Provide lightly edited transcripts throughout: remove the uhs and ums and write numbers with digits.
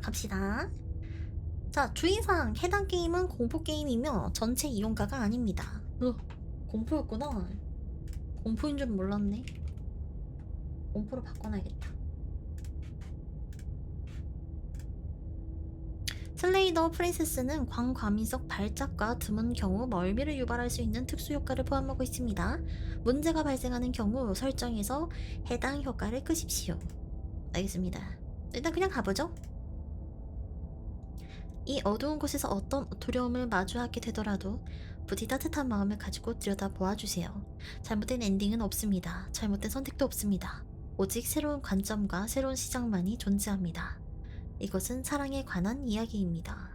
갑시다. 자, 주의사항. 해당 게임은 공포게임이며 전체 이용가가 아닙니다. 공포였구나. 공포인 줄 몰랐네. 공포로 바꿔놔야겠다. 슬레이 더 프린세스는 광과민석 발작과 드문 경우 멀미를 유발할 수 있는 특수 효과를 포함하고 있습니다. 문제가 발생하는 경우 설정에서 해당 효과를 끄십시오. 알겠습니다. 일단 그냥 가보죠. 이 어두운 곳에서 어떤 두려움을 마주하게 되더라도 부디 따뜻한 마음을 가지고 들여다보아주세요. 잘못된 엔딩은 없습니다. 잘못된 선택도 없습니다. 오직 새로운 관점과 새로운 시작만이 존재합니다. 이것은 사랑에 관한 이야기입니다.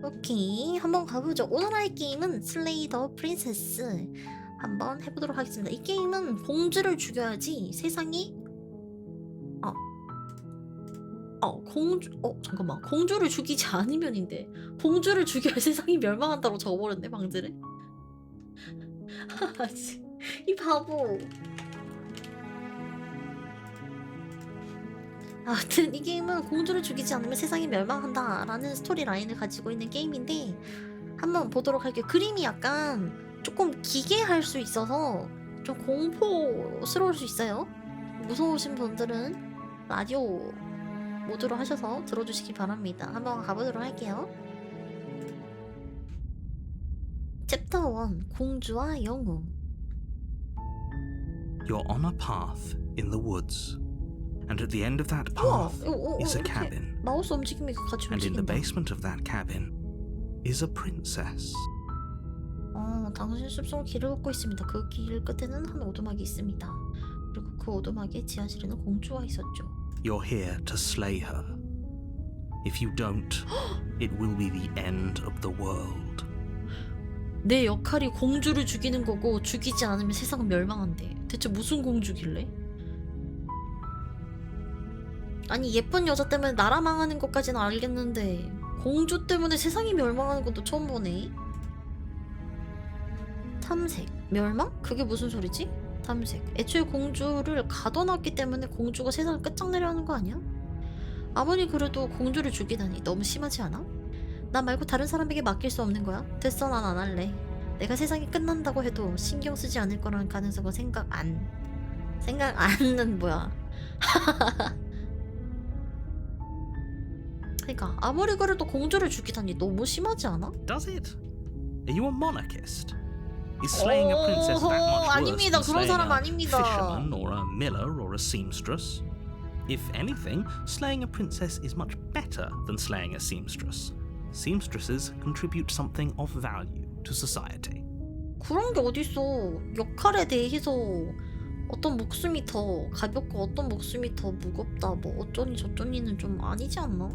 오케이, 한번 가보죠. 오늘 할 게임은 슬레이 더 프린세스 한번 해보도록 하겠습니다. 이 게임은 공주를 죽여야지 세상이 잠깐만, 공주를 죽이지 않으면인데 공주를 죽여야 세상이 멸망한다고 적어버렸네, 방지를. 이 바보. 아무튼 이 게임은 공주를 죽이지 않으면 세상이 멸망한다 라는 스토리 라인을 가지고 있는 게임인데 한번 보도록 할게요. 그림이 약간 조금 기괴할 수 있어서 좀 공포스러울 수 있어요. 무서우신 분들은 라디오 모드로 하셔서 들어주시기 바랍니다. 한번 가보도록 할게요. 챕터 1. 공주와 영웅. You're on a path in the woods. And at the end of that path is a cabin. 마우스 움직임이 같이 움직인다. And in the basement of that cabin is a princess. 당신 숲속 길을 걷고 있습니다. 그 길 끝에는 한 오두막이 있습니다. 그리고 그 오두막의 지하실에는 공주가 있었죠. You're here to slay her. If you don't, it will be the end of the world. 내 역할이 공주를 죽이는 거고 죽이지 않으면 세상은 멸망한대. 대체 무슨 공주길래? 아니 예쁜 여자 때문에 나라 망하는 것까지는 알겠는데 공주 때문에 세상이 멸망하는 것도 처음 보네. 탐색, 멸망? 그게 무슨 소리지? 탐색. 애초에 공주를 가둬놨기 때문에 공주가 세상을 끝장내려 하는 거 아니야? 아무리 그래도 공주를 죽이다니 너무 심하지 않아? 나 말고 다른 사람에게 맡길 수 없는 거야? 됐어, 난 안 할래. 내가 세상이 끝난다고 해도 신경 쓰지 않을 거라는 가능성은 생각 안은 뭐야? 그러니까 아무리 그래도 공주를 죽이다니 너무 심하지 않아? Does it? Are you a monarchist? Is slaying a princess that much worse 아닙니다. than 그런 slaying 사람 a 아닙니다. fisherman or a miller or a seamstress? If anything, slaying a princess is much better than slaying a seamstress. Seamstresses contribute something of value to society. 그런 게 어딨어. 역할에 대해서 어떤 목숨이 더 가볍고 어떤 목숨이 더 무겁다 뭐 어쩌니 저쩌니는 좀 아니지 않나?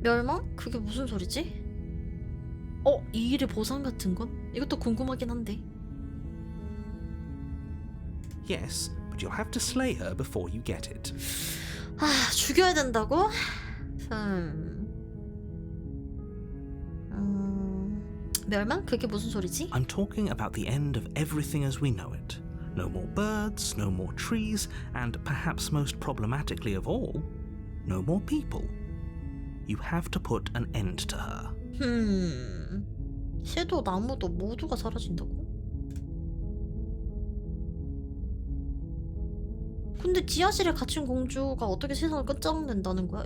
멸망? 그게 무슨 소리지? 이 일의 보상 같은 건? 이것도 궁금하긴 한데. Yes, but you'll have to slay her before you get it. 죽여야 된다고? 멸망? 그게 무슨 소리지? I'm talking about the end of everything as we know it. No more birds, no more trees, and perhaps most problematically of all, no more people. You have to put an end to her. 새도 나무도 모두가 사라진다고? 근데 지하실에 갇힌 공주가 어떻게 세상을 끝장낸다는 거야?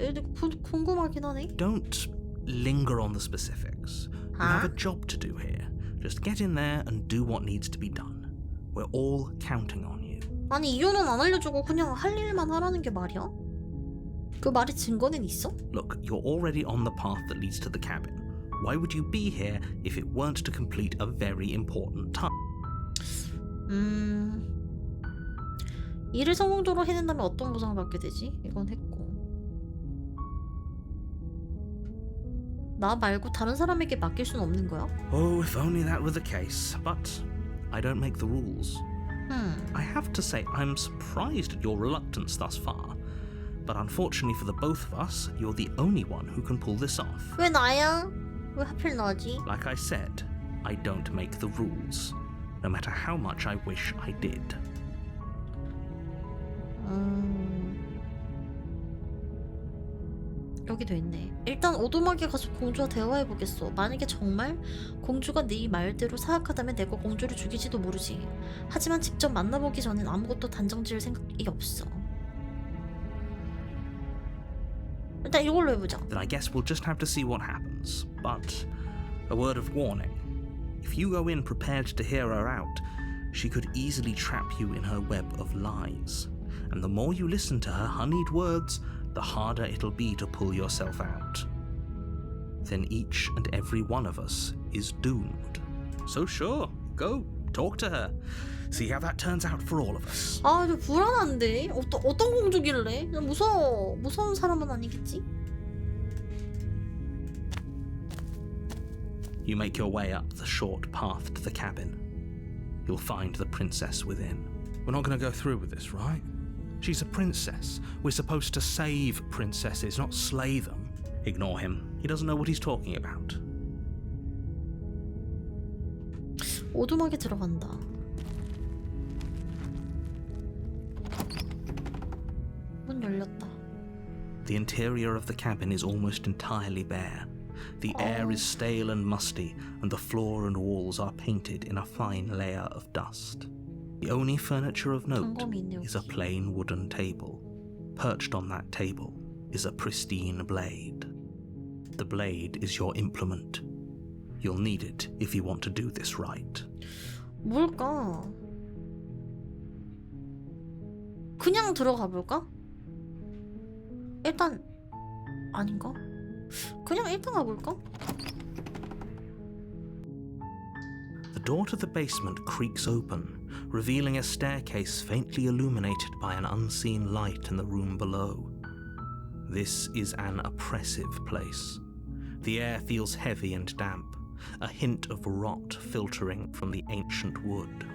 궁금하긴 하네. Don't linger on the specifics. You have a job to do here. Just get in there and do what needs to be done. We're all counting on you. 아니 이유는 안 알려주고 그냥 할 일만 하라는 게 말이야? 그 말의 증거는 있어? Look, you're already on the path that leads to the cabin. Why would you be here if it weren't to complete a very important task? 일을 성공적으로 해낸다면 어떤 보상을 받게 되지? 이건 했고. 나 말고 다른 사람에게 맡길 수는 없는 거야? Oh, if only that were the case. But I don't make the rules. I have to say, I'm surprised at your reluctance thus far. But unfortunately for the both of us, you're the only one who can pull this off. 왜 나야? 왜 하필 나지? Like I said, I don't make the rules, no matter how much I wish I did. 여기도 있네. 일단 오두막에 가서 공주와 대화해보겠어. 만약에 정말 공주가 네 말대로 사악하다면 내가 공주를 죽이지도 모르지. 하지만 직접 만나보기 전엔 아무것도 단정지을 생각이 없어. 일단 이걸로 해보자. Then I guess we'll just have to see what happens. But a word of warning. If you go in prepared to hear her out, she could easily trap you in her web of lies. And the more you listen to her honeyed words, the harder it'll be to pull yourself out. Then each and every one of us is doomed. So sure, go, talk to her. See how that turns out for all of us. 아, 좀 불안한데? 어떤 공주길래? 무서워. 무서운 사람은 아니겠지? You make your way up the short path to the cabin. You'll find the princess within. We're not going to go through with this, right? She's a princess. We're supposed to save princesses, not slay them. Ignore him. He doesn't know what he's talking about. 오두막에 들어간다. 문 열렸다. The interior of the cabin is almost entirely bare. The air is stale and musty, and the floor and walls are painted in a fine layer of dust. The only furniture of note is a plain wooden table. Perched on that table is a pristine blade. The blade is your implement. You'll need it if you want to do this right. 뭘까? 그냥 들어가 볼까? 일단 아닌가? 그냥 일단 가볼까? The door to the basement creaks open, revealing a staircase faintly illuminated by an unseen light in the room below. This is an oppressive place. The air feels heavy and damp, a hint of rot filtering from the ancient wood.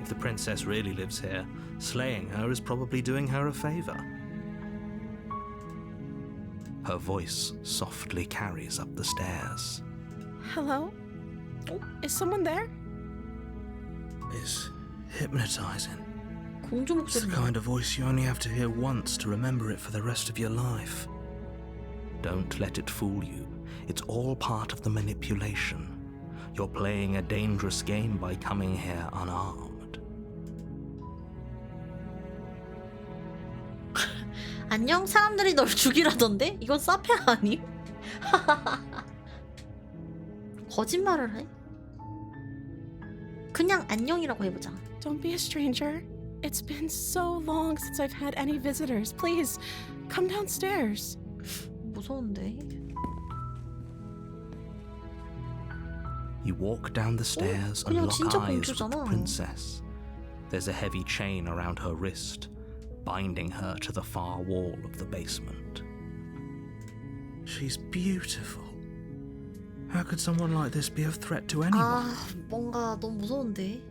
If the princess really lives here, slaying her is probably doing her a favor. Her voice softly carries up the stairs. Hello? Is someone there? It's hypnotizing. 공주 It's the 목소리. kind of voice you only have to hear once to remember it for the rest of your life. Don't let it fool you. It's all part of the manipulation. You're playing a dangerous game by coming here unarmed. 안녕? 사람들이 널 죽이라던데? 이건 사페 아님? 거짓말을 해? 그냥 안녕이라고 해보자. Don't be a stranger. It's been so long since I've had any visitors. Please, come downstairs. 무서운데? You walk down the stairs and 그냥 lock 진짜 eyes with the 공주잖아. princess. There's a heavy chain around her wrist, binding her to the far wall of the basement. She's beautiful. How could someone like this be of threat to anyone? 아, 뭔가 너무 무서운데?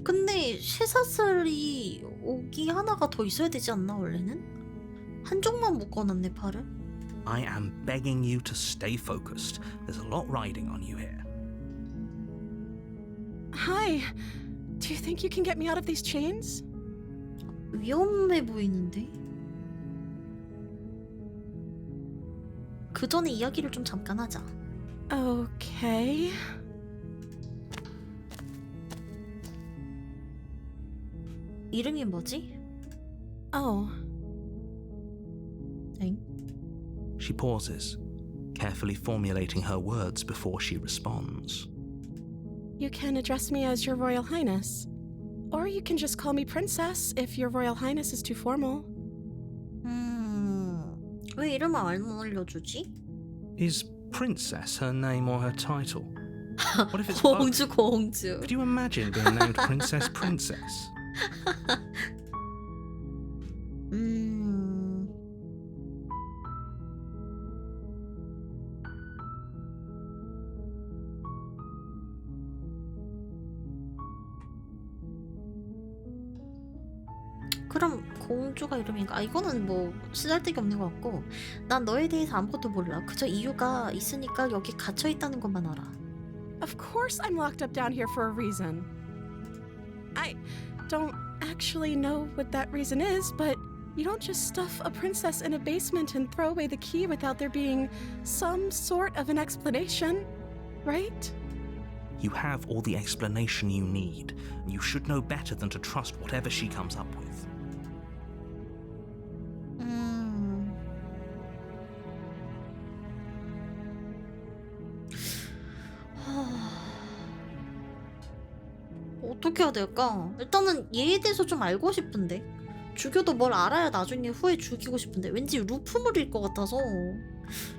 근데 쇠사슬이 오기 하나가 더 있어야 되지 않나 원래는? 한쪽만 묶어놨네 팔을? I am begging you to stay focused. There's a lot riding on you here. Hi. Do you think you can get me out of these chains? 위험해 보이는데? 그 전에 이야기를 좀 잠깐 하자. Okay. 이름이 뭐지? Oh. 엥? She pauses, carefully formulating her words before she responds. You can address me as Your Royal Highness. Or you can just call me Princess if Your Royal Highness is too formal. 왜 이름을 안 알려주지? Is princess her name or her title? What if it's both? 공주 공주. Could you imagine being named Princess Princess? 그럼 공주가 이름인가? 아, 이거는 뭐 쓰잘데기 없는 것 같고 난 너에 대해서 아무것도 몰라. 그저 이유가 있으니까 여기 갇혀 있다는 것만 알아. Of course I'm locked up down here for a reason. I don't actually know what that reason is, but You don't just stuff a princess in a basement and throw away the key without there being some sort of an explanation, right? You have all the explanation you need, and you should know better than to trust whatever she comes up with. 어떻게 해야 될까? 일단은 얘에 대해서 좀 알고 싶은데 죽여도 뭘 알아야 나중에 후에 죽이고 싶은데 왠지 루프물일 것 같아서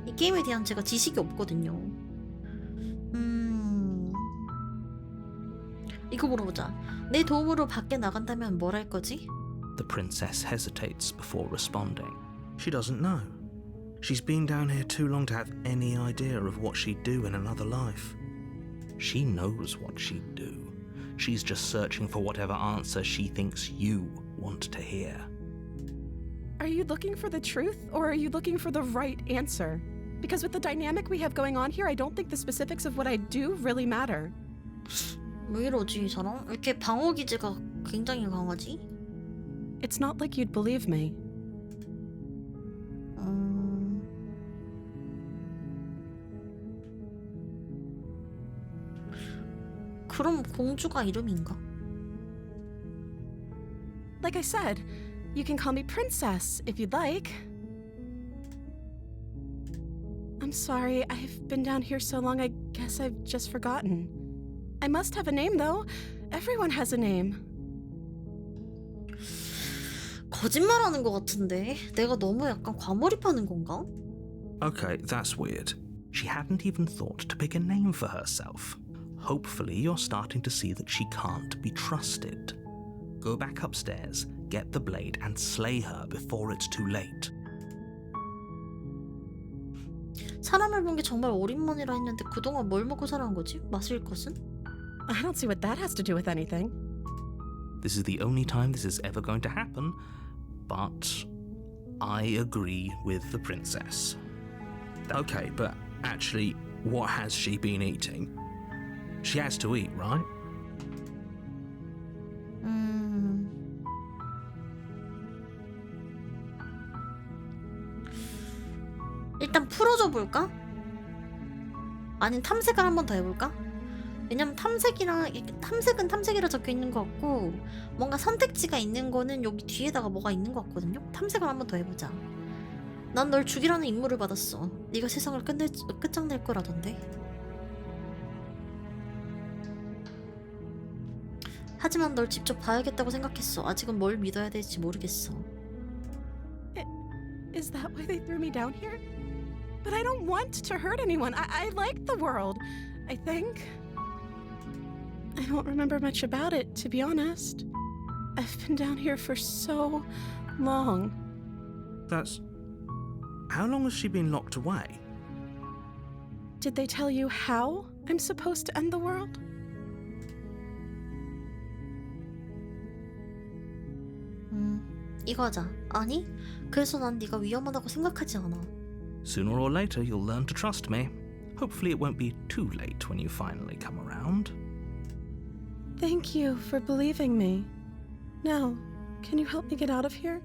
이 게임에 대한 제가 지식이 없거든요. 이거 물어보자. 내 도움으로 밖에 나간다면 뭘 할 거지? The princess hesitates before responding. She doesn't know. She's been down here too long to have any idea of what she'd do in another life. She knows what she'd do. She's just searching for whatever answer she thinks you want to hear. Are you looking for the truth, or are you looking for the right answer? Because with the dynamic we have going on here, I don't think the specifics of what I do really matter. 왜 이러지 이 사람? 왜 이렇게 방어 기제가 굉장히 강하지? It's not like you'd believe me. 그럼 공주가 이름인가? Like I said, you can call me Princess if you'd like. I'm sorry, I've been down here so long, I guess I've just forgotten. I must have a name, though. Everyone has a name. 거짓말하는 것 같은데 내가 너무 약간 과몰입하는 건가? Okay, that's weird. She hadn't even thought to pick a name for herself. Hopefully you're starting to see that she can't be trusted. Go back upstairs, get the blade, and slay her before it's too late. 사람을 본 게 정말 오랜만이라 했는데 그동안 뭘 먹고 살아온 거지? 마실 것은? I don't see what that has to do with anything. This is the only time this is ever going to happen, but I agree with the princess. Okay, but actually, what has she been eating? She has to eat, right? 일단 풀어줘 볼까? 아니면 탐색을 한 번 더 해볼까? 왜냐면 탐색은 탐색이라 적혀 있는 것 같고 뭔가 선택지가 있는 거는 여기 뒤에다가 뭐가 있는 것 같거든요? 탐색을 한 번 더 해보자. 난 널 죽이라는 임무를 받았어. 네가 세상을 끝장낼 거라던데. 하지만 널 직접 봐야겠다고 생각했어. 아직은 뭘 믿어야 될지 모르겠어. Is that why they threw me down here? But I don't want to hurt anyone. I like the world, I think. I don't remember much about it, to be honest. I've been down here for so long. That's... How long has she been locked away? Did they tell you how I'm supposed to end the world? 이거 하자. 아니, 그래서 난 네가 위험하다고 생각하지 않아. Sooner or later you'll learn to trust me. Hopefully it won't be too late when you finally come around. Thank you for believing me. Now, can you help me get out of here?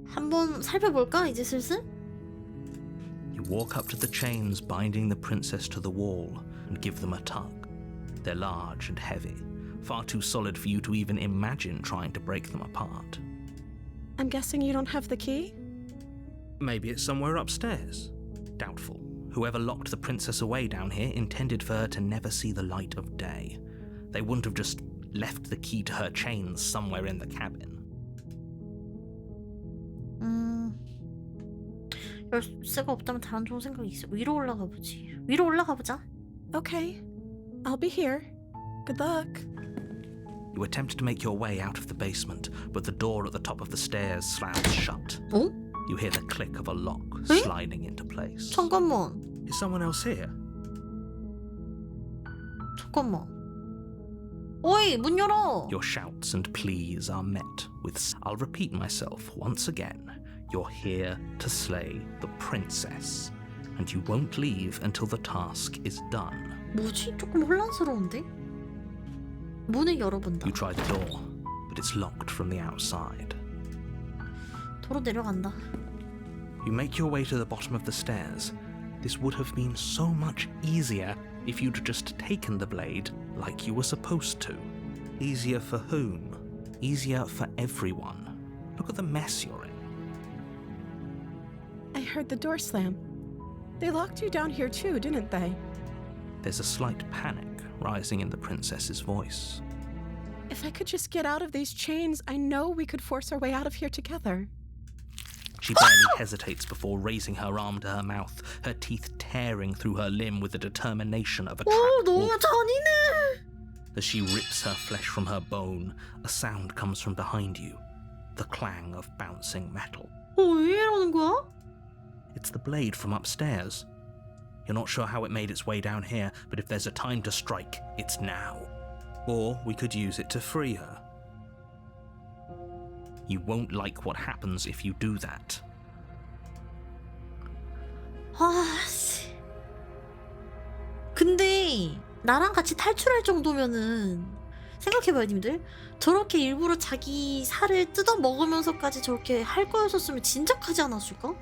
한번 살펴볼까 이제 슬슬? You walk up to the chains binding the princess to the wall and give them a tug. They're large and heavy, far too solid for you to even imagine trying to break them apart. I'm guessing you don't have the key? Maybe it's somewhere upstairs. Doubtful. Whoever locked the princess away down here intended for her to never see the light of day. They wouldn't have just left the key to her chains somewhere in the cabin. 열쇠가 없다면 다른 좋은 생각이 있어. 위로 올라가 보지. 위로 올라가 보자. Okay, I'll be here. Good luck. You attempt to make your way out of the basement, but the door at the top of the stairs slams shut. 어? You hear the click of a lock 에? sliding into place. 잠깐만. Is someone else here? 잠깐만. 어이, 문 열어. Your shouts and pleas are met with... I'll repeat myself once again. You're here to slay the princess, and you won't leave until the task is done. 뭐지? 조금 혼란스러운데? 문을 열어본다. You try the door, but it's locked from the outside. 도로 내려간다. You make your way to the bottom of the stairs. This would have been so much easier if you'd just taken the blade like you were supposed to. Easier for whom? Easier for everyone. Look at the mess you're in. I heard the door slam. They locked you down here too, didn't they? There's a slight panic rising in the princess's voice. If I could just get out of these chains, I know we could force our way out of here together. She barely hesitates before raising her arm to her mouth, her teeth tearing through her limb with the determination of a 오, trapped 너무 wolf. 잔인해. As she rips her flesh from her bone, a sound comes from behind you, the clang of bouncing metal. 왜 이러는 거야? It's the blade from upstairs. You're not sure how it made its way down here, but if there's a time to strike, it's now. Or we could use it to free her. You won't like what happens if you do that. 아, 씨. 근데 나랑 같이 탈출할 정도면은 생각해봐요, 님들. 저렇게 일부러 자기 살을 뜯어 먹으면서까지 저렇게 할 거였었으면 진작하지 않았을까?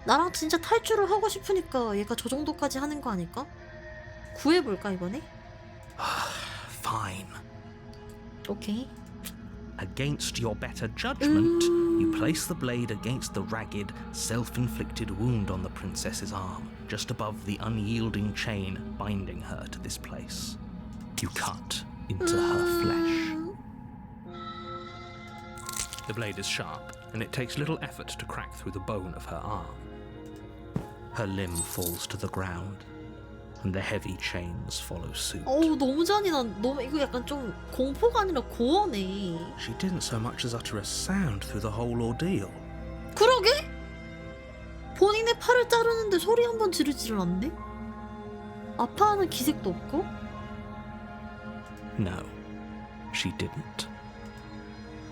나랑 진짜 탈출을 하고 싶으니까 얘가 저 정도까지 하는 거 아닐까? 구해볼까 이번에? Fine. 오케이. Against your better judgment, you place the blade against the ragged, self-inflicted wound on the princess's arm, just above the unyielding chain binding her to this place. You cut into her flesh. The blade is sharp, and it takes little effort to crack through the bone of her arm. Her limb falls to the ground, and the heavy chains follow suit. 어우, 너무 잔인한. 너무 이거 약간 좀 공포가 아니라 고어네. She didn't so much as utter a sound through the whole ordeal. 그러게? 본인의 팔을 자르는데 소리 한 번 지르지를 않네? 아파하는 기색도 없고? No, she didn't.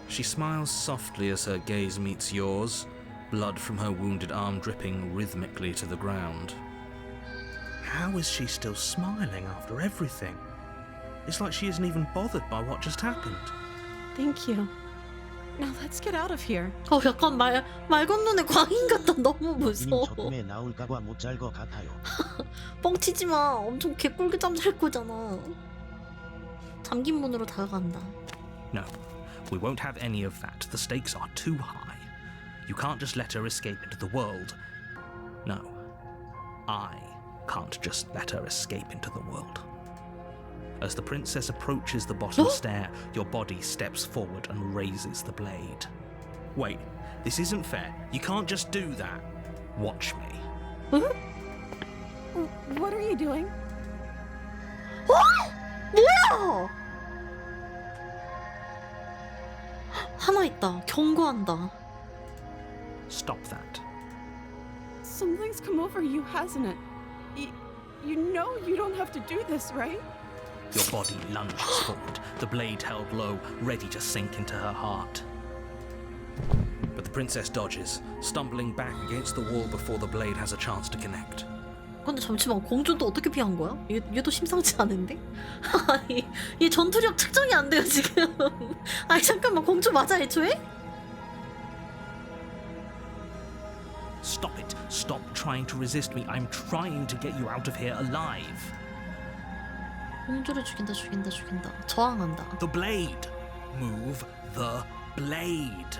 She smiles softly as her gaze meets yours, blood from her wounded arm dripping rhythmically to the ground. How is she still smiling after everything? It's like she isn't even bothered by what just happened. Thank you. Now let's get out of here. 약간 말 건너네 광인 같다. 너무 무서워. 조금에 나올까봐 못 잘 것 같아요. 뻥치지 마. 엄청 개꿀게 잠잘 거잖아. 잠긴 문으로 다가간다. No, we won't have any of that. The stakes are too high. You can't just let her escape into the world. No, I can't just let her escape into the world. As the princess approaches the bottom stair, your body steps forward and raises the blade. Wait, this isn't fair. You can't just do that. Watch me. What are you doing? 뭐야? 하나 있다. 경고한다. Stop that. Something's come over you, hasn't it? You know you don't have to do this, right? Your body lunges forward, the blade held low, ready to sink into her heart. But the princess dodges, stumbling back against the wall before the blade has a chance to connect. 근데 잠시만, 공주는 또 어떻게 피한 거야? 얘도 심상치 않은데? 아니, 얘 전투력 측정이 안 돼요 지금. 아니 잠깐만, 공주 맞아 애초에? Stop it. Stop trying to resist me. I'm trying to get you out of here alive. 공주를 죽인다. 저항한다. The blade. Move the blade.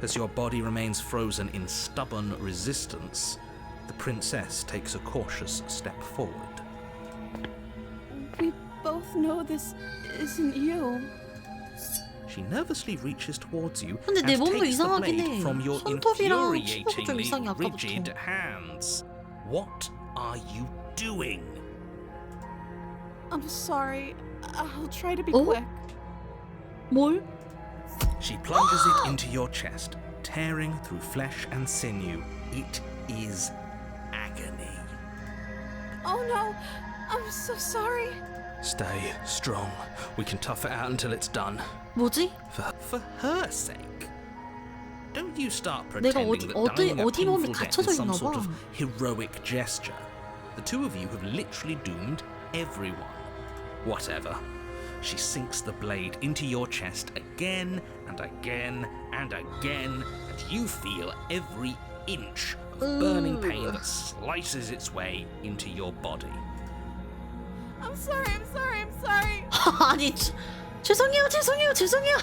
As your body remains frozen in stubborn resistance, the princess takes a cautious step forward. We both know this isn't you. She nervously reaches towards you 근데 and 내 몸도 takes the 이상하긴 blade 해. from your 손톱이랑 치고도 좀 이상해, infuriatingly 아까부터. rigid hands. What are you doing? I'm sorry. I'll try to be Oh? quick. 뭘? She plunges it into your chest, tearing through flesh and sinew. It is agony. Oh no! I'm so sorry. Stay strong. We can tough it out until it's done. 뭐지? For her sake. Don't you start 내가 pretending that dying a 어디 몸이 painful death 갇혀져 is some 있나 sort 봐. of heroic gesture. The two of you have literally doomed everyone. Whatever. she sinks the blade into your chest again and again and again, and you feel every inch of burning pain that slices its way into your body. I'm sorry, I'm sorry, I'm sorry. 아니 죄송해요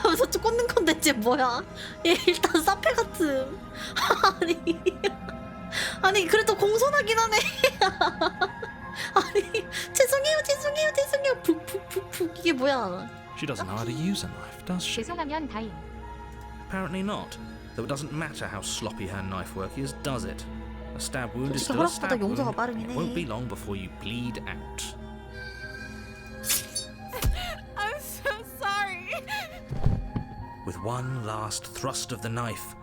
하면서 또 꽂는 건데 쟤 뭐야? 얘 일단 사페 같음. 아니 그래도 공손하긴 하네. 아니 죄송해요 푹 이게 뭐야? She doesn't know how to use a knife, does she? 죄송하면 다행. Apparently not. Though it doesn't matter how sloppy her knife work is, does it? A stab wound is 솔직히 still a 허락보다 stab wound. 용서가 빠르긴 It won't 해. be long before you bleed out. I'm so sorry. With one last thrust of the knife,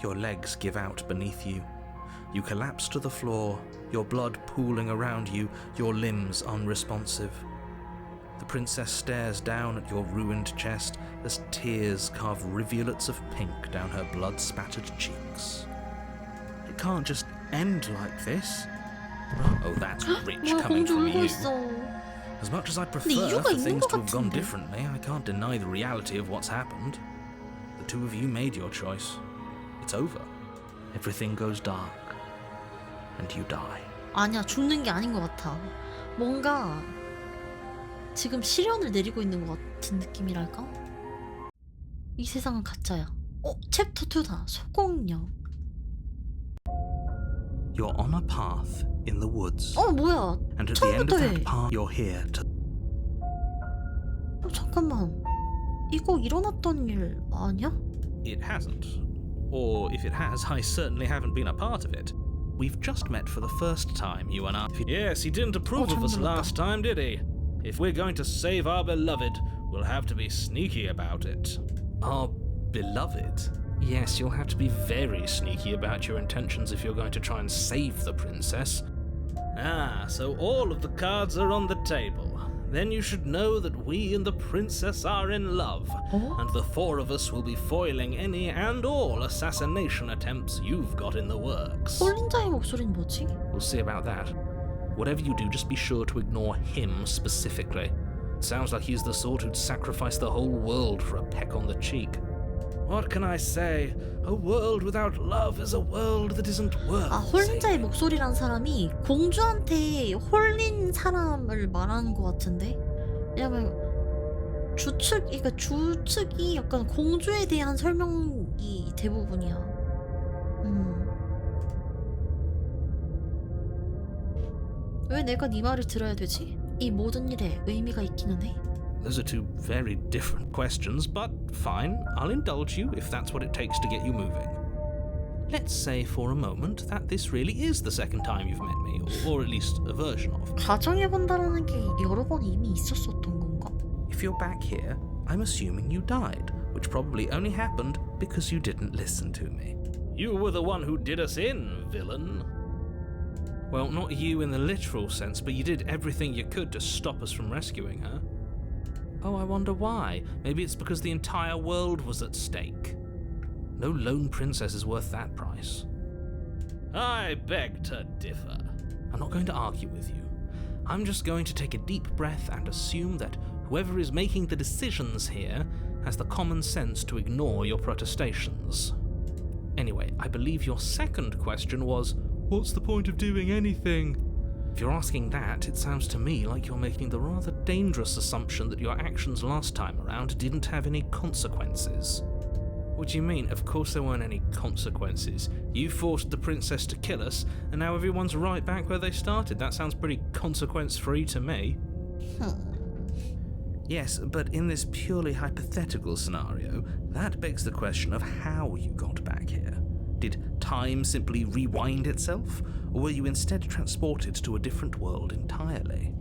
your legs give out beneath you. You collapse to the floor, your blood pooling around you, your limbs unresponsive. The princess stares down at your ruined chest as tears carve rivulets of pink down her blood-spattered cheeks. It can't just end like this. Oh, that's rich 뭐야 coming 공주 from 울고 you. 있어. As much as I'd 근데 prefer 이유가 for 있는 things 것 to have gone 같은데. differently, I can't deny the reality of what's happened. The two of you made your choice. It's over. Everything goes dark. And you die. 아니야 죽는 게 아닌 것 같아. 뭔가 지금 시련을 내리고 있는 것 같은 느낌이랄까? 이 세상은 가짜야. 챕터 2다. 소공룡. You're on a path in the woods. 뭐야? And at the end of 처음부터 해. that path, you're here to... 잠깐만. 이거 일어났던 일 아니야? It hasn't. Or if it has, I certainly haven't been a part of it. We've just met for the first time, you and I. Yes, he didn't approve of us last time, did he? If we're going to save our beloved, we'll have to be sneaky about it. Our beloved? Yes, you'll have to be very sneaky about your intentions if you're going to try and save the princess. Ah, so all of the cards are on the table. Then you should know that we and the princess are in love, and the four of us will be foiling any and all assassination attempts you've got in the works. 홀린자의 목소리는 뭐지? We'll see about that. Whatever you do, just be sure to ignore him specifically. It sounds like he's the sort who'd sacrifice the whole world for a peck on the cheek. What can I say? A world without love is a world that isn't worth 홀린자의 saving. 목소리란 사람이 공주한테 홀린 사람을 말하는 것 같은데? 왜냐면 주측이 약간 공주에 대한 설명이 대부분이야. 왜 내가 네 말을 들어야 되지? 이 모든 일에 의미가 있기는 해. Those are two very different questions, but fine, I'll indulge you if that's what it takes to get you moving. Let's say for a moment that this really is the second time you've met me, or at least a version of. 가정해본다라는 게 여러 번 이미 있었었던 건가? If you're back here, I'm assuming you died, which probably only happened because you didn't listen to me. You were the one who did us in, villain. Well, not you in the literal sense, but you did everything you could to stop us from rescuing her. Oh, I wonder why. Maybe it's because the entire world was at stake. No lone princess is worth that price. I beg to differ. I'm not going to argue with you. I'm just going to take a deep breath and assume that whoever is making the decisions here has the common sense to ignore your protestations. Anyway, I believe your second question was, what's the point of doing anything? If you're asking that, it sounds to me like you're making the rather dangerous assumption that your actions last time around didn't have any consequences. What do you mean? Of course there weren't any consequences. You forced the princess to kill us, and now everyone's right back where they started. That sounds pretty consequence-free to me. Yes, but in this purely hypothetical scenario, that begs the question of how you got back here. Did time simply rewind itself, or were you instead transported to a different world entirely?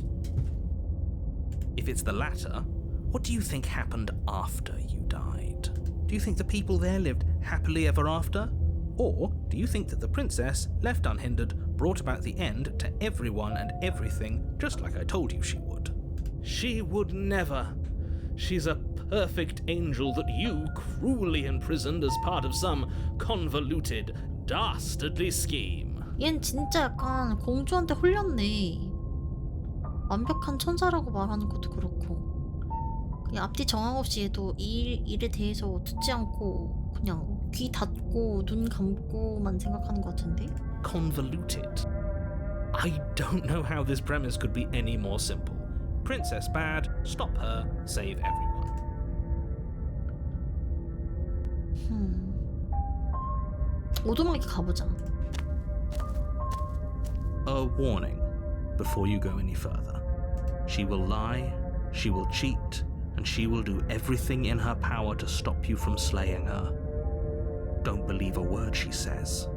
If it's the latter, what do you think happened after you died? Do you think the people there lived happily ever after? Or do you think that the princess, left unhindered, brought about the end to everyone and everything, just like I told you she would? She would never. She's a perfect angel that you cruelly imprisoned as part of some convoluted, dastardly scheme. 얜 진짜 약간 공주한테 홀렸네. 완벽한 천사라고 말하는 것도 그렇고. 그냥 앞뒤 정황 없이 얘도 일에 대해서 듣지 않고 그냥 귀 닫고 눈 감고만 생각하는 것 같은데? Convoluted. I don't know how this premise could be any more simple. Princess bad, stop her, save everyone. 오두막에 가보자. A warning before you go any further. She will lie, she will cheat, and she will do everything in her power to stop you from slaying her. Don't believe a word she says.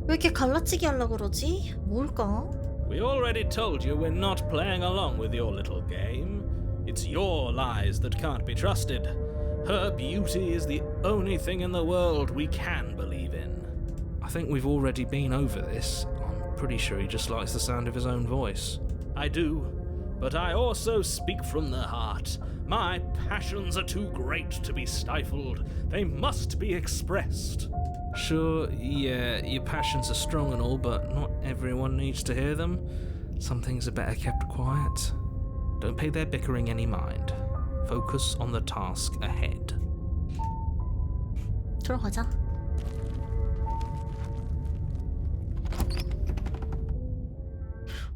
왜 이렇게 갈라치기 하려고 그러지? 뭘까? We already told you we're not playing along with your little game. It's your lies that can't be trusted. Her beauty is the only thing in the world we can believe in. I think we've already been over this. I'm pretty sure he just likes the sound of his own voice. I do, but I also speak from the heart. My passions are too great to be stifled. They must be expressed. Sure, yeah, your passions are strong and all, but not everyone needs to hear them. Some things are better kept quiet. Don't pay their bickering any mind. Focus on the task ahead. 들어가자.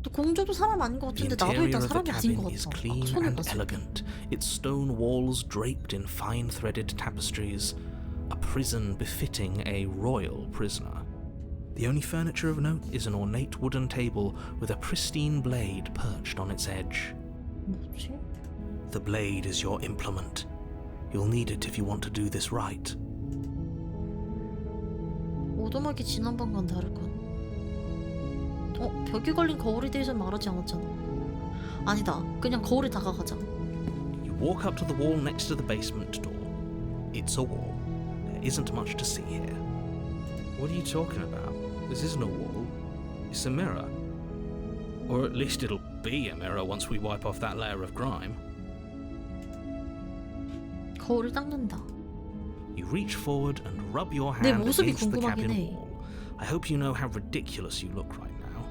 또 공주도 사람 아닌 것 The 같은데 나도 interior 일단 of the 사람이 아닌 것 cabin is 같아. clean 손을 and 봤어. elegant, its stone walls draped in fine-threaded tapestries, a prison befitting a royal prisoner. The only furniture of note is an ornate wooden table with a pristine blade perched on its edge. 뭐지? The blade is your implement. You'll need it if you want to do this right. 오두막이 지난번과는 다르군. 벽에 걸린 거울에 대해서 말하지 않았잖아. 아니다. 그냥 거울에 다가가자. You walk up to the wall next to the basement door. It's a wall. There isn't much to see here. What are you talking about? This isn't a wall. It's a mirror. Or at least it'll be a mirror once we wipe off that layer of grime. 거울을 닦는다. You reach forward and rub your 내 hand 모습이 against the 궁금하긴 cabin 해. wall. I hope you know how ridiculous you look right now.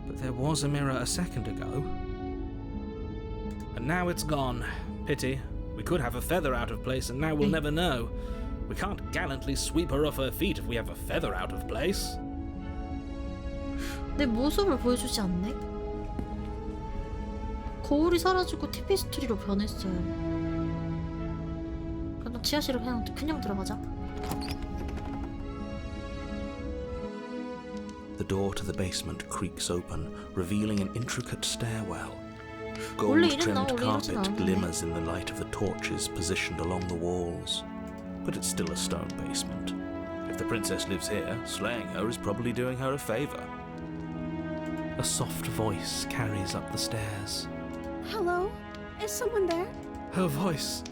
But there was a mirror a second ago. And now it's gone. Pity. We could have a feather out of place and now we'll never know. We can't gallantly sweep her off her feet if we have a feather out of place. 내 모습을 보여주지 않네? 거울이 사라지고 티피스트리로 변했어요. 그럼 지하실을 그냥 들어가자. The door to the basement creaks open, revealing an intricate stairwell. 원래 Gold-trimmed 이랬나? 원래 이러진 carpet 않았는데. glimmers in the light of the torches positioned along the walls. But it's still a stone basement. If the princess lives here, slaying her is probably doing her a favor. A soft voice carries up the stairs. Hello? Is someone there? Her voice.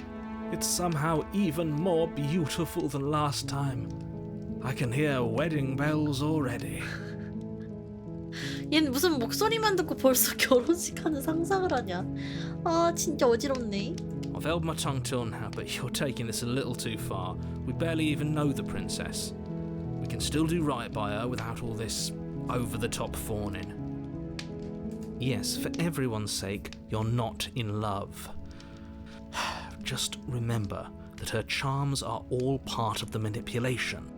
It's somehow even more beautiful than last time. I can hear wedding bells already. 얘는 무슨 목소리만 듣고 벌써 결혼식 하는 상상을 하냐. 아 진짜 어지럽네. I've held my tongue till now, but you're taking this a little too far. We barely even know the princess. We can still do right by her without all this over-the-top fawning. Yes, for everyone's sake, you're not in love. Just remember that her charms are all part of the manipulation.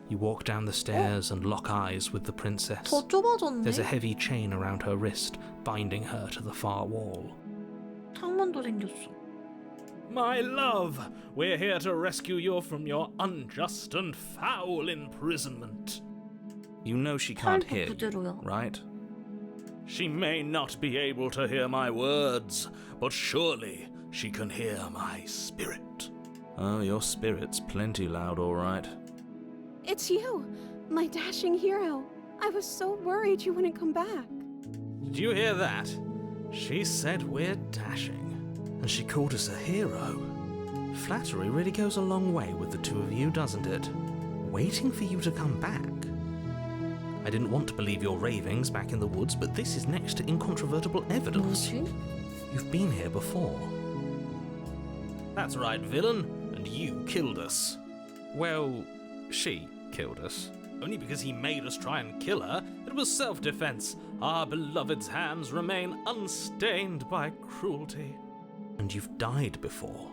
You walk down the stairs and lock eyes with the princess. 더 좁아졌네. There's a heavy chain around her wrist, binding her to the far wall. 창문도 생겼어. My love, we're here to rescue you from your unjust and foul imprisonment. You know she can't 팔도 hear you, 그대로야. right? She may not be able to hear my words, but surely she can hear my spirit. Oh, your spirit's plenty loud, all right. It's you, my dashing hero. I was so worried you wouldn't come back. Did you hear that? She said we're dashing, and she called us a hero. Flattery really goes a long way with the two of you, doesn't it? Waiting for you to come back. I didn't want to believe your ravings back in the woods, but this is next to incontrovertible evidence. 뭐지? You've been here before. That's right, villain, and you killed us. Well, she killed us. Only because he made us try and kill her. It was self-defense. our beloved's hands remain unstained by cruelty. And you've died before,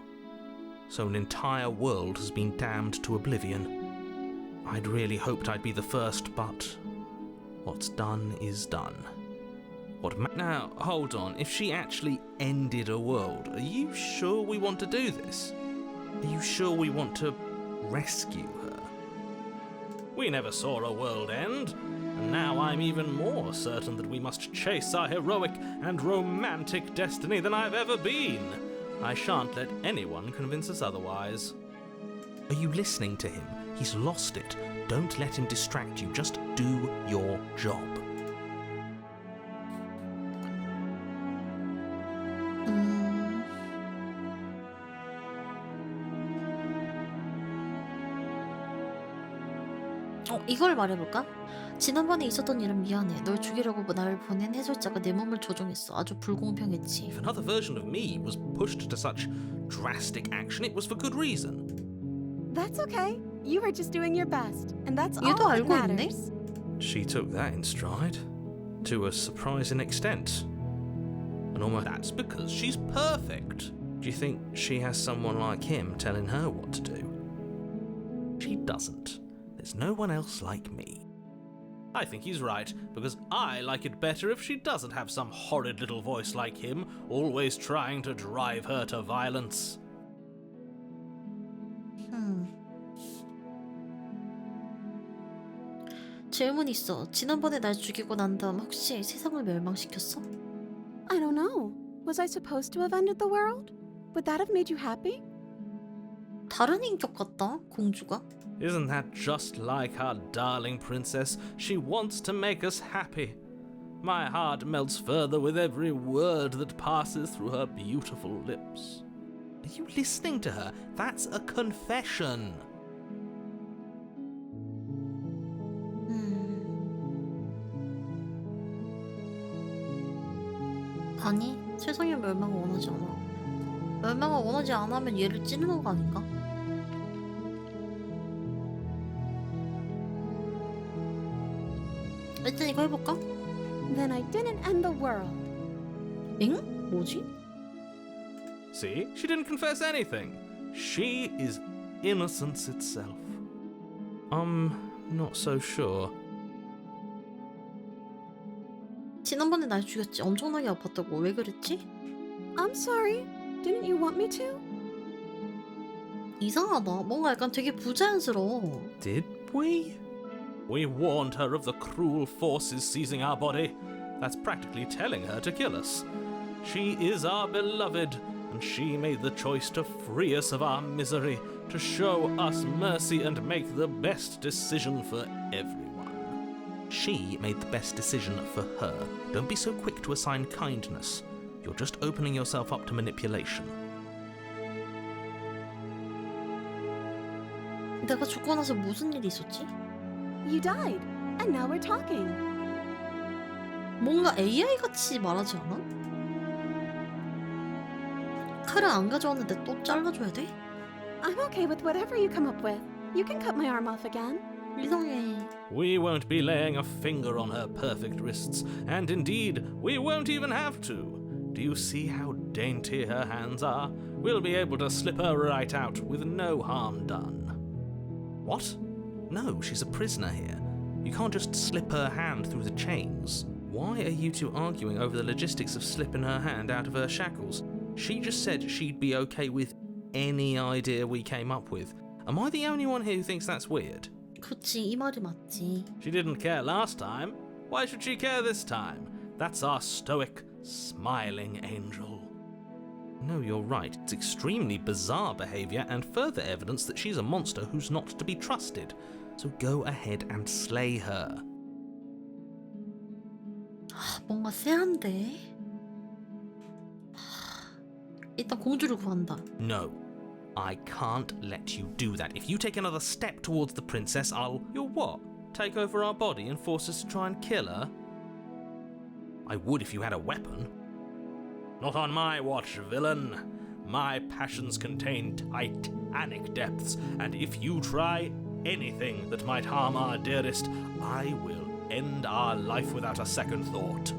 so an entire world has been damned to oblivion. I'd really hoped I'd be the first, but what's done is done. Now, hold on, if she actually ended a world, are you sure we want to do this? Are you sure we want to rescue her? We never saw a world end, and now I'm even more certain that we must chase our heroic and romantic destiny than I've ever been. I shan't let anyone convince us otherwise. Are you listening to him? He's lost it. Don't let him distract you. Just do your job. 이걸 말해볼까? 지난번에 있었던 일은 미안해. 널 죽이려고 날 보낸 해설자가 내 몸을 조종했어. 아주 불공평했지. If another version of me was pushed to such drastic action, it was for good reason. That's okay. You were just doing your best, and that's 얘도 all that 알고 있네? matters. She took that in stride, to a surprising extent. And almost that's because she's perfect. Do you think she has someone like him telling her what to do? She doesn't. There's no one else like me. I think he's right, because I like it better if she doesn't have some horrid little voice like him, always trying to drive her to violence. 질문 있어. 지난번에 날 죽이고 난 다음 혹시 세상을 멸망시켰어? I don't know. Was I supposed to have ended the world? Would that have made you happy? 다른 인격 같다, 공주가. Isn't that just like our darling princess? She wants to make us happy. My heart melts further with every word that passes through her beautiful lips. Are you listening to her? That's a confession. 아니, 세상의 멸망을 원하지 않아. 멸망을 원하지 않으면 얘를 찌르는 거 아닌가? 일단 이거 해볼까? Then I didn't end the world. 엥? 뭐지? See? She didn't confess anything. She is innocence itself. Not so sure. 지난번에 날 죽였지. 엄청나게 아팠다고. 왜 그랬지? I'm sorry. Didn't you want me to? 이상하다. 뭔가 약간 되게 부자연스러워. Did we? We warned her of the cruel forces seizing our body. That's practically telling her to kill us. She is our beloved, and she made the choice to free us of our misery, to show us mercy and make the best decision for everyone. She made the best decision for her. Don't be so quick to assign kindness. You're just opening yourself up to manipulation. 내가 죽고 나서 무슨 일이 있었지? You died, and now we're talking. 뭔가 AI 같이 말하지 않아? 칼을 안 가져왔는데 또 잘라줘야 돼? I'm okay with whatever you come up with. You can cut my arm off again. 이상해. We won't be laying a finger on her perfect wrists, and indeed, we won't even have to. Do you see how dainty her hands are? We'll be able to slip her right out with no harm done. What? No, she's a prisoner here. You can't just slip her hand through the chains. Why are you two arguing over the logistics of slipping her hand out of her shackles? She just said she'd be okay with any idea we came up with. Am I the only one here who thinks that's weird? 그치, 이 말이 맞지. She didn't care last time. Why should she care this time? That's our stoic, smiling angel. No, you're right. It's extremely bizarre behaviour and further evidence that she's a monster who's not to be trusted. So go ahead and slay her. 뭔가 쎄한데? 일단 공주를 구한다. No, I can't let you do that. If you take another step towards the princess, You'll what? Take over our body and force us to try and kill her? I would if you had a weapon. Not on my watch, villain. My passions contain titanic depths, and if you try anything that might harm our dearest, I will end our life without a second thought.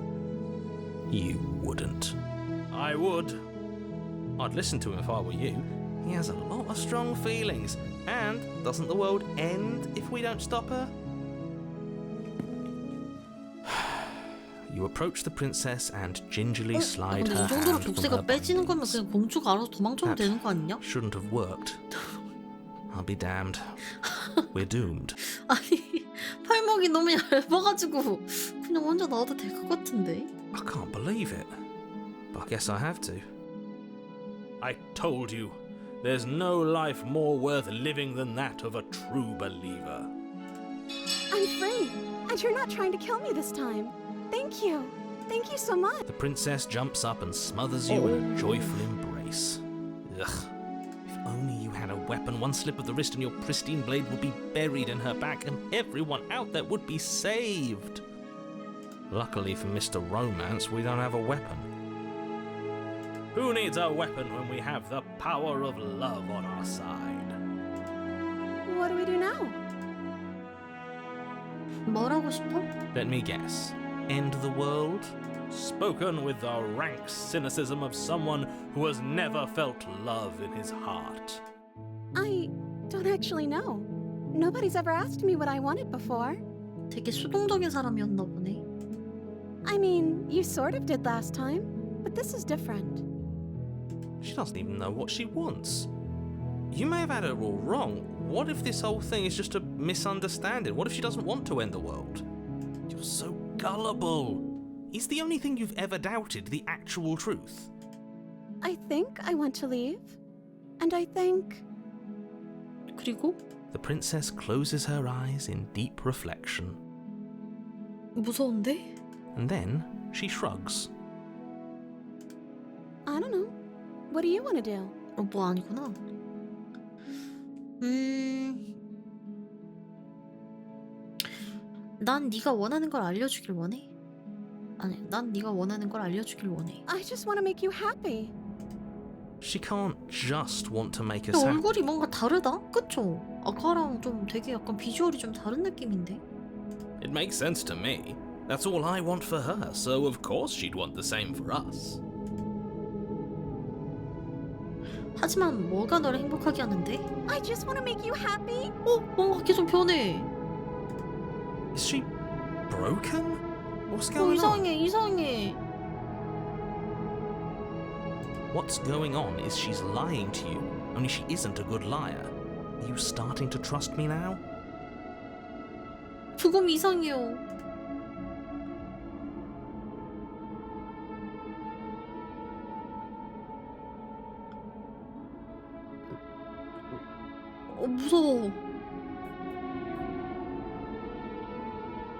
You wouldn't. I would. I'd listen to him if I were you. He has a lot of strong feelings. And doesn't the world end if we don't stop her? You approach the princess and gingerly slide 근데 her 이 정도로 hand from 독새가 her 빼지는 거면 bindings. 그냥 공주가 알아서 도망쳐도 That 되는 거 아니냐? Shouldn't have worked. I'll be damned. We're doomed. 아니 팔목이 너무 얇아가지고 그냥 혼자 나와도 될 것 같은데. I can't believe it. But I guess I have to. I told you, there's no life more worth living than that of a true believer. I'm free, and you're not trying to kill me this time. Thank you. Thank you so much. The princess jumps up and smothers you in a joyful embrace. Ugh. If only you had a weapon, one slip of the wrist and your pristine blade would be buried in her back and everyone out there would be saved. Luckily for Mr. Romance, we don't have a weapon. Who needs a weapon when we have the power of love on our side? What do we do now? 뭘 하고 싶어? Let me guess. End the world? Spoken with the rank cynicism of someone who has never felt love in his heart. I don't actually know. Nobody's ever asked me what I wanted before. 되게 수동적인 사람이었나 보네. I mean, you sort of did last time, but this is different. She doesn't even know what she wants. You may have had her all wrong. What if this whole thing is just a misunderstanding? What if she doesn't want to end the world? You're so gullible. Is the only thing you've ever doubted the actual truth? I think I want to leave, and I think 그리고 The princess closes her eyes in deep reflection, 무서운데? and then she shrugs. I don't know. What do you want to do? 뭐 아니구나. 난 네가 원하는 걸 알려주길 원해. 아니, 난 네가 원하는 걸 알려주길 원해. I just want to make you happy. She can't just want to make us 근데 happy. 얼굴이 뭔가 다르다? 그쵸? 아까랑 좀 되게 약간 비주얼이 좀 다른 느낌인데? It makes sense to me. That's all I want for her, so of course she'd want the same for us. 하지만 뭐가 너를 행복하게 하는데? I just want to make you happy. 뭔가 계속 변해. Is she broken? What's going on? 이상해. What's going on is she's lying to you, only she isn't a good liar. Are you starting to trust me now? 조금 이상해요. 무서워.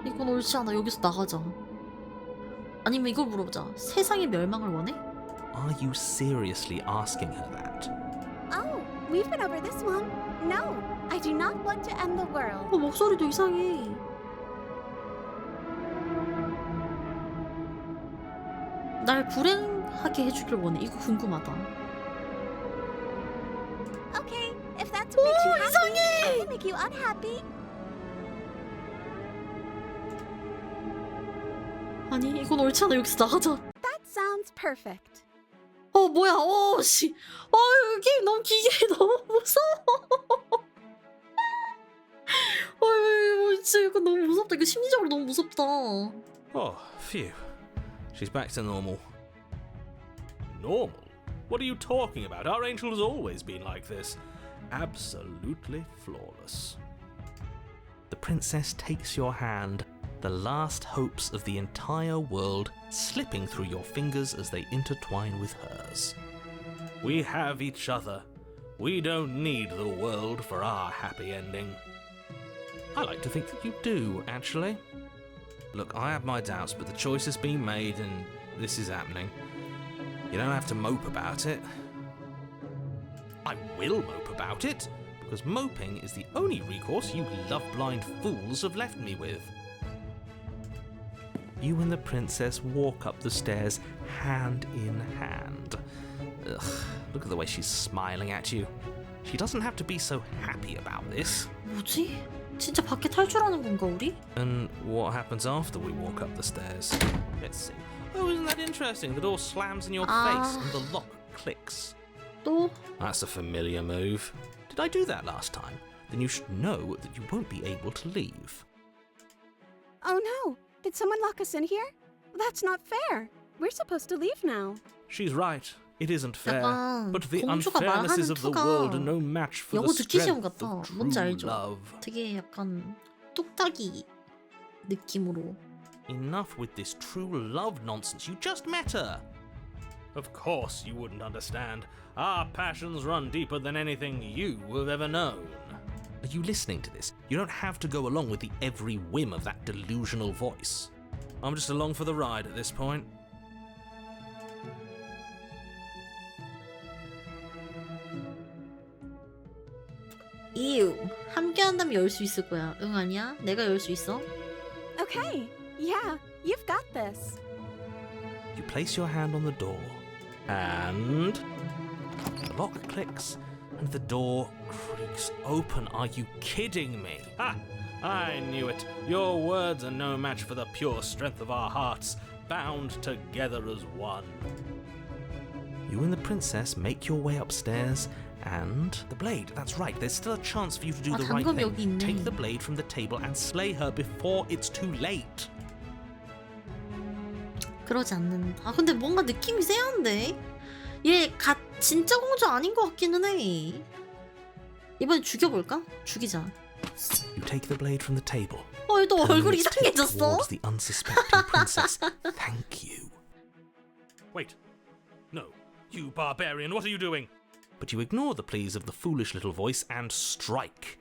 이건 옳지 않아. 여기서 나가자. 아니면 이걸 물어보자. 세상의 멸망을 원해? Are you seriously asking her that? Oh, we've been over this one. No, I do not want to end the world. 목소리도 이상해. 날 불행하게 해주길 원해. 이거 궁금하다. Okay, if that's what makes you happy, 이상해! I can make you unhappy. 아니 이건 옳지 않아. 여기서 나가자. That sounds perfect. 뭐야. 씨. 이 게임 너무 기계 너무 무서워. 진짜 이거 너무 무섭다. 이거 심리적으로 너무 무섭다. Oh, phew. She's back to normal. Normal? What are you talking about? Our angel has always been like this. Absolutely flawless. The princess takes your hand, the last hopes of the entire world slipping through your fingers as they intertwine with hers. We have each other. We don't need the world for our happy ending. I like to think that you do, actually. Look, I have my doubts, but the choice has been made and this is happening. You don't have to mope about it. I will mope about it, because moping is the only recourse you love-blind fools have left me with. You and the princess walk up the stairs hand in hand. Ugh, look at the way she's smiling at you. She doesn't have to be so happy about this. 뭐지? 진짜 밖에 탈출하는 건가 우리? And what happens after we walk up the stairs? Let's see. Oh, isn't that interesting? The door slams in your face and the lock clicks. 또? That's a familiar move. Did I do that last time? Then you should know that you won't be able to leave. Oh no! Did someone lock us in here? That's not fair. We're supposed to leave now. She's right. It isn't fair. 약간 But the 공주가 unfairnesses 말하는 of the 투가 world are no match for 영어 the 듣기 시험 strength 같다. of true 뭔지 알죠? love. 되게 약간 뚝딱이 느낌으로. Enough with this true love nonsense. You just met her. Of course you wouldn't understand. Our passions run deeper than anything you have ever known. Are you listening to this? You don't have to go along with the every whim of that delusional voice. I'm just along for the ride at this point. 이유. 함께 한다면 열 수 있을 거야. 응 아니야? 내가 열 수 있어? Okay, yeah, you've got this. You place your hand on the door, and the lock clicks, and the door creaks open. Are you kidding me? Ha! I knew it. Your words are no match for the pure strength of our hearts, bound together as one. You and the princess make your way upstairs, and the blade. That's right. There's still a chance for you to do the right 방금 여기 thing. 있네. Take the blade from the table and slay her before it's too late. 그러지 않는다. 아 근데 뭔가 느낌이 세한데? 얘 진짜 공주 아닌 것 같기는 해. 이번엔 죽여볼까? 죽이자. You take the blade from the table. 얘도 Turn 얼굴이 its tip 이상해졌어. towards the unsuspecting princess. Thank you. Wait. No. You barbarian, what are you doing? But you ignore the pleas of the foolish little voice and strike.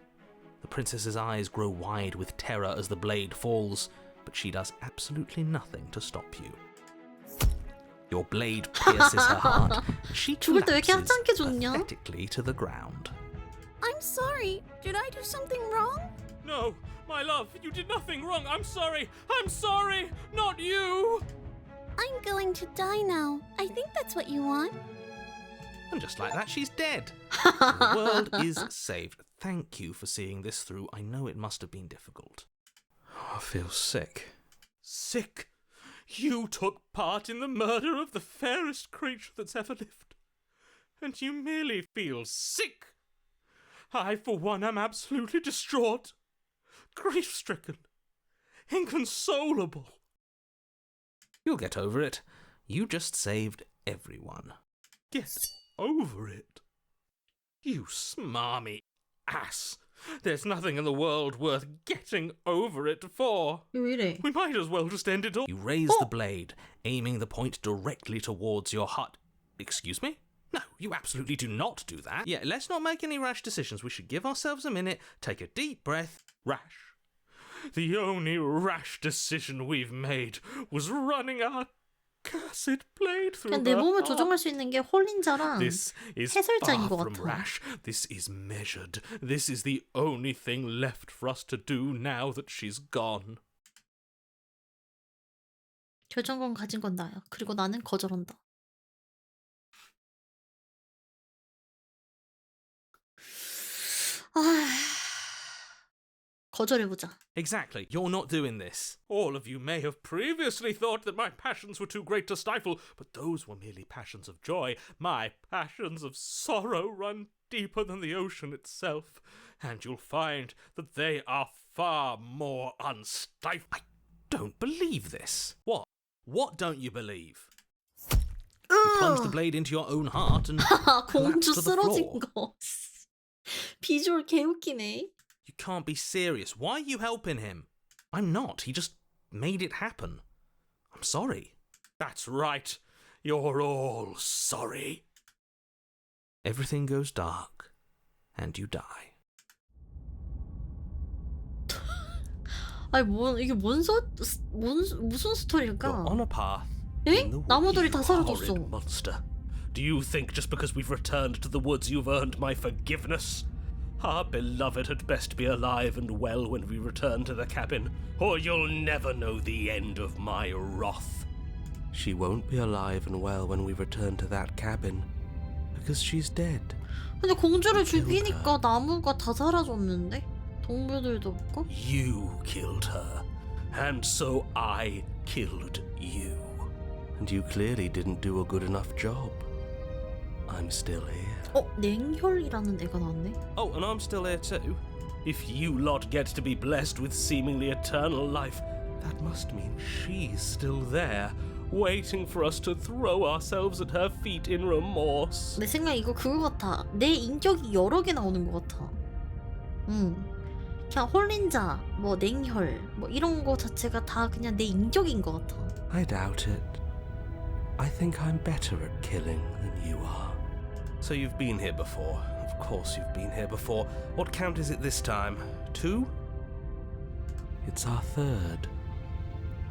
The princess's eyes grow wide with terror as the blade falls, but she does absolutely nothing to stop you. Your blade pierces her heart. She 죽을 때 왜 이렇게 collapses 하찮게 죽냐? pathetically to the ground. I'm sorry. Did I do something wrong? No, my love, you did nothing wrong. I'm sorry. I'm sorry. Not you. I'm going to die now. I think that's what you want. And just like that, she's dead. The world is saved. Thank you for seeing this through. I know it must have been difficult. I feel sick. Sick. You took part in the murder of the fairest creature that's ever lived. And you merely feel sick. I, for one, am absolutely distraught. Grief-stricken. Inconsolable. You'll get over it. You just saved everyone. Get over it. You smarmy ass. There's nothing in the world worth getting over it for. 왜 이래? We might as well just end it all. You raise the blade, aiming the point directly towards your heart. Excuse me? No, you absolutely do not do that. Yeah, let's not make any rash decisions. We should give ourselves a minute, take a deep breath. Rash. The only rash decision we've made was running our cursed blade through 그냥 내 her 몸을 heart. 조종할 수 있는 게 홀린자랑 This is 해설자인 far 것 from 같아. rash. This is measured. This is the only thing left for us to do now that she's gone. 결정권 가진 건 나야. 그리고 나는 거절한다. 거절해보자. Exactly. You're not doing this. All of you may have previously thought that my passions were too great to stifle, but those were merely passions of joy. My passions of sorrow run deeper than the ocean itself, and you'll find that they are far more unstifled. I don't believe this. What? What don't you believe? You plunge the blade into your own heart and 공주 collapse to the 쓰러진 floor. 거. 비주얼 개웃기네. You can't be serious. Why are you helping him? I'm not. He just made it happen. I'm sorry. That's right. You're all sorry. Everything goes dark, and you die. 아니 이게 무슨 스토리일까? You're on a path. 에? in the 나무들이 다 Horrid 사라졌어. monster. Do you think just because we've returned to the woods you've earned my forgiveness? Our beloved had best be alive and well when we return to the cabin, or you'll never know the end of my wrath. She won't be alive and well when we return to that cabin, because she's dead. 근데 공주를 죽이니까 나무가 다 사라졌는데? 동물들도 없고. You killed her, and so I killed you. And you clearly didn't do a good enough job. I'm still here. 냉혈이라는 애가 나왔네. Oh, and I'm still here too. If you lot get to be blessed with seemingly eternal life, that must mean she's still there, waiting for us to throw ourselves at her feet in remorse. 내 생각에 이거 그거 같아. 내 인격이 여러 개 나오는 것 같아. 그냥 홀린자, 뭐 냉혈, 뭐 이런 거 자체가 다 그냥 내 인격인 것 같아. I doubt it. I think I'm better at killing than you are. So you've been here before. Of course you've been here before. What count is it this time? 2? It's our 3rd.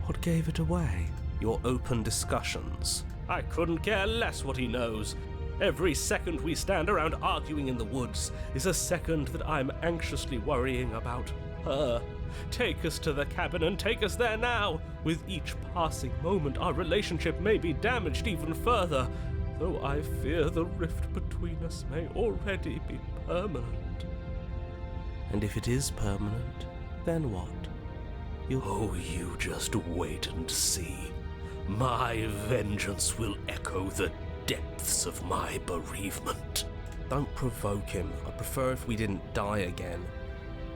What gave it away? Your open discussions. I couldn't care less what he knows. Every second we stand around arguing in the woods is a second that I'm anxiously worrying about her. Take us to the cabin and take us there now. With each passing moment, our relationship may be damaged even further, though I fear the rift between us may already be permanent. And if it is permanent, then what? Oh, you just wait and see. My vengeance will echo the depths of my bereavement. Don't provoke him. I'd prefer if we didn't die again.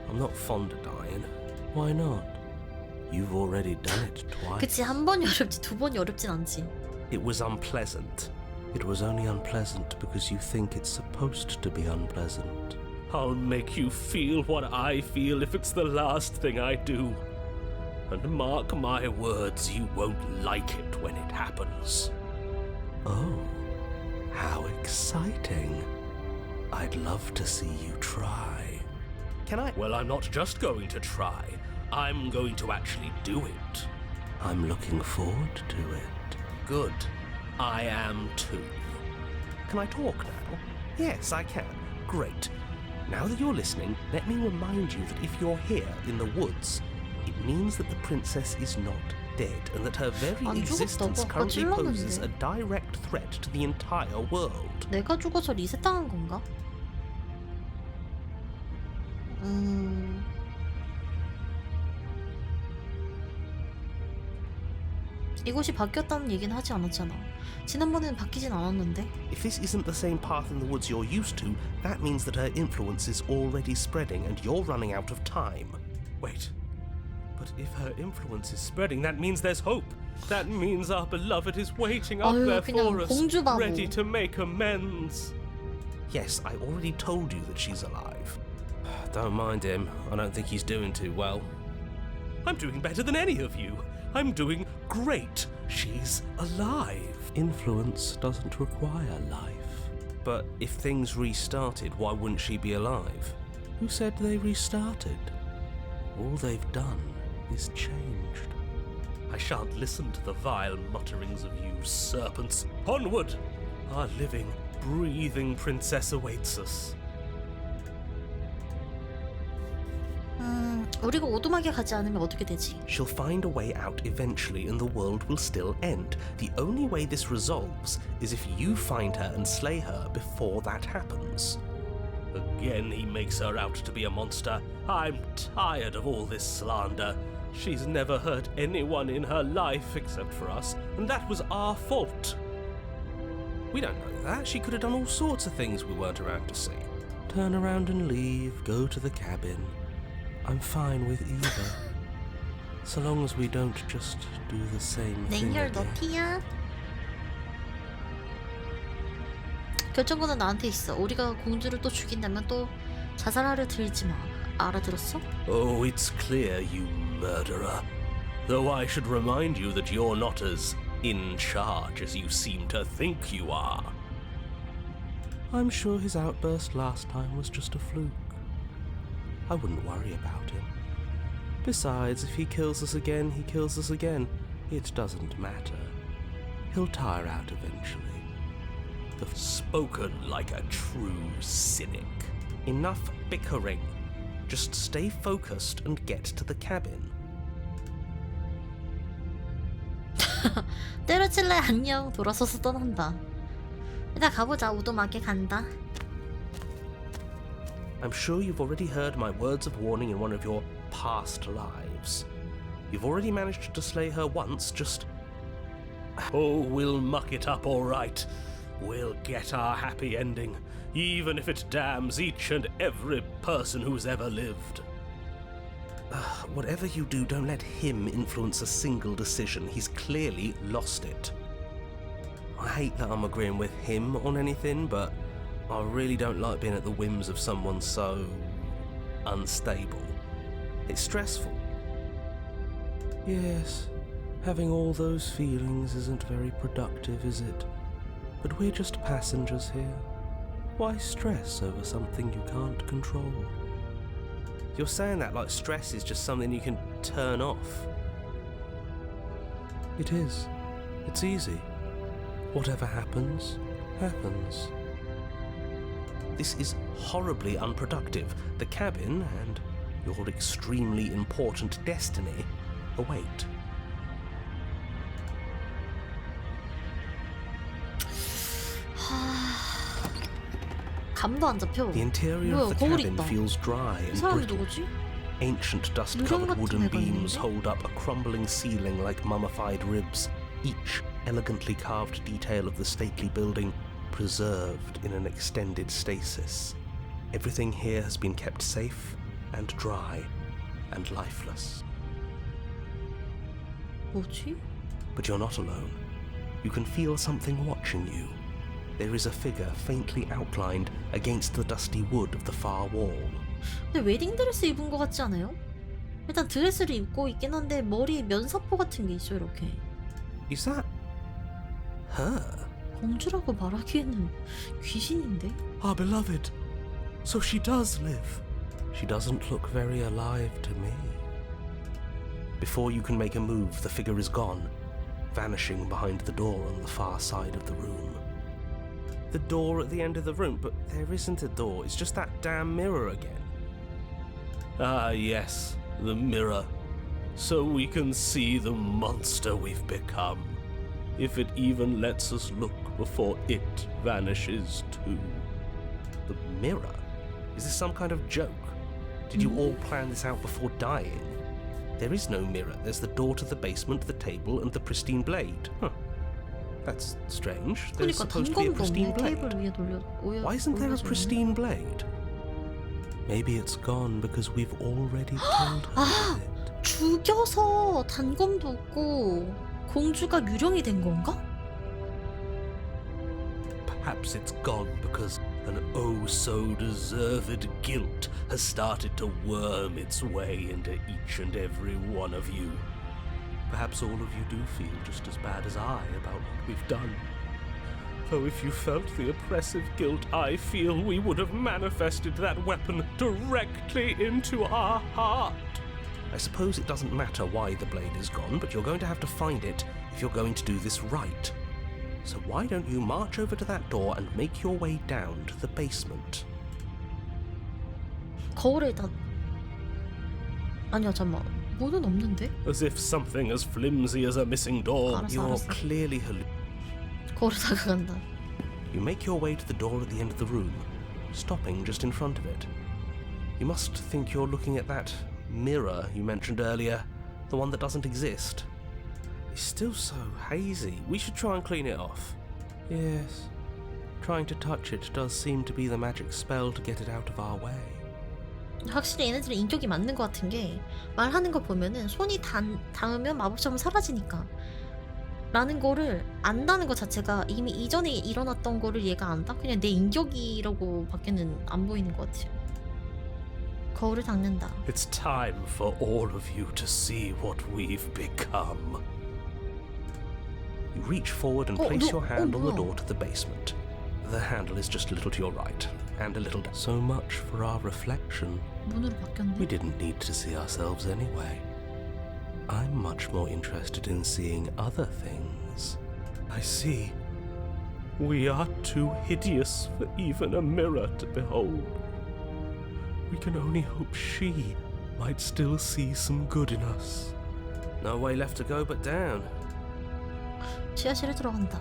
I'm not fond of dying. Why not? You've already done it twice. 그치, 한 번이 어렵지 두 번이 어렵진 않지. It was unpleasant. It was only unpleasant because you think it's supposed to be unpleasant. I'll make you feel what I feel if it's the last thing I do. And mark my words, you won't like it when it happens. Oh, how exciting. I'd love to see you try. Can I? Well, I'm not just going to try. I'm going to actually do it. I'm looking forward to it. Good. I am too. Can I talk now? Yes, I can. Great. Now that you're listening, let me remind you that if you're here in the woods, it means that the princess is not dead and that her very 안 existence 죽었다고? currently poses a 찔렀는데. direct threat to the entire world. 내가 죽어서 리셋당한 건가? 이곳이 바뀌었다는 얘기는 하지 않았잖아. 지난번에는 바뀌진 않았는데. If this isn't the same path in the woods you're used to, that means that her influence is already spreading and you're running out of time. Wait. But if her influence is spreading, that means there's hope. That means our beloved is waiting up 아유, there 그냥 for us, 공주바보. ready to make amends. Yes, I already told you that she's alive. Don't mind him. I don't think he's doing too well. I'm doing better than any of you. I'm doing great. She's alive. Influence doesn't require life. But if things restarted, why wouldn't she be alive? Who said they restarted? All they've done is changed. I shan't listen to the vile mutterings of you serpents. Onward! Our living, breathing princess awaits us. 우리가 오두막에 가지 않으면 어떻게 되지? She'll find a way out eventually and the world will still end. The only way this resolves is if you find her and slay her before that happens. Again he makes her out to be a monster. I'm tired of all this slander. She's never hurt anyone in her life except for us, and that was our fault. We don't know that. She could have done all sorts of things we weren't around to see. Turn around and leave, go to the cabin. I'm fine with either. So long as we don't just do the same thing 냉혈 again. 너티야? 결정권은 나한테 있어. 우리가 공주를 또 죽인다면 또 자살하려 들지 마. 알아들었어? Oh, it's clear, you murderer. Though I should remind you that you're not as in charge as you seem to think you are. I'm sure his outburst last time was just a fluke. I wouldn't worry about him. Besides, if he kills us again, he kills us again. It doesn't matter. He'll tire out eventually. Spoken like a true cynic. Enough bickering. Just stay focused and get to the cabin. 때려칠래 안녕. 돌아서서 떠난다. 일단 가보자. 오두막에 간다. I'm sure you've already heard my words of warning in one of your past lives. You've already managed to slay her once, just... Oh, we'll muck it up all right. We'll get our happy ending, even if it damns each and every person who's ever lived. Whatever you do, don't let him influence a single decision. He's clearly lost it. I hate that I'm agreeing with him on anything, but I really don't like being at the whims of someone so unstable. It's stressful. Yes, having all those feelings isn't very productive, is it? But we're just passengers here. Why stress over something you can't control? You're saying that like stress is just something you can turn off. It is. It's easy. Whatever happens, happens. This is horribly unproductive. The cabin and your extremely important destiny await. 감도 안 잡혀. The interior 뭐야, of the 거울 cabin 있다. feels dry 이 and 사람이 brittle. 누구지? Ancient 누렁 dust-covered 같은 wooden 애가 beams 있는데? hold up a crumbling ceiling like mummified ribs, each elegantly carved detail of the stately building preserved in an extended stasis. Everything here has been kept safe and dry and lifeless. 뭐지? But you're not alone. You can feel something watching you. There is a figure faintly outlined against the dusty wood of the far wall. 근데 웨딩 드레스 입은 것 같지 않아요? 일단 드레스를 입고 있긴 한데 머리에 면사포 같은 게 있어 이렇게. Is that her? 공주라고 말하기에는 귀신인데? Our beloved. So she does live. She doesn't look very alive to me. Before you can make a move, the figure is gone, vanishing behind the door on the far side of the room. The door at the end of the room, but there isn't a door, it's just that damn mirror again. Ah, yes, the mirror. So we can see the monster we've become. If it even lets us look before it vanishes too. The mirror? Is this some kind of joke? Did you all plan this out before dying? There is no mirror. There's the door to the basement, the table, and the pristine blade. Huh. That's strange. There's 그러니까 supposed to be a 단검도 pristine 없네. blade. 테이블 위에 Why isn't there a 올려져 있네. pristine blade? Maybe it's gone because we've already killed her 아! with it. 죽여서 단검도 없고 공주가 유령이 된 건가? Perhaps it's gone because an oh-so-deserved guilt has started to worm its way into each and every one of you. Perhaps all of you do feel just as bad as I about what we've done. Though if you felt the oppressive guilt I feel, we would have manifested that weapon directly into our heart. I suppose it doesn't matter why the blade is gone, but you're going to have to find it if you're going to do this right. So why don't you march over to that door and make your way down to the basement? 거울에 일단 아니야 잠만 뭐는 없는데? As if something as flimsy as a missing door. 알았어, You're 알았어. clearly 거울에 다가간다. You make your way to the door at the end of the room, stopping just in front of it. You must think you're looking at that mirror you mentioned earlier, the one that doesn't exist. It's still so hazy. We should try and clean it off. Yes. Trying to touch it does seem to be the magic spell to get it out of our way. 확실히 얘네들은 인격이 맞는 것 같은 게 말하는 거 보면은 손이 닿으면 마법처럼 사라지니까 라는 거를 안다는 것 자체가 이미 이전에 일어났던 거를 얘가 안다? 그냥 내 인격이라고 밖에는 안 보이는 것 같아요. 거울을 닦는다. It's time for all of you to see what we've become. You reach forward and place your hand on the door to the basement. The handle is just a little to your right, and a little down. So much for our reflection. 문으로 바뀌었네. We didn't need to see ourselves anyway. I'm much more interested in seeing other things. I see. We are too hideous for even a mirror to behold. We can only hope she might still see some good in us. No way left to go but down. 지하실에 들어간다.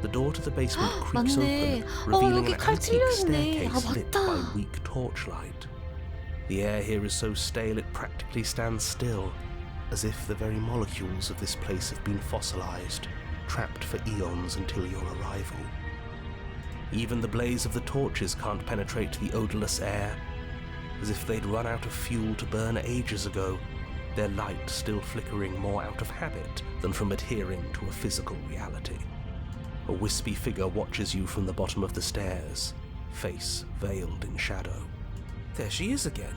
The door to the basement creaks 맞네. open, revealing 여기 an 칼 antique 찔려있네. 아, staircase lit 맞다. by weak torchlight. The air here is so stale it practically stands still, as if the very molecules of this place have been fossilized, trapped for eons until your arrival. Even the blaze of the torches can't penetrate the odorless air, as if they'd run out of fuel to burn ages ago, their light still flickering more out of habit than from adhering to a physical reality. A wispy figure watches you from the bottom of the stairs, face veiled in shadow. There she is again.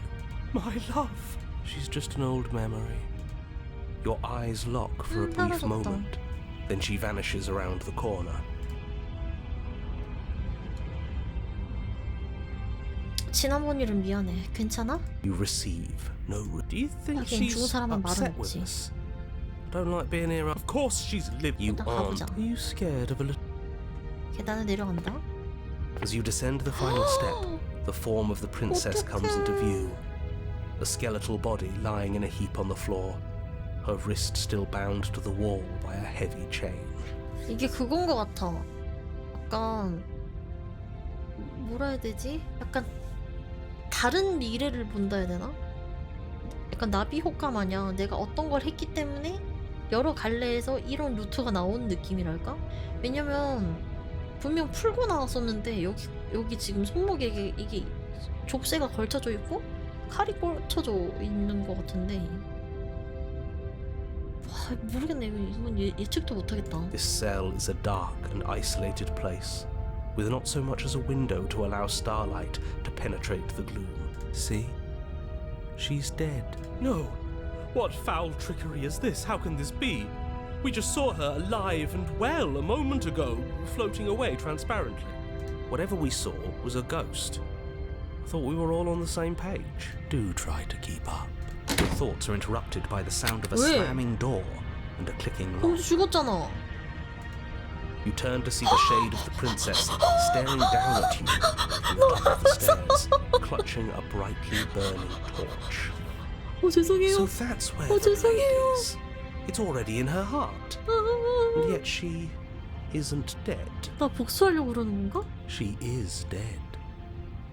My love. She's just an old memory. Your eyes lock for a brief 사라졌다. moment, then she vanishes around the corner. 지난번 일은 미안해. 괜찮아? You receive no. Do you think 하긴 she's 죽은 사람은 upset 말은 with 없지. us? Don't like being here. Of course she's lived. You 일단 aren't. 가보자. Are you scared of a little? 계단을 내려간다. As you descend the final step, the form of the princess comes into view. A skeletal body lying in a heap on the floor, her wrist still bound to the wall by a heavy chain. 이게 그건 것 같아. 약간 뭐라 해야 되지? 약간 다른 미래를 본다 해야 되나? 약간 나비 효과 마냥 내가 어떤 걸 했기 때문에 여러 갈래에서 이런 루트가 나온 느낌이랄까? 왜냐면 분명 풀고 나왔었는데 여기 지금 손목에 이게 족쇄가 걸쳐져 있고 칼이 꽂혀져 있는 것 같은데 와 모르겠네. 이건 예측도 못하겠다. This cell is a dark and isolated place, with not so much as a window to allow starlight to penetrate the gloom. See? She's dead. No! What foul trickery is this? How can this be? We just saw her alive and well a moment ago, floating away transparently. Whatever we saw was a ghost. I thought we were all on the same page. Do try to keep up. Your thoughts are interrupted by the sound of a 왜? slamming door and a clicking lock. 공주 죽었잖아. You turn to see the shade of the princess staring down at you from the top of the stairs, clutching a brightly burning torch. 죄송해요. So that's where the blade 죄송해요. is. It's already in her heart. And yet she isn't dead. 나 복수하려고 그러는 건가? She is dead.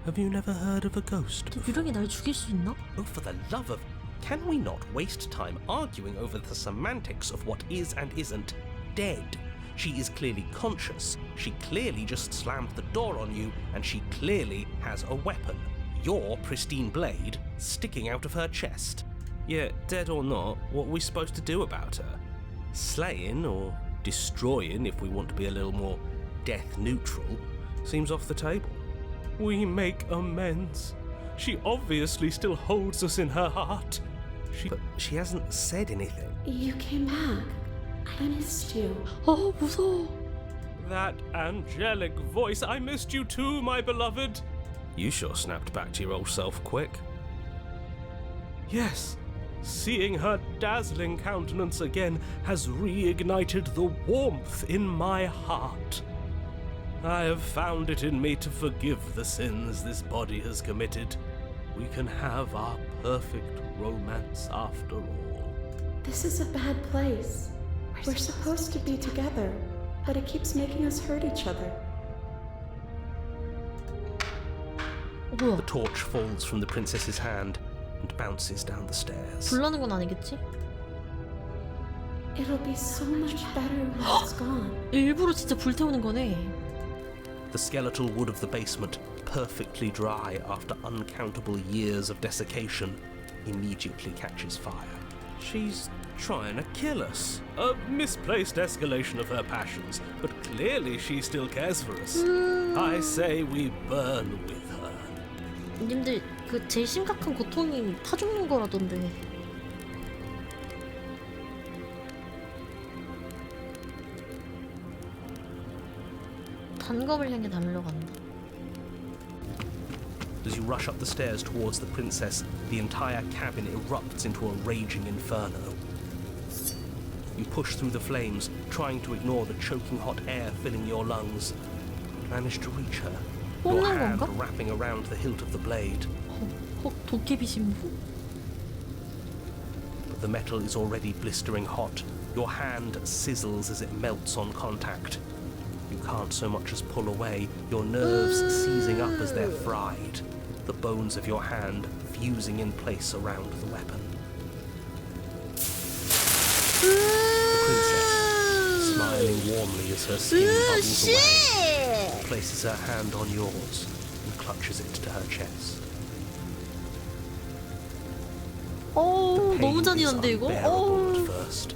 Have you never heard of a ghost 저 before? 유령이 날 죽일 수 있나? Oh, for the love of... Can we not waste time arguing over the semantics of what is and isn't dead? She is clearly conscious. She clearly just slammed the door on you, and she clearly has a weapon. Your pristine blade sticking out of her chest. Yeah, dead or not, what are we supposed to do about her? Slaying, or destroying if we want to be a little more death neutral, seems off the table. We make amends. She obviously still holds us in her heart. But she hasn't said anything. You came back. I missed you. 아 무서워. That angelic voice, I missed you too, my beloved. You sure snapped back to your old self quick. Yes, seeing her dazzling countenance again has reignited the warmth in my heart. I have found it in me to forgive the sins this body has committed. We can have our perfect romance after all. This is a bad place. We're supposed to be together, but it keeps making us hurt each other. 뭐야? The torch falls from the princess's hand and bounces down the stairs. 불나는 건 아니겠지? It'll be so much better when it's gone. 일부러 진짜 불태우는 거네. The skeletal wood of the basement, perfectly dry after uncountable years of desiccation, immediately catches fire. She's trying to kill us. A misplaced escalation of her passions, but clearly she still cares for us. I say we burn with her. 님들 그 제일 심각한 고통이 타 죽는 거라던데. 단검을 향해 달려간다. As you rush up the stairs towards the princess, the entire cabin erupts into a raging inferno. You push through the flames, trying to ignore the choking hot air filling your lungs. You manage to reach her, your 뽑는 hand 건가? wrapping around the hilt of the blade. 혹 도깨비 신부? But the metal is already blistering hot. Your hand sizzles as it melts on contact. You can't so much as pull away, your nerves seizing up as they're fried, the bones of your hand fusing in place around the weapon. The princess, smiling warmly as her skin bubbles away, places her hand on yours and clutches it to her chest. 어, 너무 Pain is 잔인한데 이거? unbearable at 어. first.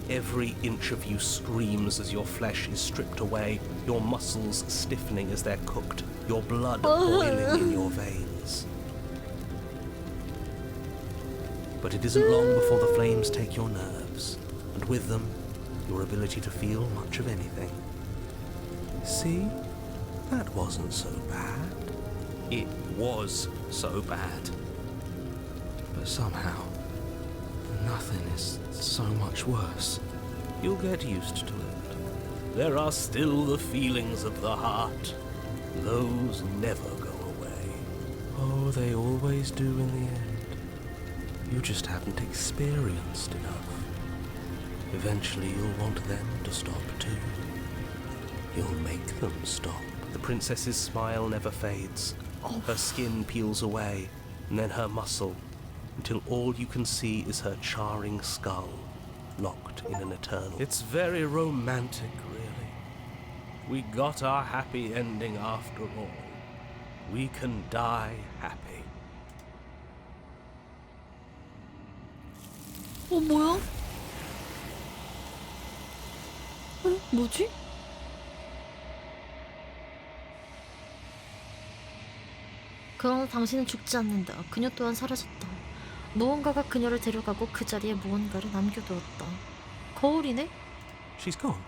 Every inch of you screams as your flesh is stripped away, your muscles stiffening as they're cooked, your blood boiling in your veins. But it isn't long before the flames take your nerves, and with them, your ability to feel much of anything. See? That wasn't so bad. It was so bad. But somehow, nothing is so much worse. You'll get used to it. There are still the feelings of the heart. Those never go away. Oh, they always do in the end. You just haven't experienced enough. Eventually you'll want them to stop too. You'll make them stop. The princess's smile never fades. Her skin peels away, and then her muscle, until all you can see is her charring skull, locked in an eternal. It's very romantic, really. We got our happy ending after all. We can die happy. 어, 뭐야? 어, 뭐지? 그러나 당신은 죽지 않는다. 그녀 또한 사라졌다. 무언가가 그녀를 데려가고 그 자리에 무언가를 남겨두었다. 거울이네? She's gone.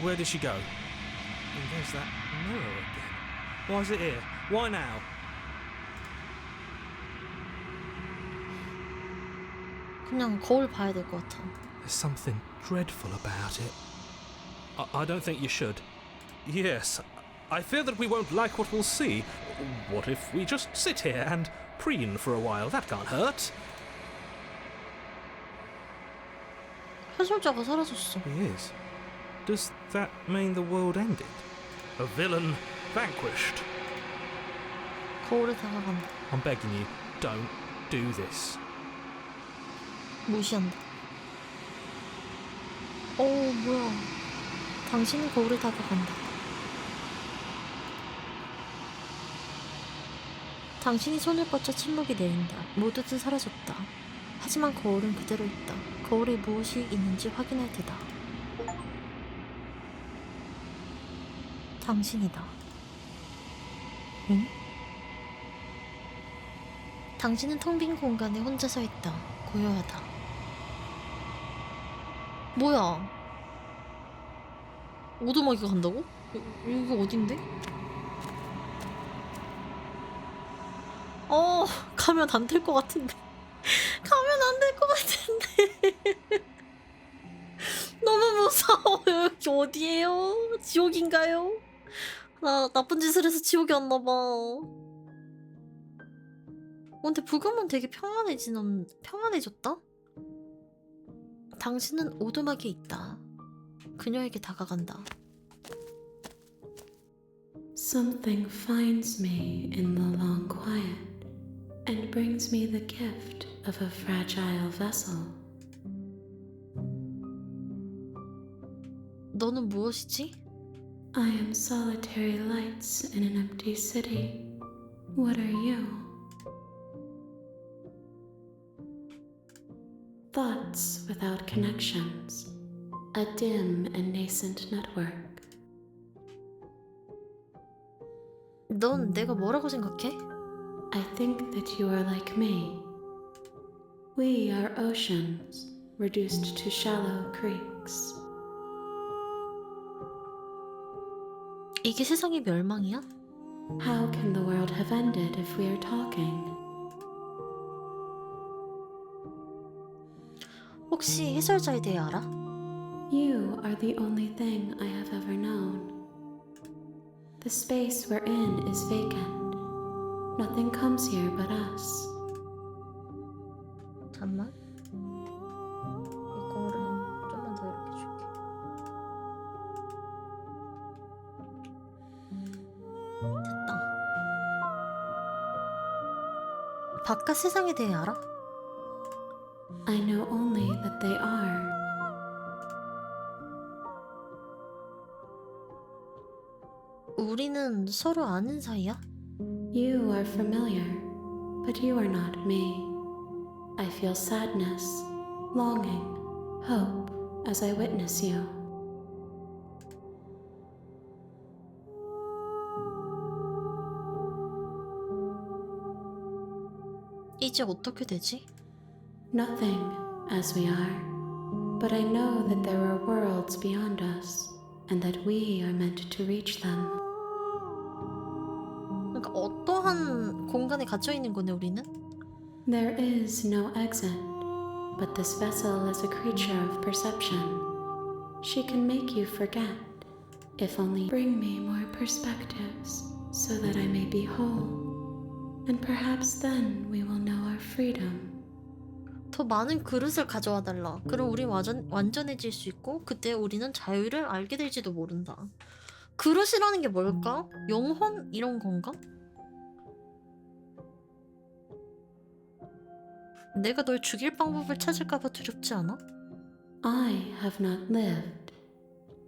Where did she go? And there's that mirror again. Why is it here? Why now? 그냥 거울 봐야 될 것 같아. There's something dreadful about it. I don't think you should. Yes, I fear that we won't like what we'll see. What if we just sit here and preen for a while? That can't hurt. 해설자가 사라졌어. He is. Does that mean the world ended? A villain vanquished. 거울에 다가간다. I'm begging you, don't do this. 무시한다. 뭐야. 당신은 거울에 다가간다. 당신이 손을 뻗쳐 침묵이 내린다. 모두들 사라졌다. 하지만 거울은 그대로 있다. 거울에 무엇이 있는지 확인할 테다. 당신이다. 응? 당신은 텅 빈 공간에 혼자 서 있다. 고요하다. 뭐야? 오두막이가 간다고? 여기 어딘데? 가면 안 될 것 같은데. 가면 안 될 것 같은데. 너무 무서워. 여기 어디예요? 지옥인가요? 나 나쁜 짓을 해서 지옥에 왔나봐. 근데 부금은 되게 평안해졌다? 당신은 오두막에 있다. 그녀에게 다가간다. Something finds me in the long quiet and brings me the gift of a fragile vessel. 너는 무엇이지? I am solitary lights in an empty city. What are you? Thoughts without connections. A dim and nascent network. 넌 내가 뭐라고 생각해? I think that you are like me. We are oceans, reduced to shallow creeks. 이게 세상의 멸망이야? How can the world have ended if we are talking? 혹시 해설자에 대해 알아? You are the only thing I have ever known. The space we're in is vacant. Nothing comes here but us. 잠만. 이거를 좀만 더 이렇게 줄게. 됐다. 바깥 세상에 대해 알아? I know only that they are. 우리는 서로 아는 사이야? You are familiar, but you are not me. I feel sadness, longing, hope as I witness you. 이제 어떻게 되지? Nothing as we are, but I know that there are worlds beyond us and that we are meant to reach them. 그러니까 어떠한 공간에 갇혀 있는 거네 우리는? There is no exit, but this vessel is a creature of perception. She can make you forget, if only bring me more perspectives so that I may be whole. And perhaps then we will know our freedom. 더 많은 그릇을 가져와 달라. 그럼 우리 완전해질 수 있고 그때 우리는 자유를 알게 될지도 모른다. 그릇이라는 게 뭘까? 영혼 이런 건가? 내가 널 죽일 방법을 찾을까봐 두렵지 않아? I have not lived.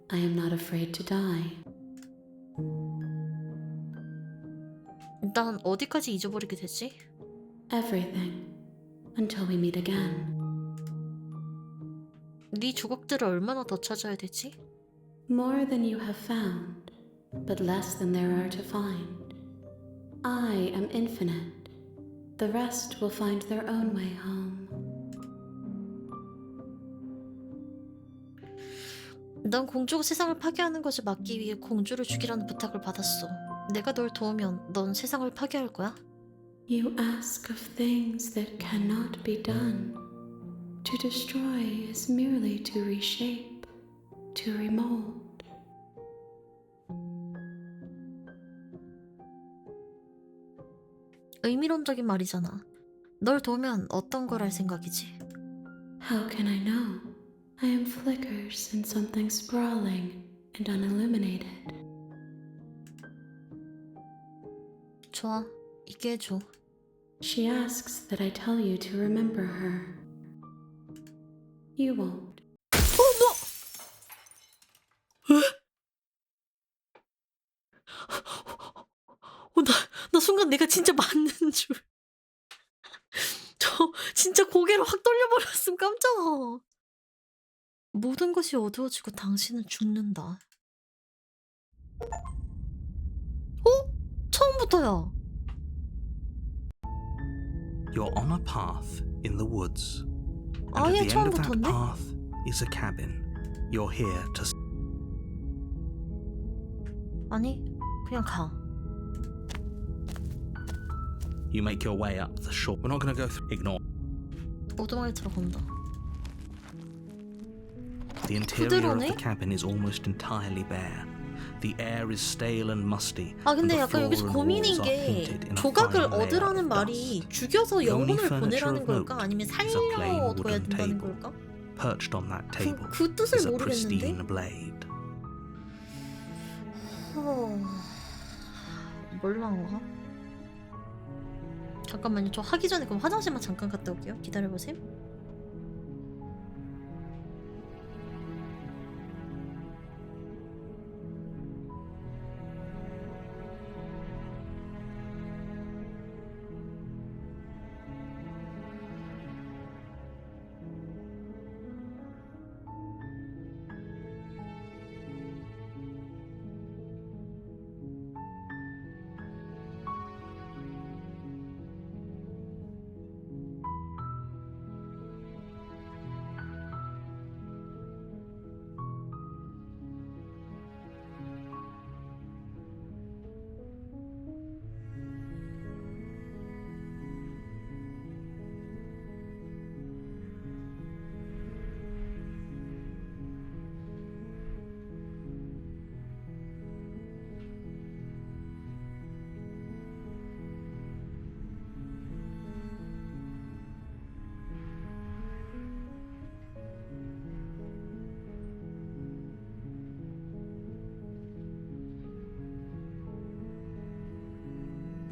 I am not afraid to die. 난 어디까지 잊어버리게 되지? Everything. Until we meet again. 네 조각들을 얼마나 더 찾아야 되지? More than you have found, but less than there are to find. I am infinite. The rest will find their own way home. 난 공주가 세상을 파괴하는 것을 막기 위해 공주를 죽이라는 부탁을 받았어. 내가 널 도우면 넌 세상을 파괴할 거야? You ask of things that cannot be done. To destroy is merely to reshape, to remold. 의미론적인 말이잖아. 널 도우면 어떤 걸 할 생각이지? How can I know? I am flickers in something sprawling and unilluminated. 좋아, 있게 해줘. She asks that I tell you to remember her. You won't. 나 순간 내가 진짜 맞는 줄. 저 진짜 고개를 확 돌려버렸음 깜짝아. 모든 것이 어두워지고 당신은 죽는다. 처음부터야. You're on a path in the woods. And at 아예 the end of that 처음부터인데? path is a cabin. You're here to 아니, 그냥 가. You make your way up the shore. We're not going to go through. Ignore. 오두막에 들어간다. The interior of 부드러우네? the cabin is almost entirely bare. The air is stale and musty. 아 and 근데 the 약간 floor 여기서 and 고민인 walls are 게 painted in a 조각을 fine layer 얻으라는 of 말이 dust. 죽여서 The only 영혼을 furniture 보내라는 of 걸까? note 아니면 is a plain 살려둬야 wooden 된다는 table. 걸까? Perched on that table 그 뜻을 is a 모르겠는데? pristine blade. 몰라. 잠깐만요. 저 하기 전에 그럼 화장실만 잠깐 갔다 올게요. 기다려보세요.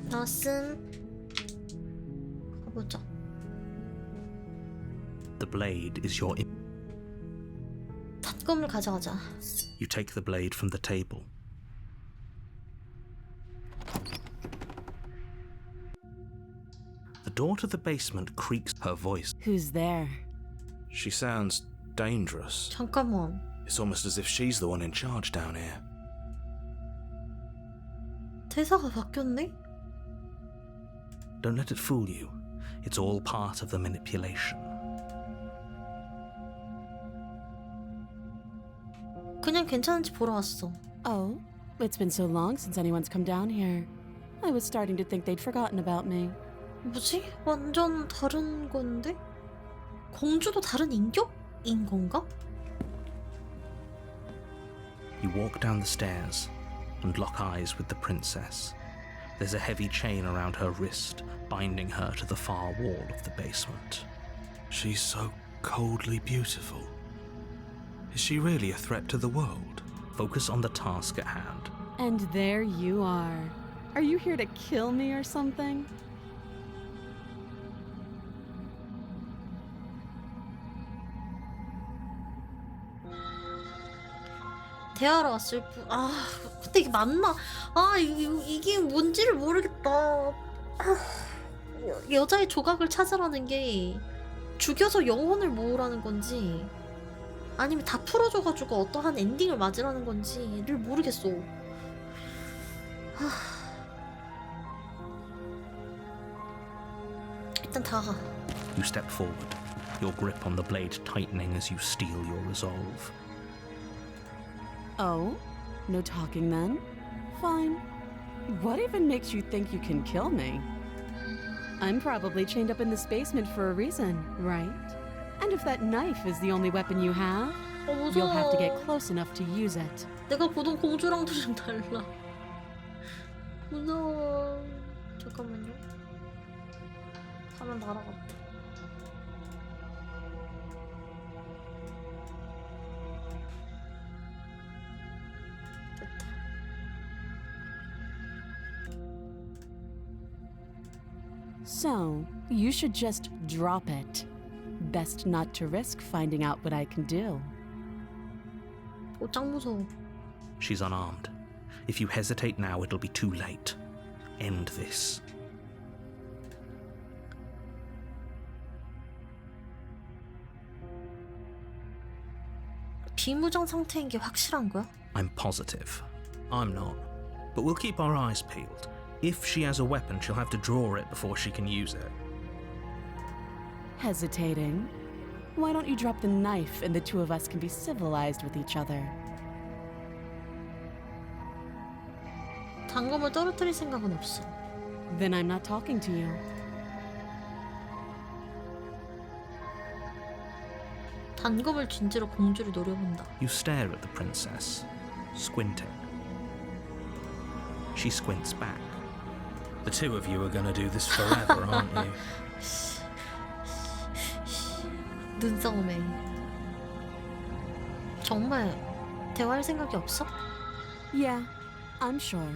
나왔음. 가보자. The blade is your. 단검을 가져가자. You take the blade from the table. The door to the basement creaks. Her voice. Who's there? She sounds dangerous. 잠깐만. It's almost as if she's the one in charge down here. 대사가 바뀌었네? Don't let it fool you. It's all part of the manipulation. 그냥 괜찮은지 보러 왔어. Oh, it's been so long since anyone's come down here. I was starting to think they'd forgotten about me. 뭐지? 완전 다른 건데? 공주도 다른 인격인 건가? You walk down the stairs and lock eyes with the princess. There's a heavy chain around her wrist, binding her to the far wall of the basement. She's so coldly beautiful. Is she really a threat to the world? Focus on the task at hand. And there you are. Are you here to kill me or something? 대하러 왔을 뿐. 아, 근데 이게 맞나? 아, 이게 뭔지를 모르겠다. 아, 여자의 조각을 찾으라는 게 죽여서 영혼을 모으라는 건지 아니면 다 풀어줘가지고 어떠한 엔딩을 맞으라는 건지를 모르겠어. 아, 일단 다가. You step forward, your grip on the blade tightening as you steel your resolve. Oh? No talking then? Fine. What even makes you think you can kill me? I'm probably chained up in this basement for a reason, right? And if that knife is the only weapon you have, you'll have to get close enough to use it. 내가 보던 공주랑도 좀 달라. 무서워. 잠깐만요. 화면 날아갔다. So, you should just drop it. Best not to risk finding out what I can do. 짱 무서워. She's unarmed. If you hesitate now, it'll be too late. End this. 비무장 상태인 게 확실한 거야? I'm positive. I'm not. But we'll keep our eyes peeled. If she has a weapon, she'll have to draw it before she can use it. Hesitating? Why don't you drop the knife and the two of us can be civilized with each other? 단검을 떨어뜨릴 생각은 없어. Then I'm not talking to you. 단검을 쥔 채로 공주를 노려본다. You stare at the princess, squinting. She squints back. The two of you are gonna do this forever, aren't you? 눈싸움에. 정말 대화할 생각이 없어? Yeah, I'm sure.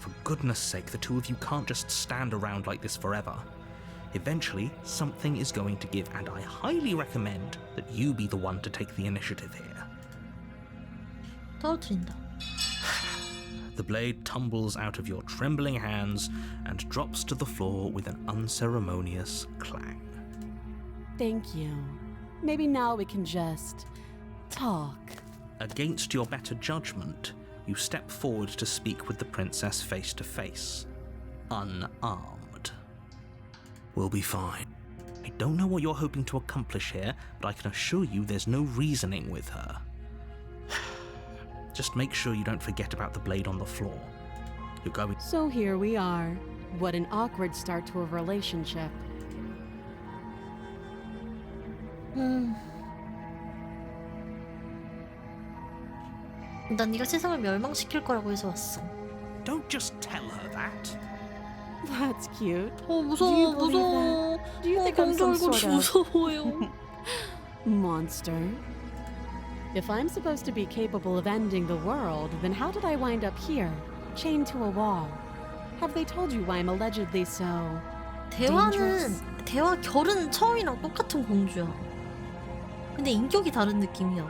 For goodness sake, the two of you can't just stand around like this forever. Eventually, something is going to give, and I highly recommend that you be the one to take the initiative here. 떨어뜨린다. The blade tumbles out of your trembling hands and drops to the floor with an unceremonious clang. Thank you. Maybe now we can just talk. Against your better judgment, you step forward to speak with the princess face to face, unarmed. We'll be fine. I don't know what you're hoping to accomplish here, but I can assure you there's no reasoning with her. Just make sure you don't forget about the blade on the floor. You're going. So here we are. What an awkward start to a relationship. 난 네가 세상을 멸망시킬 거라고 해서 왔어. Don't just tell her that. That's cute. 무서워, 무서워. Do you think I'm 공주 some 얼굴이 sort of 무서워요. monster? If I'm supposed to be capable of ending the world, then how did I wind up here, chained to a wall? Have they told you why I'm allegedly so 대화 결은 처음이랑 똑같은 공주야. 근데 인격이 다른 느낌이야.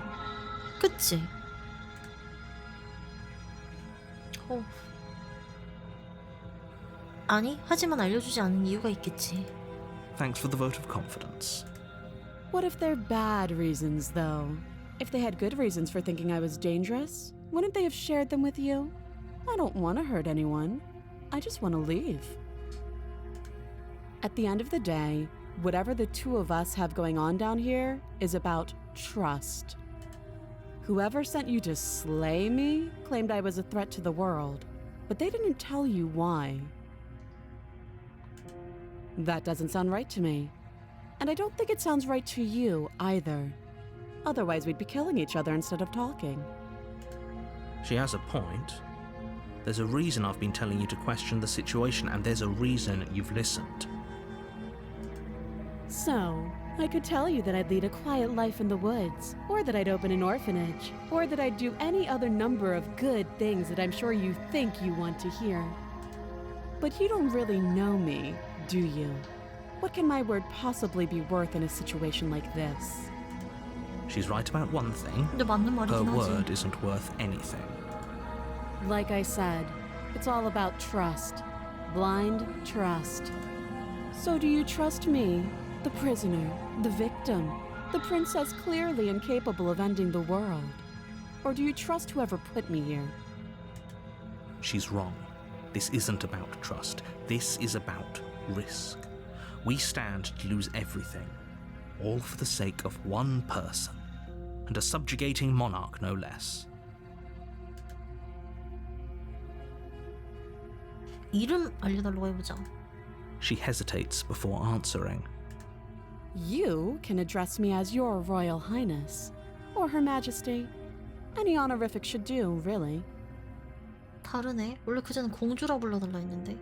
그치? 아니, 하지만 알려주지 않은 이유가 있겠지. Thanks for the vote of confidence. What if they're bad reasons, though? If they had good reasons for thinking I was dangerous, wouldn't they have shared them with you? I don't want to hurt anyone. I just want to leave. At the end of the day, whatever the two of us have going on down here is about trust. Whoever sent you to slay me claimed I was a threat to the world, but they didn't tell you why. That doesn't sound right to me. And I don't think it sounds right to you either. Otherwise, we'd be killing each other instead of talking. She has a point. There's a reason I've been telling you to question the situation, and there's a reason you've listened. So, I could tell you that I'd lead a quiet life in the woods, or that I'd open an orphanage, or that I'd do any other number of good things that I'm sure you think you want to hear. But you don't really know me, do you? What can my word possibly be worth in a situation like this? She's right about one thing. 근데 맞는 Her 말이긴 word 하지. isn't worth anything. Like I said, it's all about trust. Blind trust. So do you trust me, the prisoner, the victim, the princess clearly incapable of ending the world? Or do you trust whoever put me here? She's wrong. This isn't about trust. This is about risk. We stand to lose everything, all for the sake of one person, and a subjugating monarch no less. 이름 알려달라고 해보자. She hesitates before answering. You can address me as Your Royal Highness, or Her Majesty. Any honorific should do, really. 다르네. 원래 그전엔 공주라 불러달라 했는데.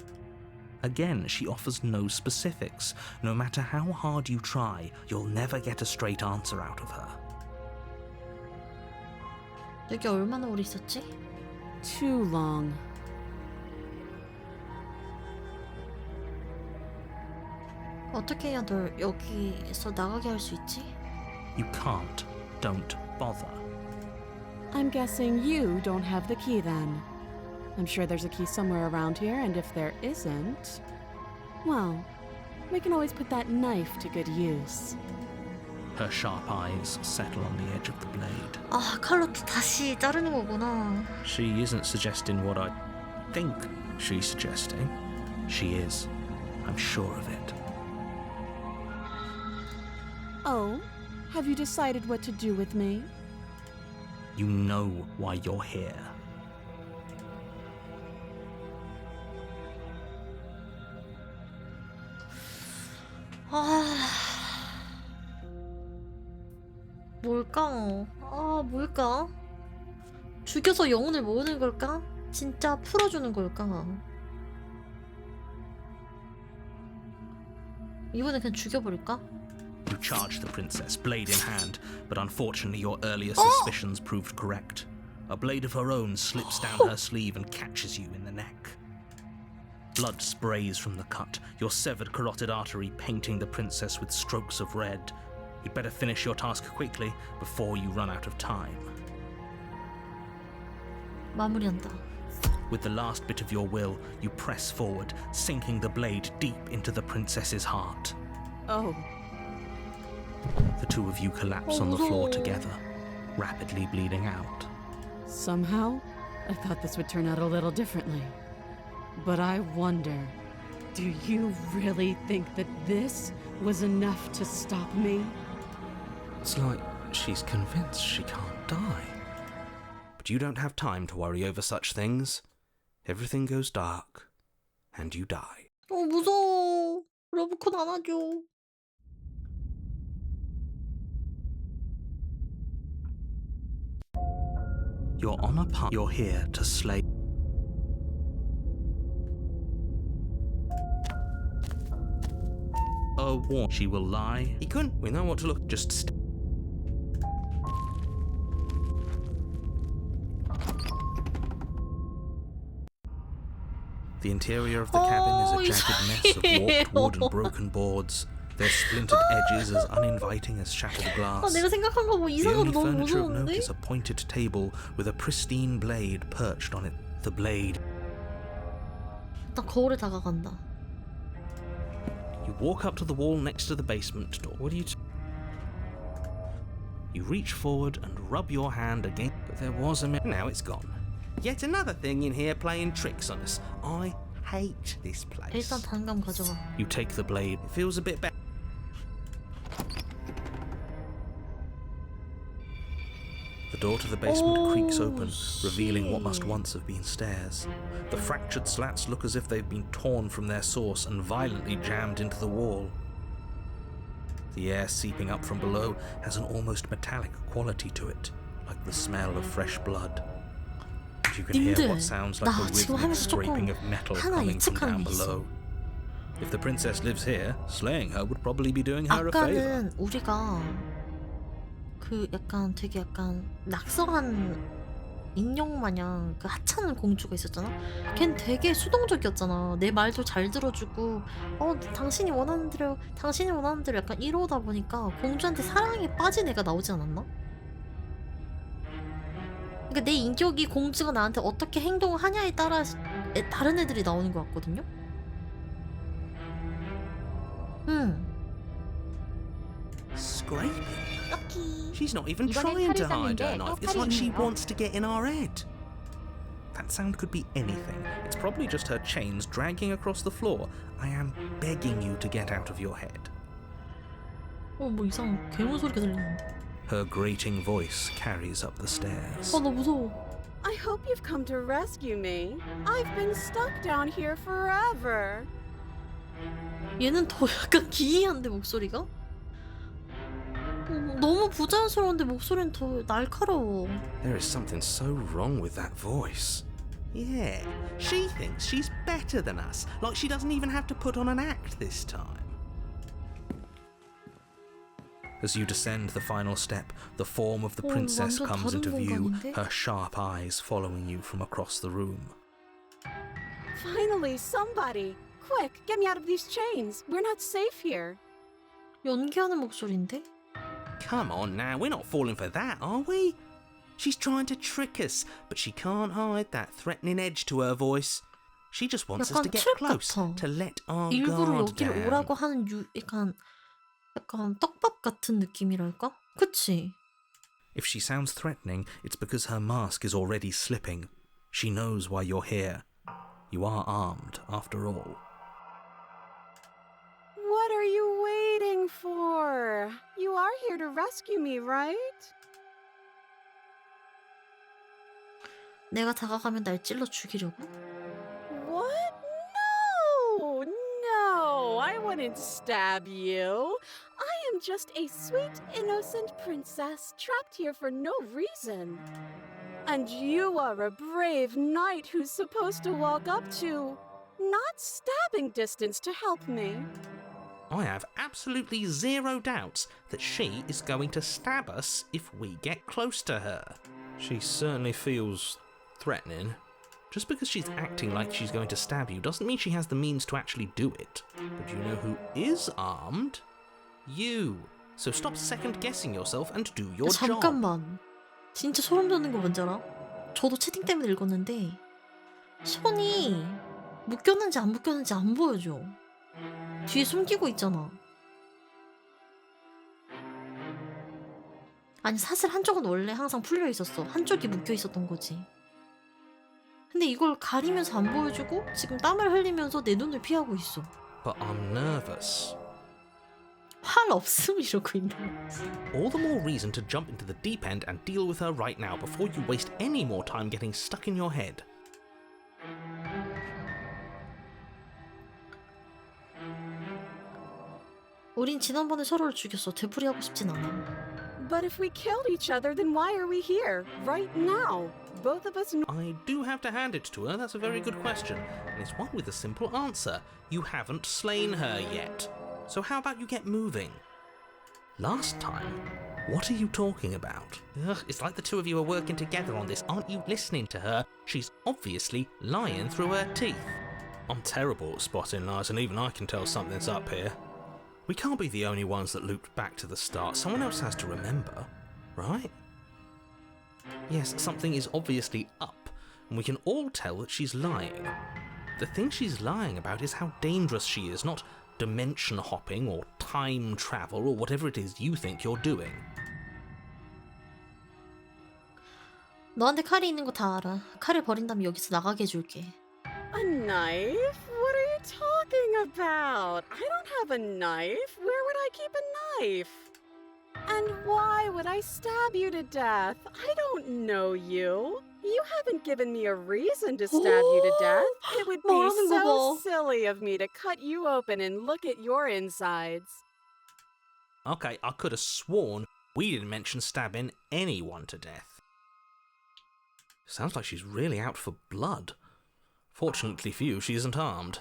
Again, she offers no specifics. No matter how hard you try, you'll never get a straight answer out of her. 여기 얼마나 오래 있었지? Too long. 어떻게 해야 널 여기서 나가게 할 수 있지? You can't. Don't bother. I'm guessing you don't have the key then. I'm sure there's a key somewhere around here, and if there isn't, well, we can always put that knife to good use. Her sharp eyes settle on the edge of the blade. 아, 칼로 다시 자르는 거구나. She isn't suggesting what I think she's suggesting. She is. I'm sure of it. Oh, have you decided what to do with me? You know why you're here. 뭘까? 죽여서 영혼을 모으는 걸까? 진짜 풀어주는 걸까? 이번엔 그냥 죽여버릴까? You charge the princess, blade in hand, but unfortunately your earlier suspicions proved correct. A blade of her own slips down her sleeve and catches you in the neck. Blood sprays from the cut, your severed carotid artery painting the princess with strokes of red. You'd better finish your task quickly before you run out of time. 마무리한다. With the last bit of your will, you press forward, sinking the blade deep into the princess's heart. Oh, The two of you collapse on the floor together, rapidly bleeding out. somehow, I thought this would turn out a little differently. But I wonder, do you really think that this was enough to stop me? It's like she's convinced she can't die. But you don't have time to worry over such things. Everything goes dark, and you die. 무서워. 러브콘 안아줘. You're on a path. You're here to slay. A war. She will lie. Ikun, we know what to look. Just The interior of the cabin is a jagged mess of warped wood and broken boards. Their splintered edges as uninviting as shattered glass. 내가 생각한 거 뭐 The 이상하고 only 너무 furniture of note 무서운데? is a pointed table with a pristine blade perched on it. The blade. 나 거울에 다가간다. You walk up to the wall next to the basement door. What do you You reach forward and rub your hand against, but there was a now it's gone. Yet another thing in here playing tricks on us. I hate this place. 일단 단감 가져가. You take the blade. It feels a bit better. The door to the basement creaks open, revealing what must once have been stairs. The fractured slats look as if they've been torn from their source and violently jammed into the wall. The air seeping up from below has an almost metallic quality to it, like the smell of fresh blood. You can hear what sounds like a rhythmic scraping of metal coming from down below. If the princess lives here, slaying her would probably be doing her a favor. 아까는 우리가 그 약간 되게 약간 낙성한 인형 마냥 그 하찮은 공주가 있었잖아. 걘 되게 수동적이었잖아. 내 말도 잘 들어주고 당신이 원하는 대로 약간 이러다 보니까 공주한테 사랑에 빠진 애가 나오지 않았나? 그러니까 내 인격이 공주가 나한테 어떻게 행동을 하냐에 따라 다른 애들이 나오는 것 같거든요. Scraping? 럭키. She's not even trying to hide her knife. It's like she wants to get in our head. That sound could be anything. It's probably just her chains dragging across the floor. I am begging you to get out of your head. 뭐 이상 괴물 소리가 들리는데. Her grating voice carries up the stairs. 나 무서워. I hope you've come to rescue me. I've been stuck down here forever. 얘는 더 약간 기이한데 목소리가? 너무 부자연스러운데 목소리는 더 날카로워. There is something so wrong with that voice. Yeah, she thinks she's better than us, like she doesn't even have to put on an act this time. As you descend the final step, the form of the princess 완전 comes 다른 into view, 공간인데? her sharp eyes following you from across the room. Finally, somebody! Quick, get me out of these chains. We're not safe here. 연기하는 목소리인데? Come on now, we're not falling for that, are we? She's trying to trick us, but she can't hide that threatening edge to her voice. She just wants us to 약간 get 트랩 close, 같아. to let our 일부러 guard 여기를 down. 오라고 하는 약간 떡밥 같은 느낌이랄까? 그치? If she sounds threatening, it's because her mask is already slipping. She knows why you're here. You are armed, after all. What are you waiting for? You are here to rescue me, right? 내가 다가가면 날 찔러 죽이려고? What? No! No! I wouldn't stab you. I am just a sweet, innocent princess trapped here for no reason. And you are a brave knight who's supposed to walk up to, not stabbing distance to help me. I have absolutely zero doubts that she is going to stab us if we get close to her. She certainly feels threatening. Just because she's acting like she's going to stab you doesn't mean she has the means to actually do it. But you know who is armed? You. So stop second-guessing yourself and do your job. 잠깐만. 진짜 소름 돋는 거 뭔지 알아? 저도 채팅 때문에 읽었는데 손이 묶였는지 안 묶였는지 안 보여줘. 뒤에 숨기고 있잖아. 아니 사실 한쪽은 원래 항상 풀려 있었어. 한쪽이 묶여 있었던 거지. 근데 이걸 가리면서 안 보여주고 지금 땀을 흘리면서 내 눈을 피하고 있어. But I'm nervous. 활 없음 이러고 있는. All the more reason to jump into the deep end and deal with her right now before you waste any more time getting stuck in your head. 우린 지난번에 서로를 죽였어. 되풀이하고 싶진 않아. But if we killed each other, then why are we here, right now? Both of us know. I do have to hand it to her, that's a very good question. And it's one with a simple answer. You haven't slain her yet. So how about you get moving? Last time? What are you talking about? Ugh, it's like the two of you are working together on this. Aren't you listening to her? She's obviously lying through her teeth. I'm terrible at spotting lies, and even I can tell something's up here. We can't be the only ones that looped back to the start. Someone else has to remember, right? Yes, something is obviously up, and we can all tell that she's lying. The thing she's lying about is how dangerous she is, not dimension hopping or time travel or whatever it is you think you're doing. 너한테 칼이 있는 거 다 알아. 칼을 버린다면 여기서 나가게 해줄게. A knife? What are you talking about? I don't have a knife. Where would I keep a knife? And why would I stab you to death? I don't know you. You haven't given me a reason to stab you to death. It would be 말하는 거 so 봐. silly of me to cut you open and look at your insides. Okay, I could have sworn we didn't mention stabbing anyone to death. Sounds like she's really out for blood. Fortunately for you, she isn't armed.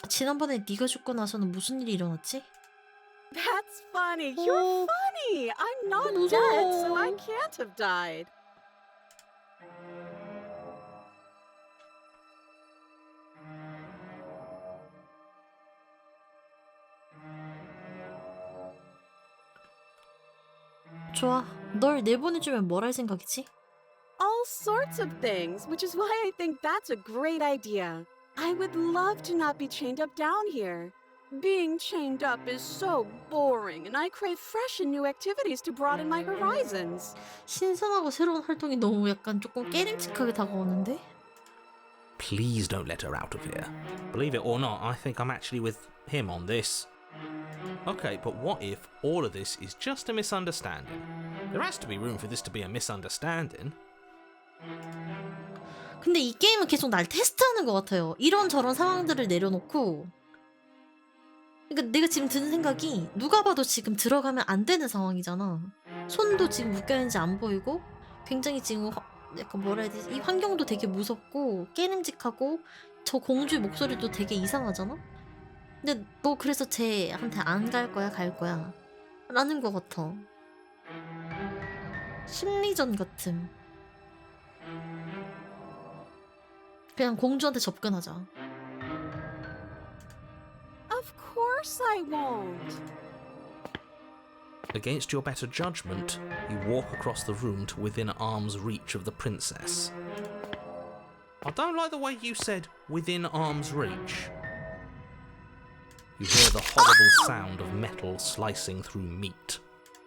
지난번에 네가 죽고 나서는 무슨 일이 일어났지? That's funny. You're funny. I'm not dead, so I can't have died. 좋아. 널 내보내주면 뭘 할 생각이지? All sorts of things, which is why I think that's a great idea. I would love to not be chained up down here. Being chained up is so boring, and I crave fresh and new activities to broaden my horizons. 신선하고 새로운 활동이 너무 약간 조금 깨림칙하게 다가오는데? Please don't let her out of here. Believe it or not, I think I'm actually with him on this. Okay, but what if all of this is just a misunderstanding? There has to be room for this to be a misunderstanding. 근데 이 게임은 계속 날 테스트하는 것 같아요. 이런저런 상황들을 내려놓고, 그러니까 내가 지금 드는 생각이 누가 봐도 지금 들어가면 안 되는 상황이잖아. 손도 지금 묶여있는지 안 보이고 굉장히 지금 약간 뭐라 해야 되지? 이 환경도 되게 무섭고 깨름직하고 저 공주의 목소리도 되게 이상하잖아? 근데 너 그래서 쟤한테 안 갈 거야, 갈 거야 라는 것 같아. 심리전 같음. 그냥 공주한테 접근하자. Of course I won't. Against your better judgment, you walk across the room to within arm's reach of the princess. I don't like the way you said within arm's reach. You hear the horrible sound of metal slicing through meat.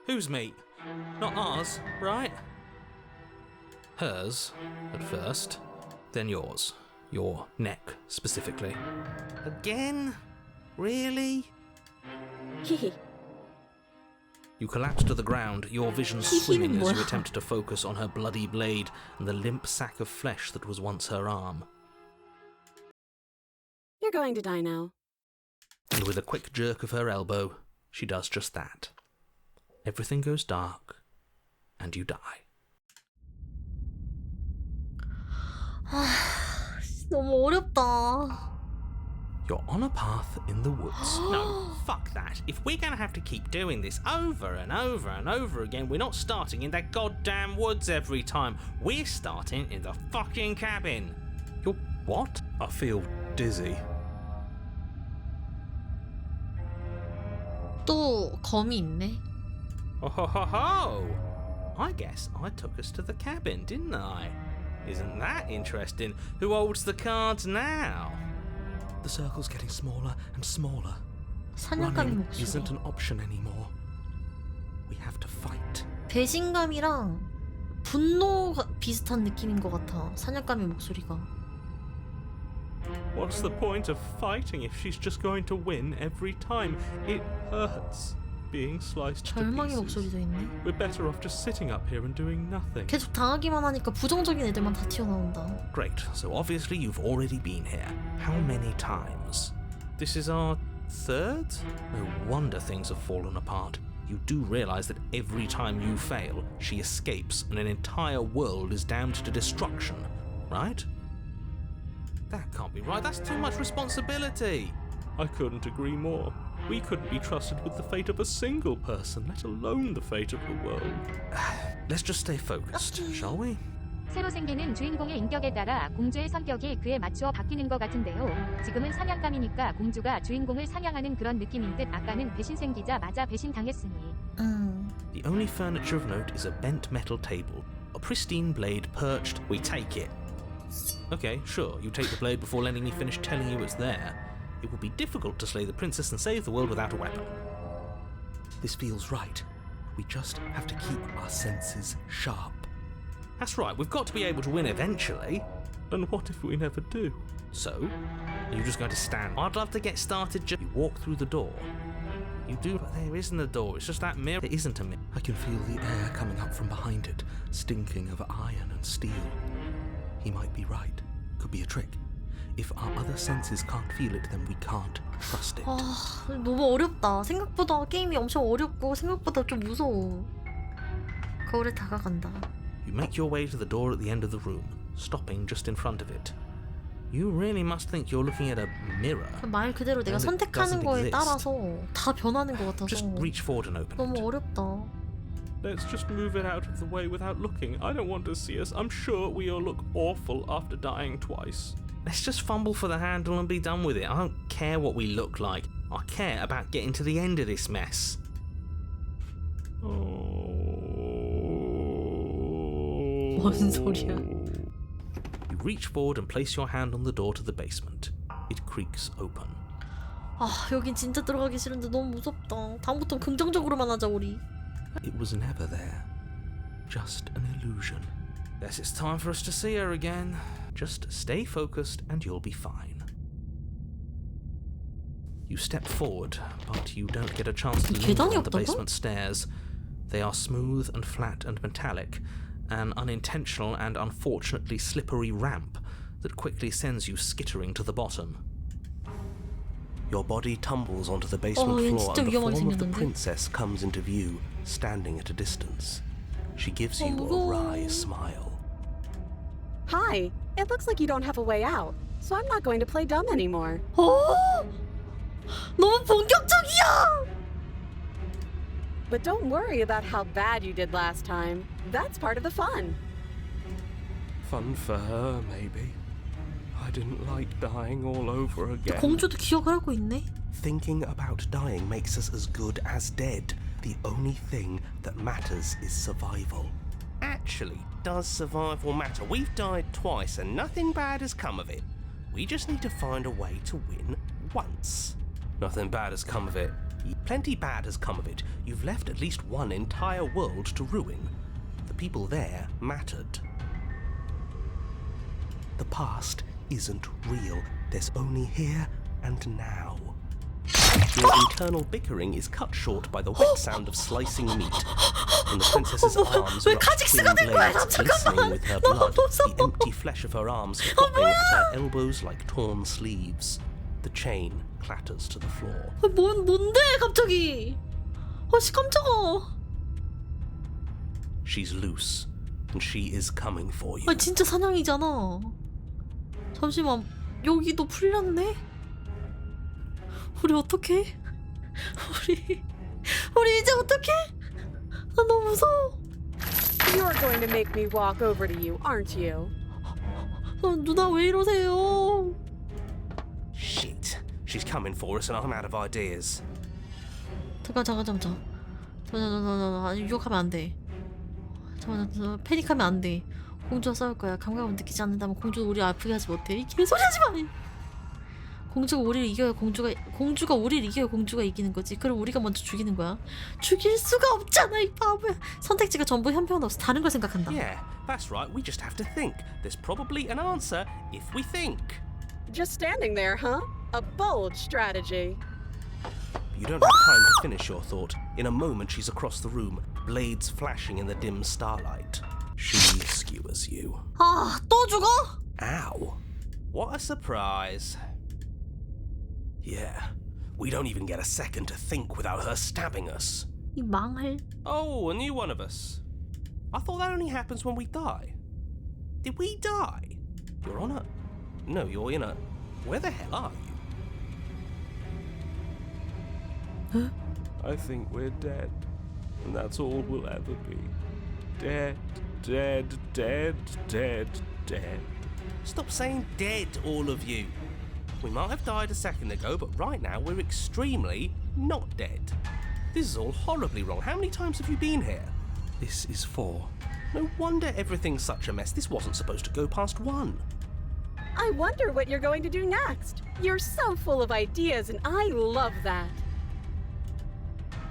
Whose meat? Not ours, right? Hers, at first, then yours. Your neck, specifically. Again? Really? Hehe. You collapse to the ground, your vision swimming as you attempt to focus on her bloody blade and the limp sack of flesh that was once her arm. You're going to die now. And with a quick jerk of her elbow, she does just that. Everything goes dark, and you die. 너무 어렵다. You're on a path in the woods. No, fuck that. If we're gonna have to keep doing this over and over and over again, we're not starting in that goddamn woods every time. We're starting in the fucking cabin. You're what? I feel dizzy. 또 검이 있네. Oh ho ho ho! I guess I took us to the cabin, didn't I? Isn't that interesting? Who holds the cards now? The circle's getting smaller and smaller. 사냥감의 Running 목소리. isn't an option anymore. We have to fight. 배신감이랑 분노가 비슷한 느낌인 것 같아. 사냥감의 목소리가. What's the point of fighting if she's just going to win every time? It hurts being sliced to 절망의 pieces. 목소리도 있네. We're better off just sitting up here and doing nothing. 계속 당하기만 하니까 부정적인 애들만 다 튀어나온다. Great, so obviously you've already been here. How many times? This is our third? No wonder things have fallen apart. You do realize that every time you fail, she escapes and an entire world is damned to destruction, right? That can't be right. That's too much responsibility. I couldn't agree more. We couldn't be trusted with the fate of a single person, let alone the fate of the world. Let's just stay focused, shall we? 새로 생기는 주인공의 인격에 따라 공주의 성격이 그에 맞추어 바뀌는 것 같은데요. 지금은 사냥감이니까 공주가 주인공을 사냥하는 그런 느낌인 듯 아까는 배신 생기자마자 배신당했으니. The only furniture of note is a bent metal table. A pristine blade perched. We take it. Okay, sure, you take the blade before letting me finish telling you it's there. It would be difficult to slay the princess and save the world without a weapon. This feels right. We just have to keep our senses sharp. That's right, we've got to be able to win eventually. And what if we never do? So, are you just going to stand? I'd love to get started. You walk through the door. You do, but there isn't a door. It's just that mirror. There isn't a mirror. I can feel the air coming up from behind it, stinking of iron and steel. He might be right. Could be a trick. If our other senses can't feel it, then we can't trust it. 너무 어렵다. 생각보다 게임이 엄청 어렵고 생각보다 좀 무서워. 거울에 다가간다. You make your way to the door at the end of the room, stopping just in front of it. You really must think you're looking at a mirror. 말 그대로 내가 And it 선택하는 doesn't 거에 exist. 따라서 다 변하는 것 같아서 Just reach forward and open 너무 it. 어렵다. Let's just move it out of the way without looking. I don't want to see us. I'm sure we all look awful after dying twice. Let's just fumble for the handle and be done with it. I don't care what we look like. I care about getting to the end of this mess. 뭔 소리야? You reach forward and place your hand on the door to the basement. It creaks open. 아, 여긴 진짜 들어가기 싫은데 너무 무섭다. 다음부터 긍정적으로만 하자 우리. It was never there. Just an illusion. Guess it's time for us to see her again. Just stay focused and you'll be fine. You step forward, but you don't get a chance to linger 계단이 on the 없다고? basement stairs. They are smooth and flat and metallic, an unintentional and unfortunately slippery ramp that quickly sends you skittering to the bottom. Your body tumbles onto the basement 얘 floor 진짜 and the 위험하게 form of the 생겼는데? princess comes into view, standing at a distance. She gives you a 무거워. wry smile. Hi. It looks like you don't have a way out, so I'm not going to play dumb anymore. 너무 본격적이야. But don't worry about how bad you did last time. That's part of the fun. Fun for her, maybe. I didn't like dying all over again. 공주도 기억을 하고 있네. Thinking about dying makes us as good as dead. The only thing that matters is survival. Actually, does survival matter? We've died twice and nothing bad has come of it. We just need to find a way to win once. Nothing bad has come of it. Plenty bad has come of it. You've left at least one entire world to ruin. The people there mattered. The past isn't real. There's only here and now. Your internal bickering is cut short by the wet sound of slicing meat. And the princess's arms 왜 rock 카직스가 twin 된 거야? blades glistening 잠깐만. with her 너무 blood, the 무서워. empty flesh of her arms flopping at her elbows like torn sleeves. The chain clatters to the floor. 뭔데 갑자기? 씨 깜짝아. She's loose, and she is coming for you. 아 진짜 사냥이잖아. 잠시만 여기도 풀렸네? 우리 어떡해? 우리 이제 어떡해? 나 너무 무서워. You're going to make me walk over to you, aren't you? 누나 왜 이러세요? Shit. She's coming for us, and I'm out of ideas. 잠깐. 유혹하면 안 돼. 잠깐 패닉하면 안 돼. 공주와 싸울 거야. 감각을 느끼지 않는다면 공주가 우리 아프게 하지 못해. 이 개소리 하지 마. 공주가 우리를 이겨야 공주가 우리를 이겨야 공주가 이기는 거지. 그럼 우리가 먼저 죽이는 거야. 죽일 수가 없잖아 이 바보야. 선택지가 전부 형편없어. 다른 걸 생각한다. Yeah, that's right. We just have to think. There's probably an answer if we think. Just standing there, huh? A bold strategy. You don't have time to finish your thought. In a moment, she's across the room, blades flashing in the dim starlight. She skewers you. 아, 또 죽어? Ow. What a surprise. Yeah. We don't even get a second to think without her stabbing us. 이 망할. Oh, a new one of us. I thought that only happens when we die. Did we die? You're on a... No, you're in a... Where the hell are you? I think we're dead. And that's all we'll ever be. Dead, dead, dead, dead, dead. Stop saying dead, all of you. We might have died a second ago, but right now we're extremely not dead. This is all horribly wrong. How many times have you been here? This is 4. No wonder everything's such a mess. This wasn't supposed to go past 1. I wonder what you're going to do next. You're so full of ideas, and I love that.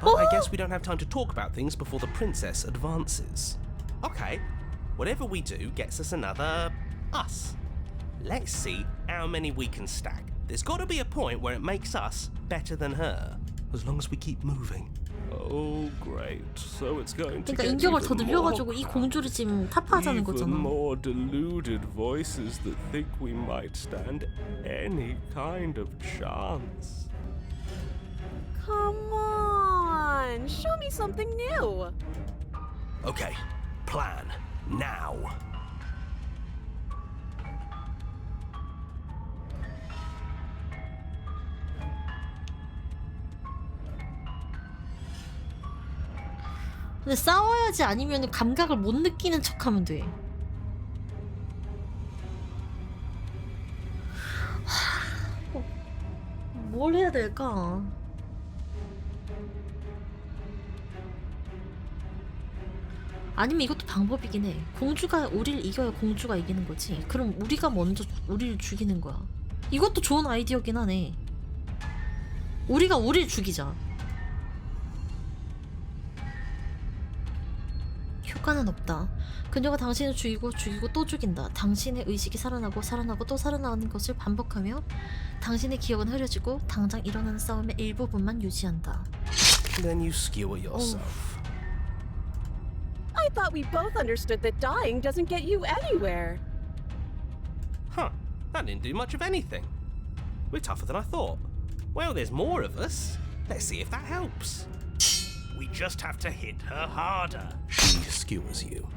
But I guess we don't have time to talk about things before the princess advances. Okay, whatever we do gets us another us. Let's see how many we can stack. There's got to be a point where it makes us better than her. As long as we keep moving. Oh, great. So it's going to 그러니까 get 인격을 더 even 늘려가지고 more 이 공주를 지금 타파하자는 even 거잖아. more deluded voices that think we might stand any kind of chance. Come on, show me something new. Okay, plan now. 근데 싸워야지 아니면 감각을 못 느끼는 척하면 돼. 뭘 해야 될까? 아니면 이것도 방법이긴 해. 공주가 우리를 이겨야 공주가 이기는 거지. 그럼 우리가 먼저 우리를 죽이는 거야. 이것도 좋은 아이디어긴 하네. 우리가 우리를 죽이자. 효과는 없다. 그녀가 당신을 죽이고 또 죽인다. 당신의 의식이 살아나고 또 살아나는 것을 반복하며 당신의 기억은 흐려지고 당장 일어나는 싸움의 일부분만 유지한다. Then you skewer yourself. I thought we both understood that dying doesn't get you anywhere. Huh, that didn't do much of anything. We're tougher than I thought. Well, there's more of us. Let's see if that helps. We just have to hit her harder. She skewers you.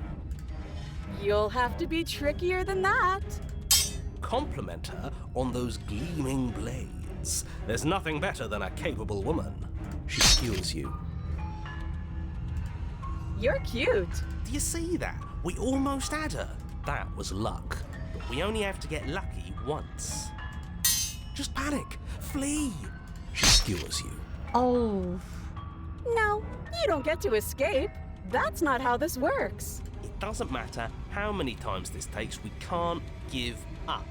You'll have to be trickier than that. Compliment her on those gleaming blades. There's nothing better than a capable woman. She skewers you. You're cute. Do you see that? We almost had her. That was luck. But we only have to get lucky once. Just panic. Flee. She skewers you. Oh. No, you don't get to escape. That's not how this works. It doesn't matter how many times this takes, we can't give up.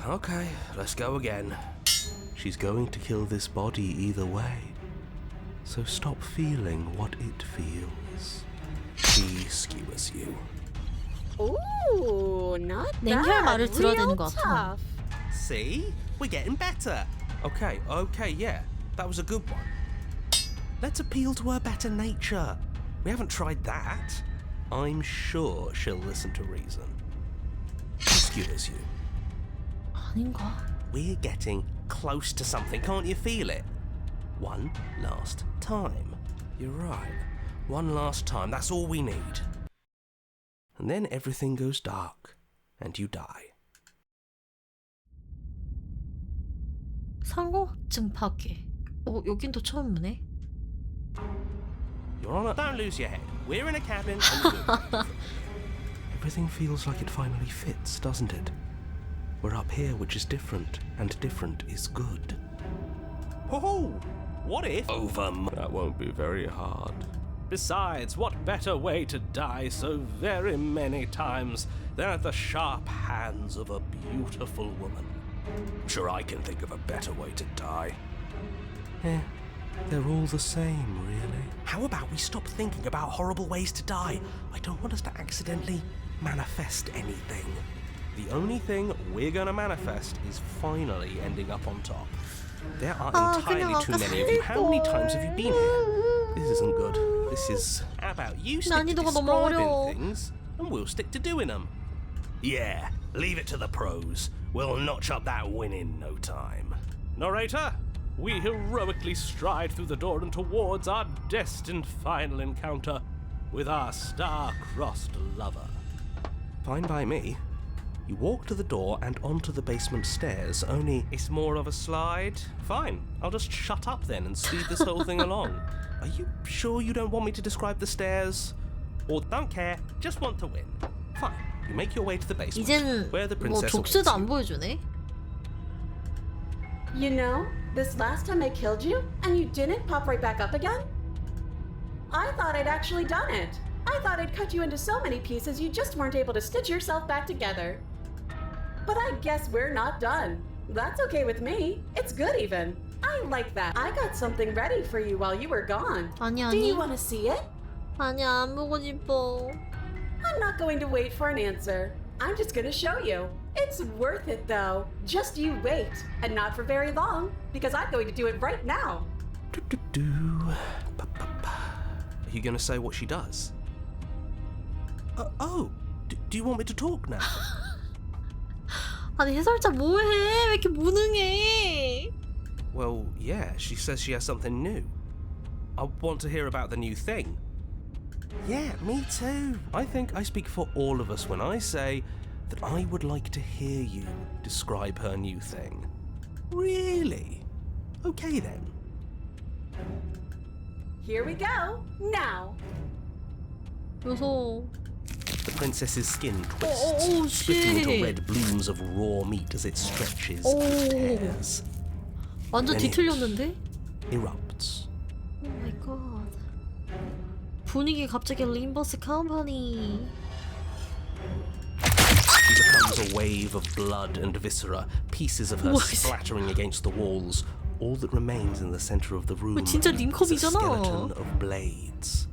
Okay, let's go again. She's going to kill this body either way. So stop feeling what it feels. She skewers you. Ooh, not 냉혈 bad. 말을 들어야 Real 되는 것 같아. tough. See? We're getting better. Okay, yeah. That was a good one. Let's appeal to her better nature. We haven't tried that. I'm sure she'll listen to reason. She skewers you. 아닌가? We're getting close to something, can't you feel it? One last time. You're right. One last time, that's all we need. And then everything goes dark, and you die. 상호증 파괴. 여긴 또 처음 보네. Your Honor, don't lose your head. We're in a cabin and we're doing everything feels like it finally fits, doesn't it? We're up here, which is different, and different is good. Oh, what if that won't be very hard. Besides, what better way to die so very many times than at the sharp hands of a beautiful woman? I'm sure I can think of a better way to die. They're all the same, really. How about we stop thinking about horrible ways to die? I don't want us to accidentally manifest anything. The only thing we're gonna manifest is finally ending up on top. There are entirely too many of you. How many times have you been here? This isn't good. This is... How about you stick to 난이도가 너무 어려워. describing things, and we'll stick to doing them. Yeah, leave it to the pros. We'll notch up that win in no time. Narrator, we heroically stride through the door and towards our destined final encounter with our star-crossed lover. Fine by me. You walk to the door and onto the basement stairs, only it's more of a slide. Fine, I'll just shut up then and speed this whole thing along. Are you sure you don't want me to describe the stairs? Or don't care, just want to win. Fine, you make your way to the basement, 이젠 where the 뭐 princess 족쇄도 awaits 안 you. 보여주네. You know, this last time I killed you, and you didn't pop right back up again? I thought I'd actually done it. I thought I'd cut you into so many pieces you just weren't able to stitch yourself back together. But I guess we're not done. That's okay with me. It's good even. I like that. I got something ready for you while you were gone. 아니 Do 아니. you want to see it? 아니야 안 보고 싶어. I'm not going to wait for an answer. I'm just going to show you. It's worth it though. Just you wait. And not for very long, because I'm going to do it right now. Are you going to say what she does? Do you want me to talk now? 아니 해설자 뭐해? 왜 이렇게 무능해? Well, yeah, she says she has something new. I want to hear about the new thing. Yeah, me too. I think I speak for all of us when I say that I would like to hear you describe her new thing. Really? Okay then. Here we go. Now. 무서워. The princess's skin twists, oh, splitting into shit. red blooms of raw meat as it stretches Oh. and tears. 완전 Then it 뒤틀렸는데? erupts. 오 마이 갓. 분위기 갑자기 림버스 컴퍼니. She becomes a wave of blood and viscera, pieces of her What? splattering against the walls. All that remains in the center of the room 진짜 is a 림컵이잖아. skeleton of blades.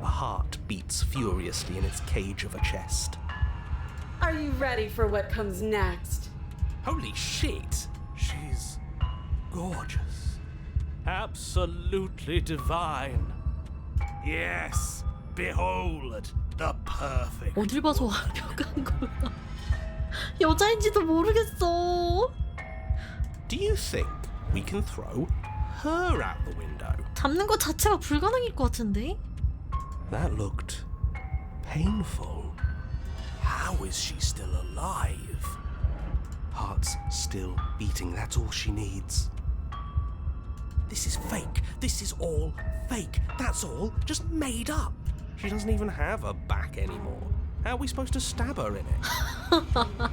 A heart beats furiously in its cage of a chest. Are you ready for what comes next? Holy shit! She's gorgeous. Absolutely divine. Yes, behold the perfect. 어딜 봐서 완벽한 거야. 여자인지도 모르겠어. Do you think we can throw her out the window? 잡는 것 자체가 불가능일 것 같은데? That looked painful. How is she still alive? Heart's still beating, that's all she needs. This is fake. This is all fake. That's all just made up. She doesn't even have a back anymore. How are we supposed to stab her in it?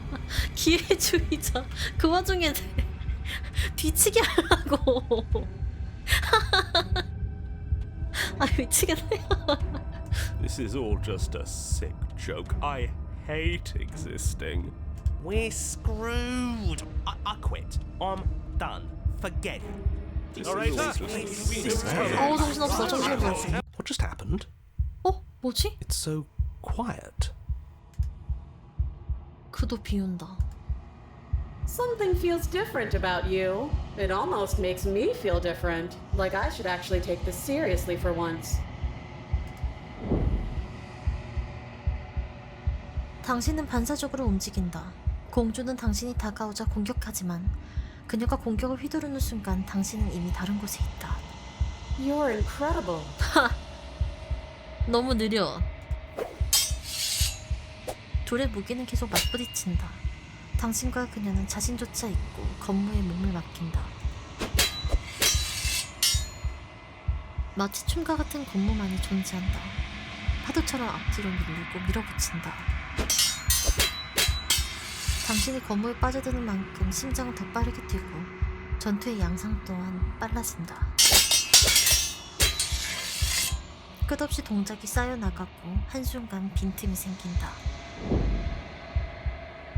기회주의자. 그 와중에 뒤치기 하려고. 아 미치겠네. This is all just a sick joke. I hate existing. We're screwed. I quit. I'm done. Forget it. Narrator, 어우 정신없어 정신없어. What just happened? 어? 뭐지? It's so quiet. 그도 비운다. Something feels different about you. It almost makes me feel different. Like I should actually take this seriously for once. 당신은 반사적으로 움직인다. 공주는 당신이 다가오자 공격하지만 그녀가 공격을 휘두르는 순간 당신은 이미 다른 곳에 있다. You're incredible. 너무 느려. 둘의 무기는 계속 맞부딪힌다. 당신과 그녀는 자신조차 잊고 건무에 몸을 맡긴다. 마치 춤과 같은 건무만이 존재한다. 파도처럼 앞뒤로 밀리고 밀어붙인다. 당신이 건무에 빠져드는 만큼 심장은 더 빠르게 뛰고 전투의 양상 또한 빨라진다. 끝없이 동작이 쌓여나가고 한순간 빈틈이 생긴다.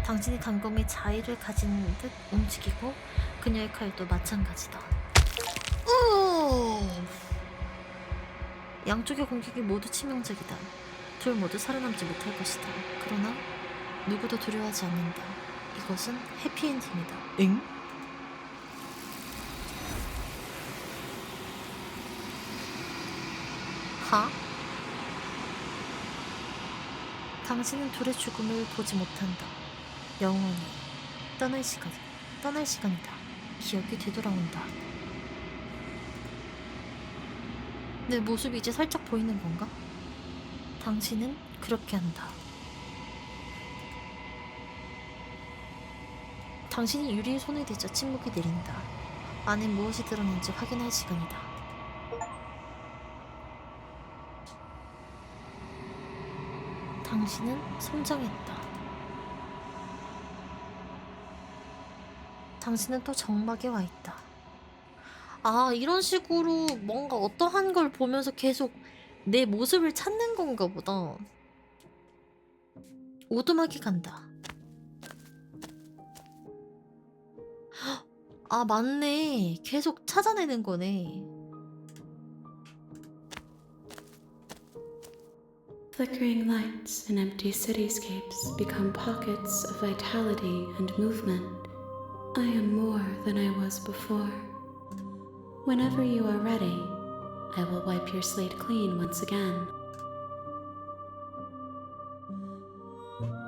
당신이 단검에 자의를 가진 듯 움직이고 그녀의 칼도 마찬가지다. 양쪽의 공격이 모두 치명적이다. 둘 모두 살아남지 못할 것이다. 그러나 누구도 두려워하지 않는다. 이것은 해피엔딩이다. 엥? 하? 당신은 둘의 죽음을 보지 못한다. 영원히 떠날 시간이다. 기억이 되돌아온다. 내 모습이 이제 살짝 보이는 건가? 당신은 그렇게 한다. 당신이 유리에 손을 대자 침묵이 내린다. 안에 무엇이 들었는지 확인할 시간이다. 당신은 성장했다. 당신은 또 정막에 와 있다. 아, 이런 식으로 뭔가 어떠한 걸 보면서 계속 내 모습을 찾는 건가 보다. 오두막이 간다. 아, 맞네. 계속 찾아내는 거네. Flickering lights and empty cityscapes become pockets of vitality and movement. I am more than I was before. Whenever you are ready, I will wipe your slate clean once again.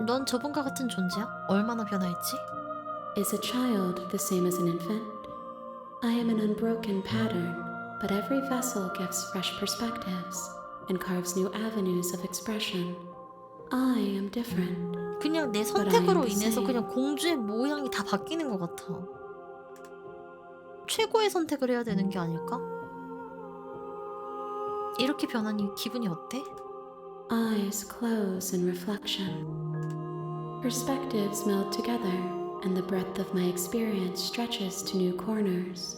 넌 저번과 같은 존재야? 얼마나 변화했지? Is a child the same as an infant? I am an unbroken pattern, but every vessel gives fresh perspectives and carves new avenues of expression. I am different. 그냥 내 선택으로 인해서 그냥 공주의 모양이 다 바뀌는 것 같아. 최고의 선택을 해야 되는 게 아닐까? 이렇게 변하니 기분이 어때? Eyes close in reflection. Perspectives meld together, and the breadth of my experience stretches to new corners.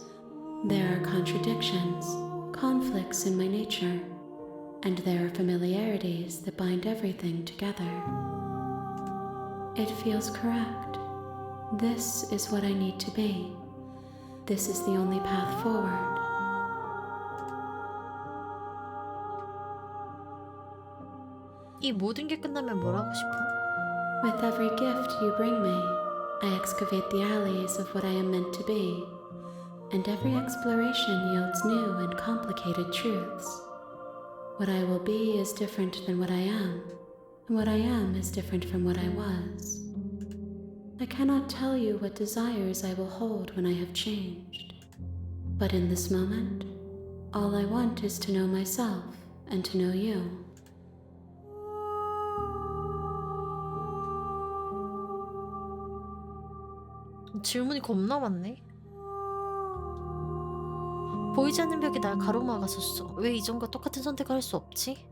There are contradictions, conflicts in my nature, and there are familiarities that bind everything together. It feels correct. This is what I need to be. This is the only path forward. 이 모든 게 끝나면 뭘 하고 싶어? With every gift you bring me, I excavate the alleys of what I am meant to be, and every exploration yields new and complicated truths. What I will be is different than what I am, and what I am is different from what I was. I cannot tell you what desires I will hold when I have changed. But in this moment, all I want is to know myself and to know you. 질문이 겁나 많네. 보이지 않는 벽이 날 가로막았었어. 왜 이전과 똑같은 선택을 할 수 없지?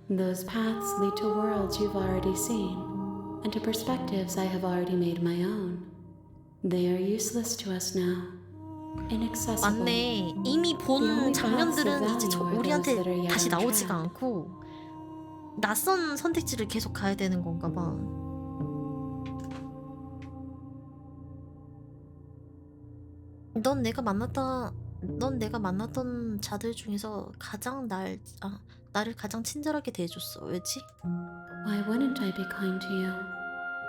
Those paths lead to worlds you've already seen, and to perspectives I have already made my own. They are useless to us now. Inaccessible. 맞네. 이미 본 장면들은 이제 우리한테 다시 나오지가 않고 낯선 선택지를 계속 가야 되는 건가 봐. 넌 내가 만났던 자들 중에서 가장 나를 가장 친절하게 대해줬어. 왜지? Why wouldn't I be kind to you?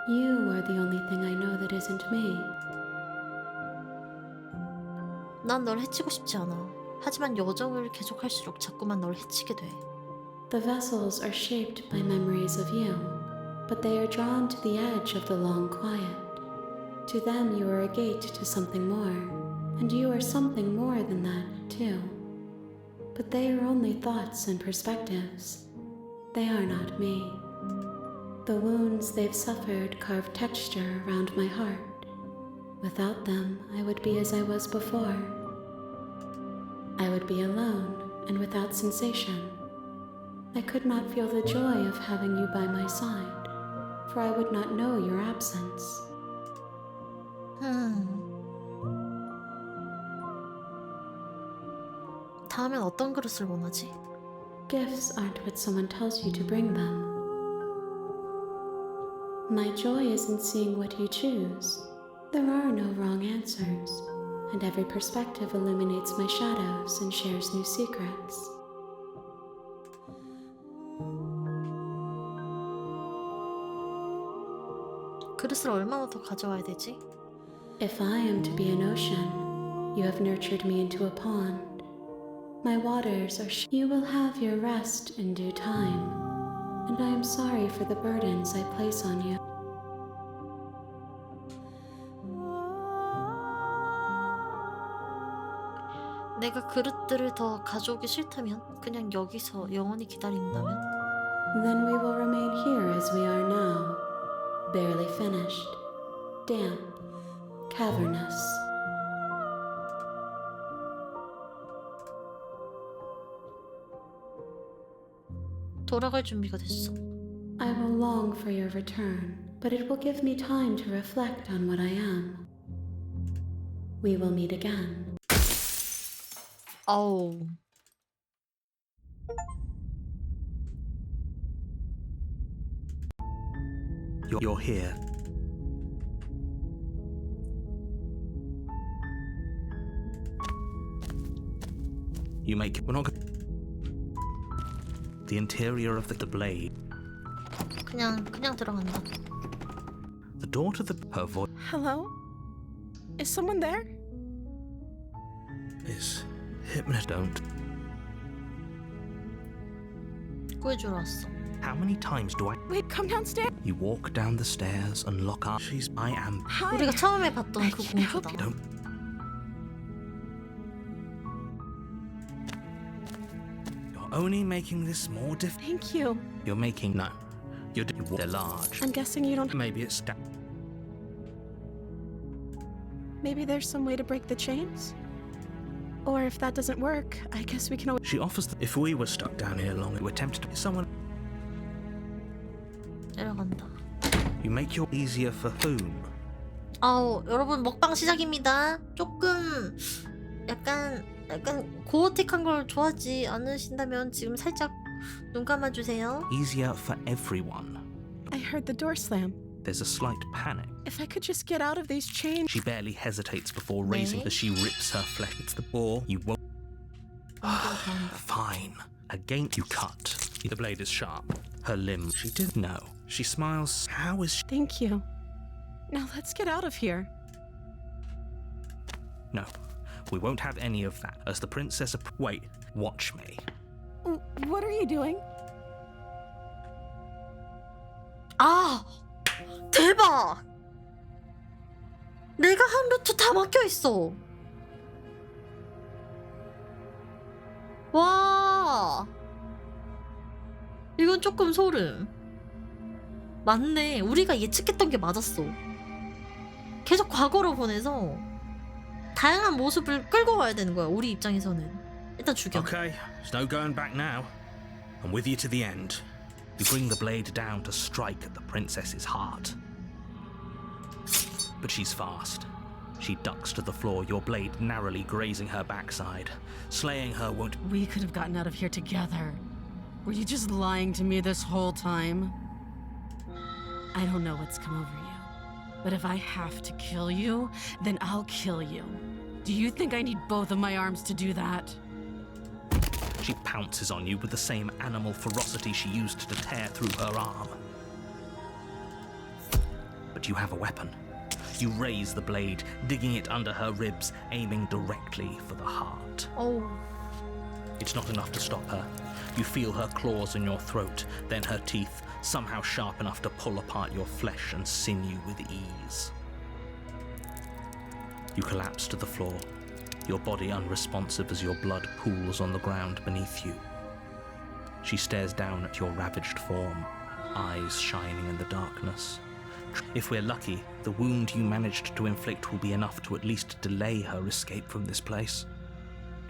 You are the only thing I know that isn't me. 난 널 해치고 싶지 않아. 하지만 여정을 계속할수록 자꾸만 널 해치게 돼. The vessels are shaped by memories of you, but they are drawn to the edge of the long quiet. To them you are a gate to something more. And you are something more than that, too. But they are only thoughts and perspectives. They are not me. The wounds they've suffered carve texture around my heart. Without them, I would be as I was before. I would be alone and without sensation. I could not feel the joy of having you by my side, for I would not know your absence. 다음엔 어떤 그릇을 원하지? Gifts aren't what someone tells you to bring them. My joy is in seeing what you choose. There are no wrong answers, and every perspective illuminates my shadows and shares new secrets. 그릇을 얼마나 더 가져와야 되지? If I am to be an ocean, you have nurtured me into a pond. My waters are you will have your rest in due time, and I am sorry for the burdens I place on you. 내가 그릇들을 더 가져오기 싫다면 그냥 여기서 영원히 기다린다면 Then we will remain here as we are now, barely finished, damp, cavernous. 돌아갈 준비가 됐어. I will long for your return, but it will give me time to reflect on what I am. We will meet again. 아우. You're here. You make we're not the interior of the blade. 그냥 들어간다. The door to the her voice Hello? Is someone there? is hypnotized. Don't. 구해주러 왔어. How many times do I? Wait, come downstairs. You walk down the stairs and lock up. I am. Hi. 우리가 처음에 봤던 그 can't help 공주다. Don't. You're only making this more difficult. Thank you. You're making no. They're large. I'm guessing you don't. Maybe it's Maybe there's some way to break the chains? Or if that doesn't work, I guess we can always. She offers that if we were stuck down here long, we were tempted to someone. 내려간다. You make your easier for whom? 아우 여러분 먹방 시작입니다. 조금 약간 고어틱한 걸 좋아하지 않으신다면 지금 살짝 눈 감아주세요. Easier for everyone. I heard the door slam. There's a slight panic. If I could just get out of these chains. She barely hesitates before raising as she rips her flesh. It's the bore. You won't. Fine. Again, you cut. The blade is sharp. Her limb. She didn't know. She smiles. How is she? Thank you. Now let's get out of here. No. We won't have any of that. As the princess. Wait. Watch me. What are you doing? 아 대박. 내가 한 루트 다 막혀 있어. 와 이건 조금 소름. 맞네. 우리가 예측했던 게 맞았어. 계속 과거로 보내서 다양한 모습을 끌고 와야 되는 거야. 우리 입장에서는. 일단 죽여. Okay. There's no going back now. I'm with you to the end. You bring the blade down to strike at the princess's heart. But she's fast. She ducks to the floor, your blade narrowly grazing her backside. Slaying her won't. We could have gotten out of here together. Were you just lying to me this whole time? I don't know what's come over you, but if I have to kill you, then I'll kill you. Do you think I need both of my arms to do that? She pounces on you with the same animal ferocity she used to tear through her arm. But you have a weapon. You raise the blade, digging it under her ribs, aiming directly for the heart. Oh. It's not enough to stop her. You feel her claws in your throat, then her teeth, somehow sharp enough to pull apart your flesh and sinew with ease. You collapse to the floor, your body unresponsive as your blood pools on the ground beneath you. She stares down at your ravaged form, eyes shining in the darkness. If we're lucky, the wound you managed to inflict will be enough to at least delay her escape from this place.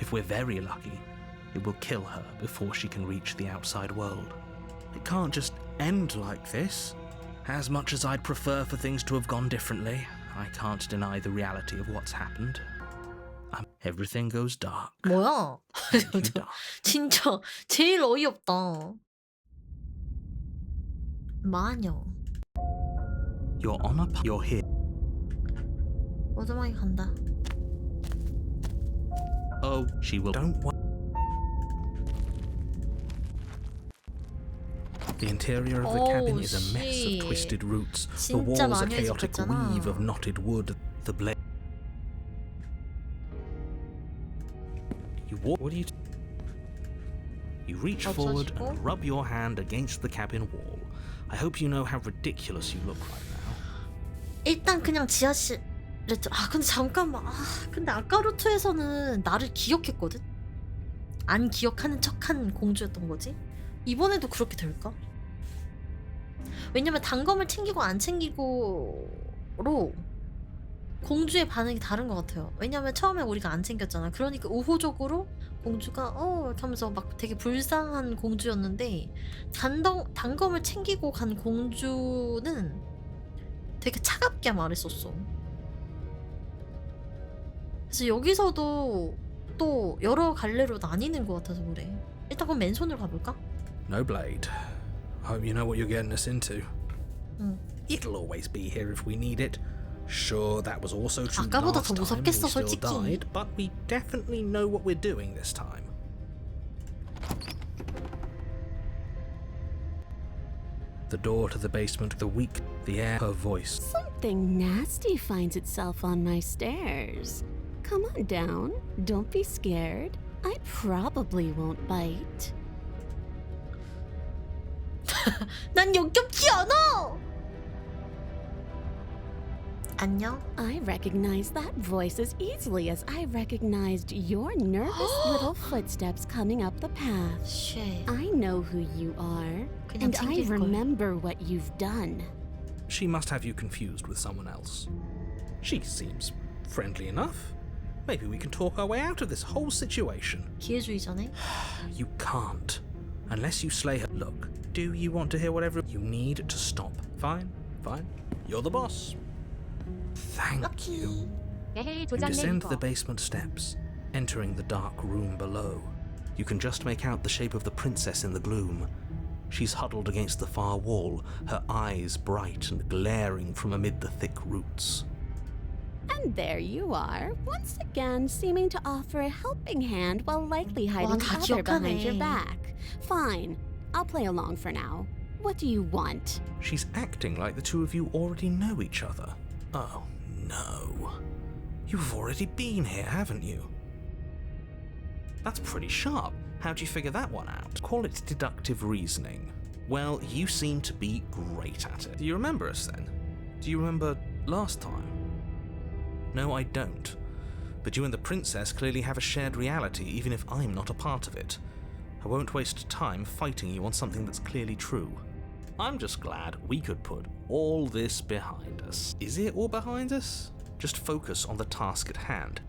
If we're very lucky, it will kill her before she can reach the outside world. It can't just end like this. As much as I'd prefer for things to have gone differently, I can't deny the reality of what's happened. Everything goes dark. 뭐야? dark. 진짜 제일 어이없다. 마녀. You're on a you're here. 오두막에 간다. Oh, she will. Don't want. The interior of the cabin is a mess shit. of twisted roots. The 진짜 walls a 마녀의 집 chaotic 같잖아. weave of knotted wood. The blade. You walk. What do you? You reach forward 멈춰지고. and rub your hand against the cabin wall. I hope you know how ridiculous you look right now. 일단 그냥 지하실에 근데 잠깐만. 근데 아까 루트에서는 나를 기억했거든? 안 기억하는 척한 공주였던 거지? 이번에도 그렇게 될까? 왜냐면 단검을 챙기고 안 챙기고로 공주의 반응이 다른 것 같아요. 왜냐면 처음에 우리가 안 챙겼잖아. 그러니까 우호적으로 공주가 이렇게 하면서 막 되게 불쌍한 공주였는데 단검을 챙기고 간 공주는 되게 차갑게 말했었어. 그래서 여기서도 또 여러 갈래로 나뉘는 것 같아서 그래. 일단 그럼 맨손으로 가볼까? No blade. Hope you know what you're getting us into. 응. It'll always be here if we need it. Sure, that was also true 아까보다 last 더 time. We 무섭겠어, still 솔직히. died, but we definitely know what we're doing this time. The door to the basement, the weak, the air, her voice. Something nasty finds itself on my stairs. Come on down. Don't be scared. I probably won't bite. 난 역겹지 않아! 안녕? I recognize that voice as easily as I recognized your nervous little footsteps coming up the path. Shit. I know who you are, 그냥 and I 챙길걸. remember what you've done. She must have you confused with someone else. She seems friendly enough. Maybe we can talk our way out of this whole situation. 기회주의자네? You can't. Unless you slay her. Look, do you want to hear whatever you need to stop? Fine, fine. You're the boss. Thank you. 에헤이 You 조졌네 descend 이거. the basement steps, entering the dark room below. You can just make out the shape of the princess in the gloom. She's huddled against the far wall, her eyes bright and glaring from amid the thick roots. And there you are, once again seeming to offer a helping hand while likely hiding 다 the other behind your 기억하네. back. Fine, I'll play along for now. What do you want? She's acting like the two of you already know each other. Oh, no. You've already been here, haven't you? That's pretty sharp. How'd you figure that one out? Call it deductive reasoning. Well, you seem to be great at it. Do you remember us then? Do you remember last time? No, I don't. But you and the princess clearly have a shared reality, even if I'm not a part of it. I won't waste time fighting you on something that's clearly true. I'm just glad we could put all this behind us. Is it all behind us? Just focus on the task at hand.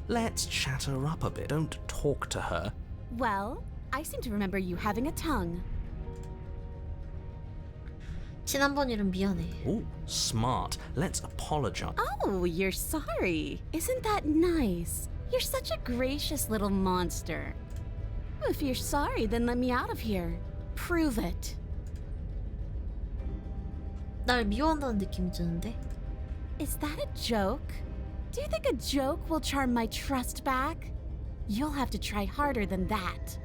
Let's chat her up a bit. Don't talk to her. Well, I seem to remember you having a tongue. 지난번 일은 미안해. Ooh, smart. Let's apologize. Oh, you're sorry. Isn't that nice? You're such a gracious little monster. If you're sorry, then let me out of here. Prove it. 날 미워한다는 느낌이 드는데? Is that a joke? Do you think a joke will charm my trust back? You'll have to try harder than that.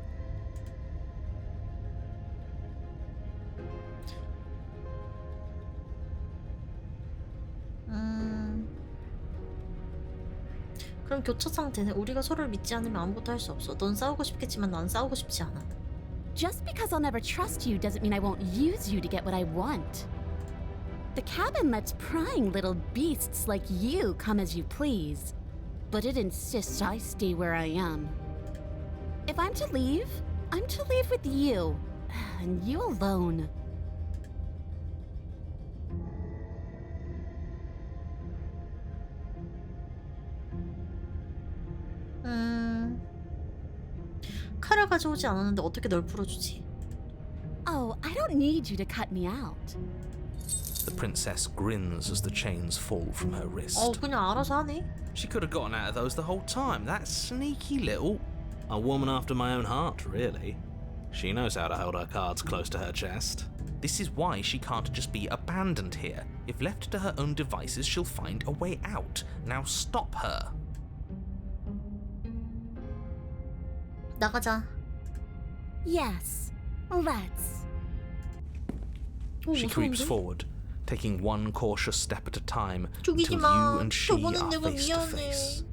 그럼 교차 상태네. 우리가 서로를 믿지 않으면 아무것도 할 수 없어. 넌 싸우고 싶겠지만 난 싸우고 싶지 않아. Just because I'll never trust you doesn't mean I won't use you to get what I want. The cabin lets prying little beasts like you come as you please, but it insists I stay where I am. If I'm to leave, I'm to leave with you, and you alone. 칼을 가져오지 않았는데 어떻게 널 풀어주지? Oh, I don't need you to cut me out. The princess grins as the chains fall from her wrist. 그냥 알아서 하네. She could have gotten out of those the whole time. That sneaky little... A woman after my own heart, really. She knows how to hold her cards close to her chest. This is why she can't just be abandoned here. If left to her own devices, she'll find a way out. Now stop her. 나가자. Yes, let's. She creeps forward, taking one cautious step at a time 죽이지 until 마. you and she 저번엔 are 내가 face to face.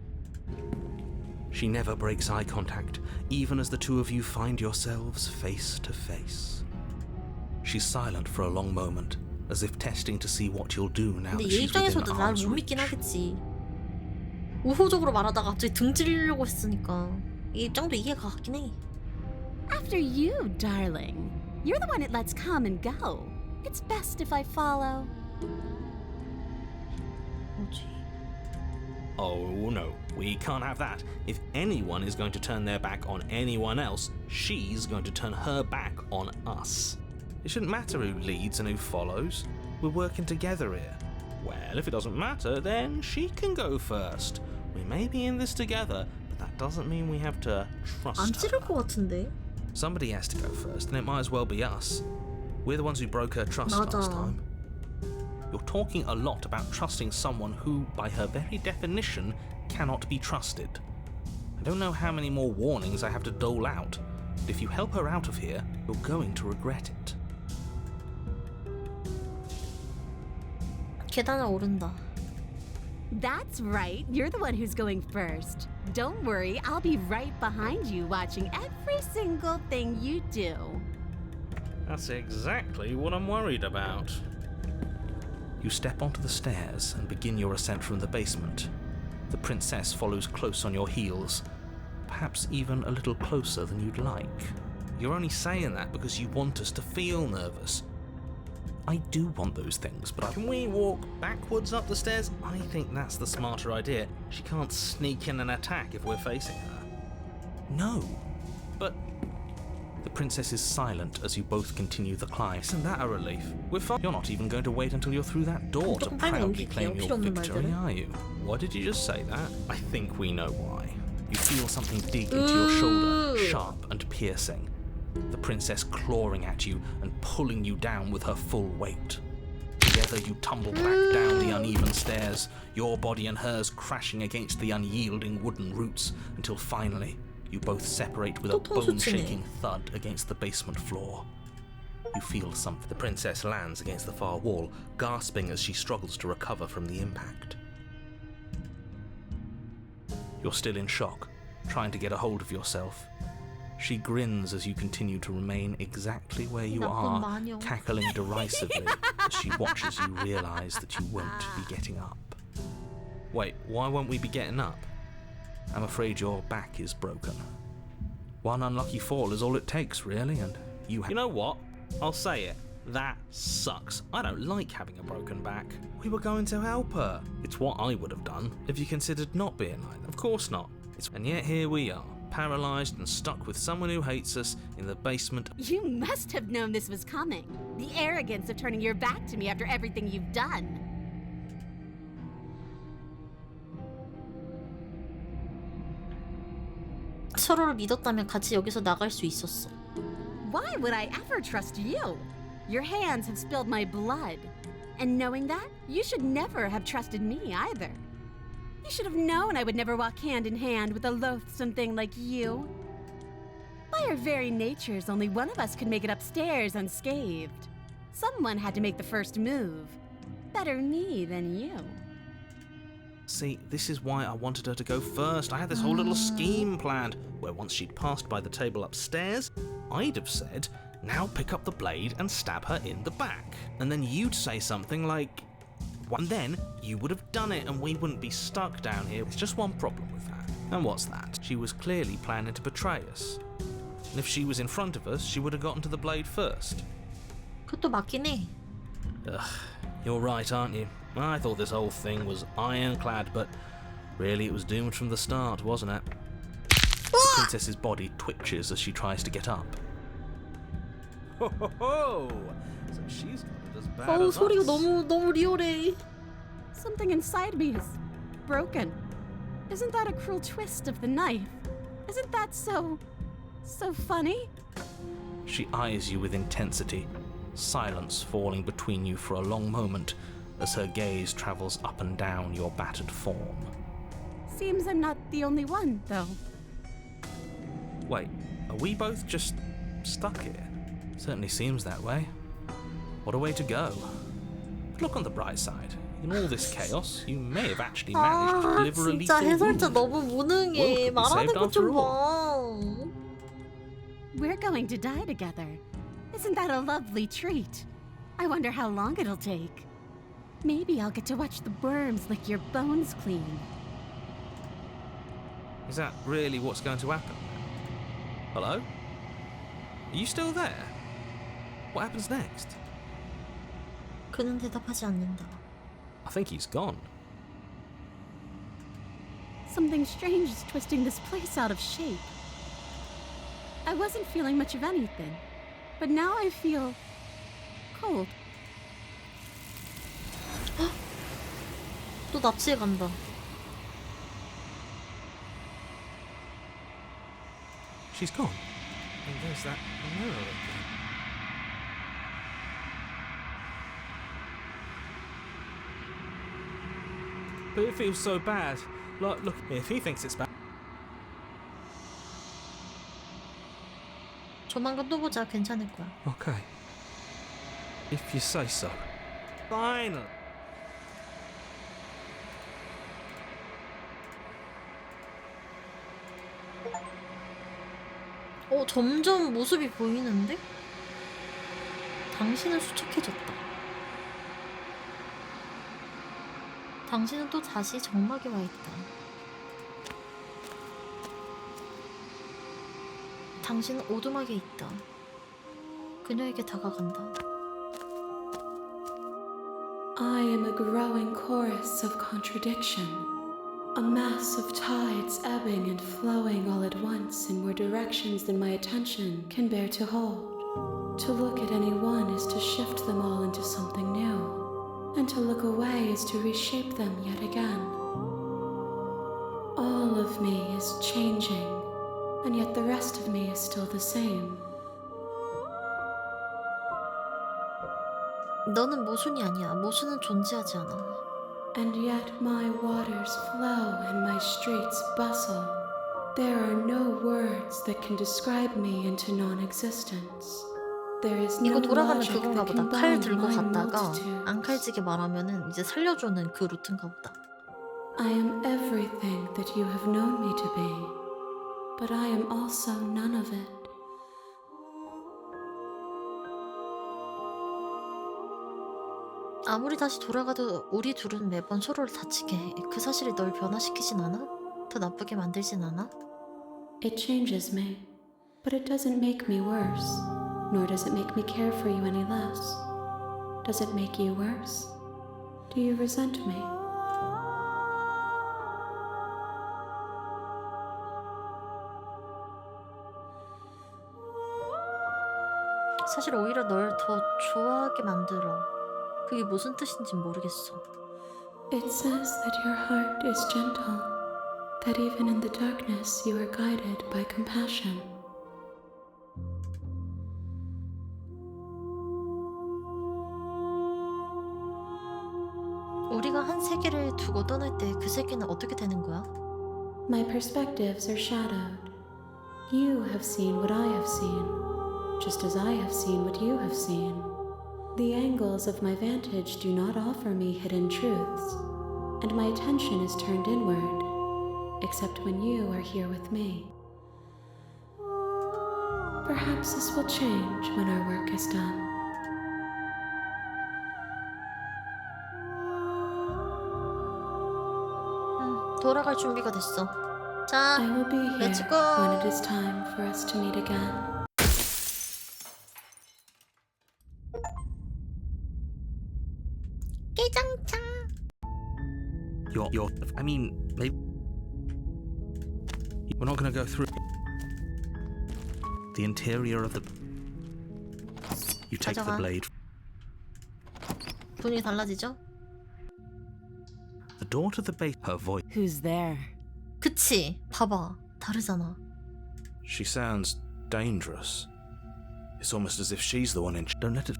She never breaks eye contact, even as the two of you find yourselves face to face. She's silent for a long moment, as if testing to see what you'll do now 근데 that 얘 she's within 입장에서도 날 arm's 못 믿긴 reach. 하겠지. 우호적으로 말하다가 갑자기 등 찌르려고 했으니까 이 입장도 이해가 가긴 해. After you, darling. You're the one it lets come and go. It's best if I follow. 뭐지? Oh no, we can't have that. If anyone is going to turn their back on anyone else, she's going to turn her back on us. It shouldn't matter who leads and who follows. We're working together here. Well, if it doesn't matter, then she can go first. We may be in this together, but that doesn't mean we have to 안 trust 찌를 her. 것 같은데. Somebody has to go first, and it might as well be us. We're the ones who broke her trust 맞아. last time. You're talking a lot about trusting someone who, by her very definition, cannot be trusted. I don't know how many more warnings I have to dole out, but if you help her out of here, you're going to regret it. 계단을 오른다. That's right. You're the one who's going first. Don't worry, I'll be right behind you watching every single thing you do. That's exactly what I'm worried about. You step onto the stairs and begin your ascent from the basement. The princess follows close on your heels, perhaps even a little closer than you'd like. You're only saying that because you want us to feel nervous. I do want those things, but can we walk backwards up the stairs? I think that's the smarter idea. She can't sneak in and attack if we're facing her. No, but... The princess is silent as you both continue the climb. Isn't that a relief? We're fine. You're not even going to wait until you're through that door to 조금 빨리 proudly 옮길게요. claim 필요 your 없는 victory, 말들은. are you? Why did you just say that? I think we know why. You feel something dig into your shoulder, sharp and piercing. The princess clawing at you and pulling you down with her full weight. Together you tumble back down the uneven stairs, your body and hers crashing against the unyielding wooden roots until finally you both separate with a bone-shaking thud against the basement floor. You feel something. The princess lands against the far wall, gasping as she struggles to recover from the impact. You're still in shock, trying to get a hold of yourself. She grins as you continue to remain exactly where you are, cackling derisively as she watches you realise that you won't be getting up. Wait, why won't we be getting up? I'm afraid your back is broken. One unlucky fall is all it takes, really, and you know what? I'll say it. That sucks. I don't like having a broken back. We were going to help her. It's what I would have done if you considered not being like that. Of course not. And yet here we are, paralysed and stuck with someone who hates us in the basement. You must have known this was coming. The arrogance of turning your back to me after everything you've done. 서로를 믿었다면 같이 여기서 나갈 수 있었어. Why would I ever trust you? Your hands have spilled my blood. And knowing that, you should never have trusted me either. You should have known I would never walk hand in hand with a loathsome thing like you. By our very natures, only one of us could make it upstairs unscathed. Someone had to make the first move. Better me than you. See, this is why I wanted her to go first. I had this whole little scheme planned, where once she'd passed by the table upstairs, I'd have said, now pick up the blade and stab her in the back. And then you'd say something like, and then you would have done it and we wouldn't be stuck down here. There's just one problem with that. And what's that? She was clearly planning to betray us. And if she was in front of us, she would have gotten to the blade first. 그것도 맞긴 해. Ugh, you're right, aren't you? I thought this whole thing was ironclad, but really it was doomed from the start, wasn't it? The princess's body twitches as she tries to get up. Ho ho ho! So she's got it as bad as 소리가 us. 너무 리얼해. Something inside me is broken. Isn't that a cruel twist of the knife? Isn't that so funny? She eyes you with intensity, silence falling between you for a long moment as her gaze travels up and down your battered form. Seems I'm not the only one, though. Wait, are we both just stuck here? Certainly seems that way. What a way to go. But look on the bright side. In all this chaos, you may have actually managed to deliver a 진짜 lethal 해설자 wound. 너무 무능해. Well, could be 말하는 saved 것 after 좀 봐. We're going to die together. Isn't that a lovely treat? I wonder how long it'll take. Maybe I'll get to watch the worms lick your bones clean. Is that really what's going to happen? Hello? Are you still there? What happens next? 그는 대답하지 않는다. I think he's gone. Something strange is twisting this place out of shape. I wasn't feeling much of anything, but now I feel cold. 또 납치해 간다. She's gone. And there's that mirror again. But it feels so bad. Look, if he thinks it's bad. 조만간 또 보자. 괜찮을 거야. Okay. If you say so. Fine. 점점 모습이 보이는데? 당신은 수척해졌다. 당신은 또 다시 정막에 와 있다. 당신은 오두막에 있다. 그녀에게 다가간다. I am a growing chorus of contradiction, a mass of tides ebbing and flowing all at once in more directions than my attention can bear to hold. To look at any one is to shift them all into something new, and to look away is to reshape them yet again. All of me is changing, and yet the rest of me is still the same. 너는 모순이 아니야. 모순은 존재하지 않아. And yet my waters flow and my streets bustle. There are no words that can describe me into non-existence. There is no 이거 돌아가는 logic 그건가 that 보다. can 칼 bind 들고 my 갔다가 multitudes. 안 칼지게 말하면은 이제 살려주는 그 루트인가 보다. I am everything that you have known me to be, but I am also none of it. 아무리 다시 돌아가도 우리 둘은 매번 서로를 다치게 해. 그 사실이 널 변화시키진 않아? 더 나쁘게 만들진 않아? It changes me, but it doesn't make me worse, nor does it make me care for you any less. Does it make you worse? Do you resent me? 사실 오히려 널 더 좋아하게 만들어. 그게 무슨 뜻인지 모르겠어. It says that your heart is gentle, that even in the darkness you are guided by compassion. 우리가 한 세계를 두고 떠날 때 그 세계는 어떻게 되는 거야? My perspectives are shadowed. You have seen what I have seen, just as I have seen what you have seen. The angles of my vantage do not offer me hidden truths, and my attention is turned inward, except when you are here with me. Perhaps this will change when our work is done. 돌아갈 준비가 됐어. 자, I will be here let's go. when it is time for us to meet again. 깨장창. I mean, maybe we're not going to go through the interior of the. You take the 가져가. blade. 분위기 달라지죠? The door to the base. Her voice. Who's there? 그치? 봐봐. 다르잖아. She sounds dangerous. It's almost as if she's the one in. Don't let it.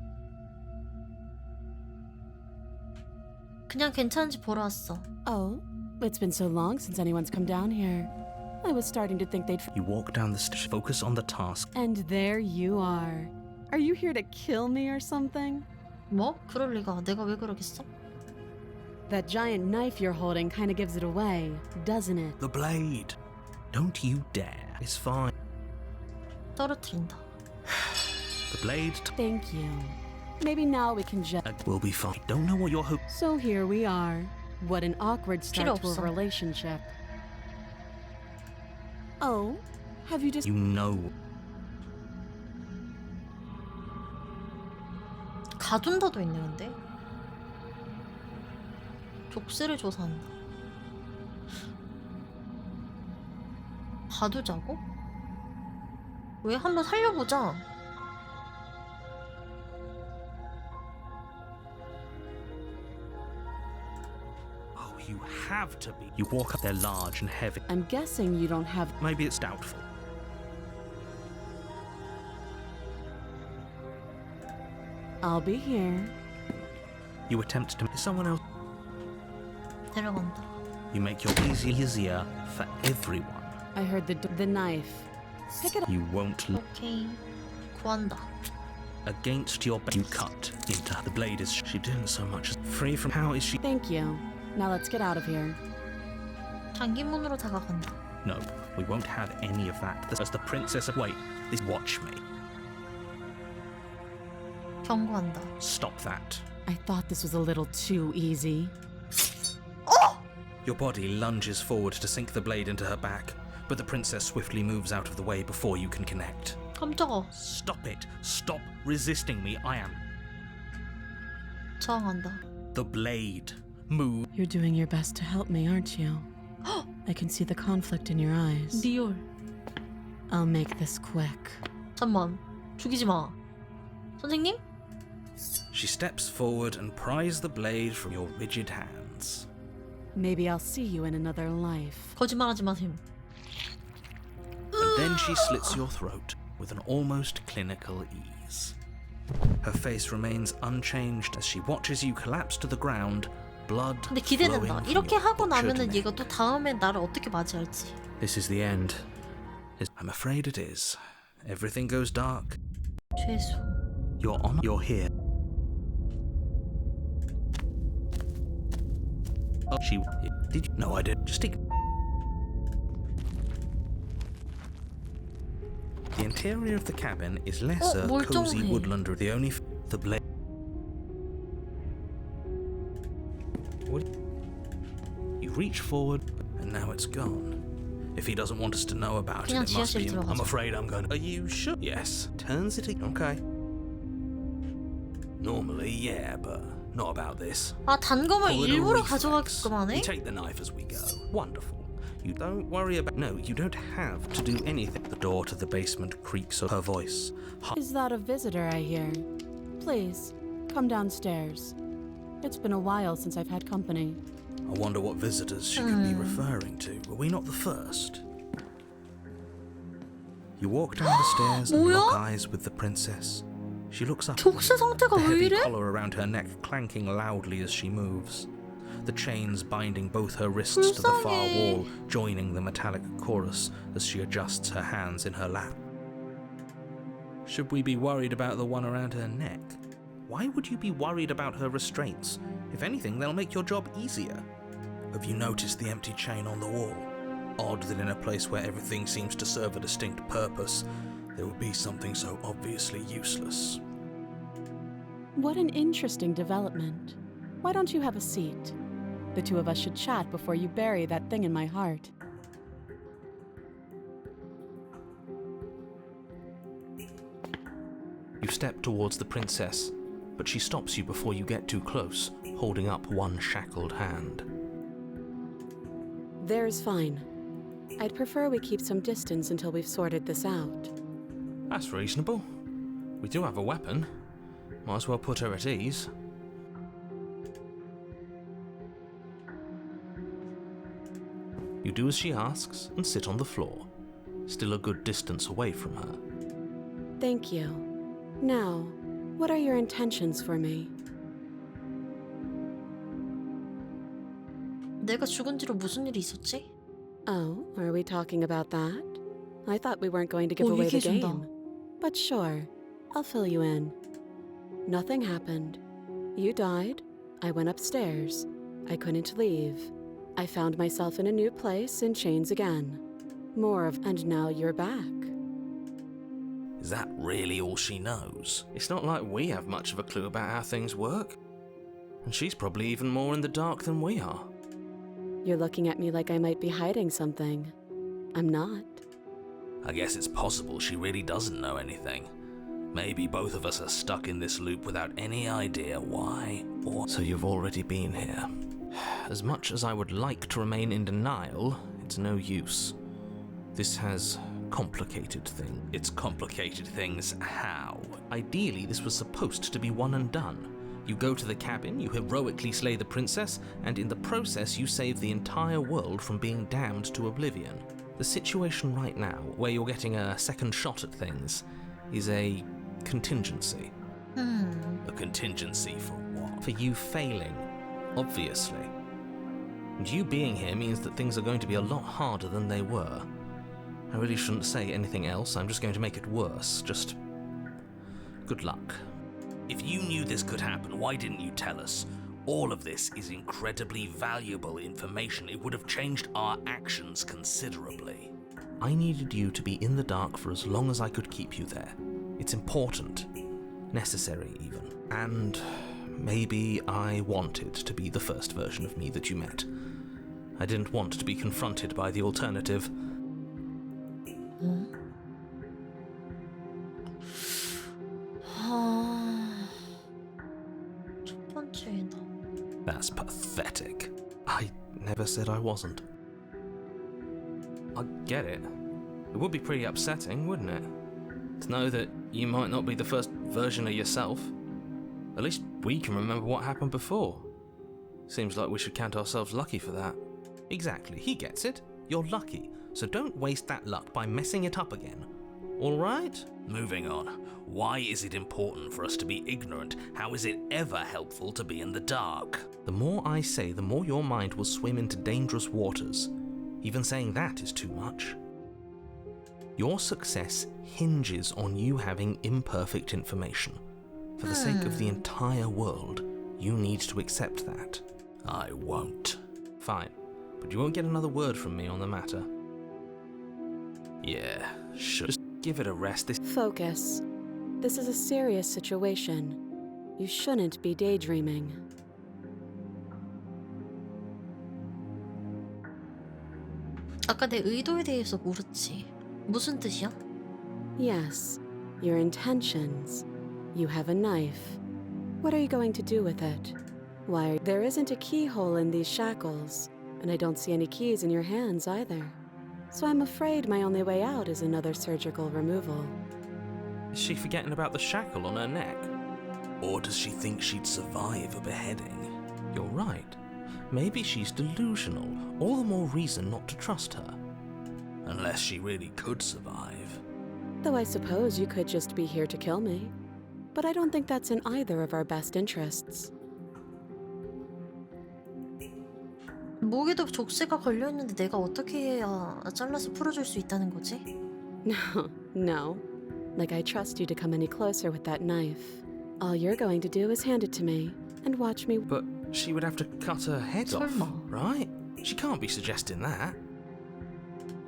그냥 괜찮은지 보러 왔어. Oh, it's been so long since anyone's come down here. I was starting to think they'd. You walk down the stairs. Focus on the task. And there you are. Are you here to kill me or something? 뭐? 그럴 리가. 내가 왜 그러겠어? That giant knife you're holding kind of gives it away, doesn't it? The blade. Don't you dare. It's fine. 떨어뜨린다. The blade Thank you. Maybe now we can just. will be fine. Don't know what you're hoping. So here we are. What an awkward 필요 start to a 없어. relationship. Oh, have you just. You know. 가둔다도 있네 근데. 족쇄를 조사한다. 가두자고? 왜 한번 살려보자. Oh, you have to be. You walk up, they're large and heavy. I'm guessing you don't have. Maybe it's doubtful. I'll be here. You attempt to someone else. 데려간다. You make your easier for everyone. I heard the knife. Pick it up. You won't 오케이. 구한다. against your you cut into the blade. Is she doing so much as free from? How is she? Thank you. Now let's get out of here. 장기문으로 다가간다. No, we won't have any of that. As the princess. Wait, this watch me. 경고한다. Stop that. I thought this was a little too easy. Your body lunges forward to sink the blade into her back, but the princess swiftly moves out of the way before you can connect. 깜짝아. Stop it. Stop resisting me. I am. 저항한다. The blade. Move. You're doing your best to help me, aren't you? I can see the conflict in your eyes. 리얼. I'll make this quick. 잠만. 죽이지 마. 선생님? She steps forward and pries the blade from your rigid hands. Maybe I'll see you in another life. 거짓말하지 마세요. And then she slits your throat with an almost clinical ease. Her face remains unchanged as she watches you collapse to the ground, blood 근데 flowing 기대된다. from 이렇게 your 하고 butchered 나면은 neck. 얘가 또 다음에 나를 어떻게 맞이할지. This is the end. I'm afraid it is. Everything goes dark. 죄수. You're here. Oh, she did you? No, I did. Just take. The interior of the cabin is lesser, cozy 멀쩡해. woodland. The only the blade. What? You reach forward, and now it's gone. If he doesn't want us to know about it, 그냥 it must be. 지하실 들어가자. I'm afraid I'm going. Are you sure? Yes. Turns it. Okay. Normally, yeah, but not about this. 아, 단검을 Call it a 일부러 reflex. 가져가게끔 We 하네? take the knife as we go. Wonderful. You don't worry about. No, you don't have to do anything. The door to the basement creaks. Her voice. Is that a visitor I hear? Please, come downstairs. It's been a while since I've had company. I wonder what visitors she could be referring to. Were we not the first? You walk down the stairs and 뭐야? lock eyes with the princess. She looks up. 족쇄 상태가 The 왜 heavy 이래? collar around her neck clanking loudly as she moves. The chains binding both her wrists to the far 불쌍해. wall, joining the metallic chorus as she adjusts her hands in her lap. Should we be worried about the one around her neck? Why would you be worried about her restraints? If anything, they'll make your job easier. Have you noticed the empty chain on the wall? Odd that in a place where everything seems to serve a distinct purpose, there would be something so obviously useless. What an interesting development. Why don't you have a seat? The two of us should chat before you bury that thing in my heart. You step towards the princess, but she stops you before you get too close, holding up one shackled hand. There's fine. I'd prefer we keep some distance until we've sorted this out. That's reasonable. We do have a weapon. Might as well put her at ease. You do as she asks and sit on the floor, still a good distance away from her. Thank you. Now, what are your intentions for me? 내가 죽은 뒤로 무슨 일이 있었지? Oh, are we talking about that? I thought we weren't going to give 오, away the 얘기해준다. game. But sure, I'll fill you in. Nothing happened. You died. I went upstairs. I couldn't leave. I found myself in a new place in chains again. More of, and now you're back. Is that really all she knows? It's not like we have much of a clue about how things work. And she's probably even more in the dark than we are. You're looking at me like I might be hiding something. I'm not. I guess it's possible she really doesn't know anything. Maybe both of us are stuck in this loop without any idea why or... So you've already been here. As much as I would like to remain in denial, it's no use. This has complicated things. It's complicated things how? Ideally, this was supposed to be one and done. You go to the cabin, you heroically slay the princess, and in the process you save the entire world from being damned to oblivion. The situation right now, where you're getting a second shot at things, is a contingency. A contingency for what? For you failing, obviously. And you being here means that things are going to be a lot harder than they were. I really shouldn't say anything else, I'm just going to make it worse. Just good luck. If you knew this could happen, why didn't you tell us? All of this is incredibly valuable information. It would have changed our actions considerably. I needed you to be in the dark for as long as I could keep you there. It's important. Necessary, even. And maybe I wanted to be the first version of me that you met. I didn't want to be confronted by the alternative. 첫 번째다. That's pathetic. I never said I wasn't. I get it. It would be pretty upsetting, wouldn't it? To know that you might not be the first version of yourself. At least we can remember what happened before. Seems like we should count ourselves lucky for that. Exactly, he gets it. You're lucky, so don't waste that luck by messing it up again. Alright? Moving on. Why is it important for us to be ignorant? How is it ever helpful to be in the dark? The more I say, the more your mind will swim into dangerous waters. Even saying that is too much. Your success hinges on you having imperfect information. For the sake of the entire world, you need to accept that. I won't. Fine, but you won't get another word from me on the matter. Yeah, sure. Just give it a rest. Focus. This is a serious situation. You shouldn't be daydreaming. 아까 내 의도에 대해서 물었지. 무슨 뜻이야? Yes, your intentions. You have a knife. What are you going to do with it? Why, there isn't a keyhole in these shackles, and I don't see any keys in your hands either. So I'm afraid my only way out is another surgical removal. Is she forgetting about the shackle on her neck? Or does she think she'd survive a beheading? You're right. Maybe she's delusional. All the more reason not to trust her. Unless she really could survive. Though I suppose you could just be here to kill me. But I don't think that's in either of our best interests. 목에도 족쇄가 걸려있는데 내가 어떻게 해야 잘라서 풀어줄 수 있다는 거지? No. Like I trust you to come any closer with that knife. All you're going to do is hand it to me and watch me. But she would have to cut her head 설마. off, right? She can't be suggesting that.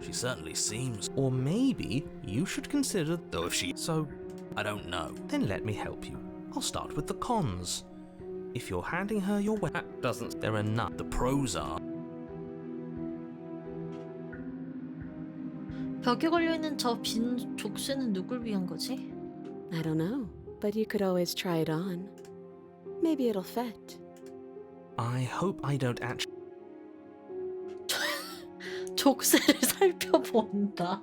She certainly seems. Or maybe you should consider, though if she... So, I don't know. Then let me help you. I'll start with the cons. If you're handing her your weapon, that doesn't... There are none. The pros are... 벽에 걸려있는 저 빈 족쇄는 누굴 위한 거지? I don't know, but you could always try it on. Maybe it'll fit. I hope I don't actually... 족쇄를 살펴본다.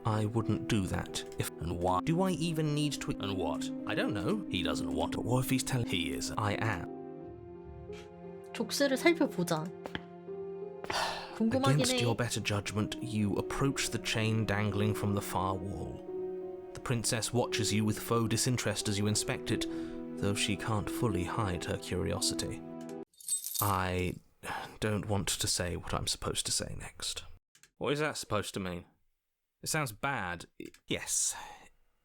I wouldn't do that if... And why? Do I even need to... And what? I don't know. He doesn't want to. What if he's telling... He is. I am. 족쇄를 살펴보자. 궁금하긴 Against 해. your better judgment, you approach the chain dangling from the far wall. The princess watches you with faux disinterest as you inspect it, though she can't fully hide her curiosity. I don't want to say what I'm supposed to say next. What is that supposed to mean? It sounds bad. Yes,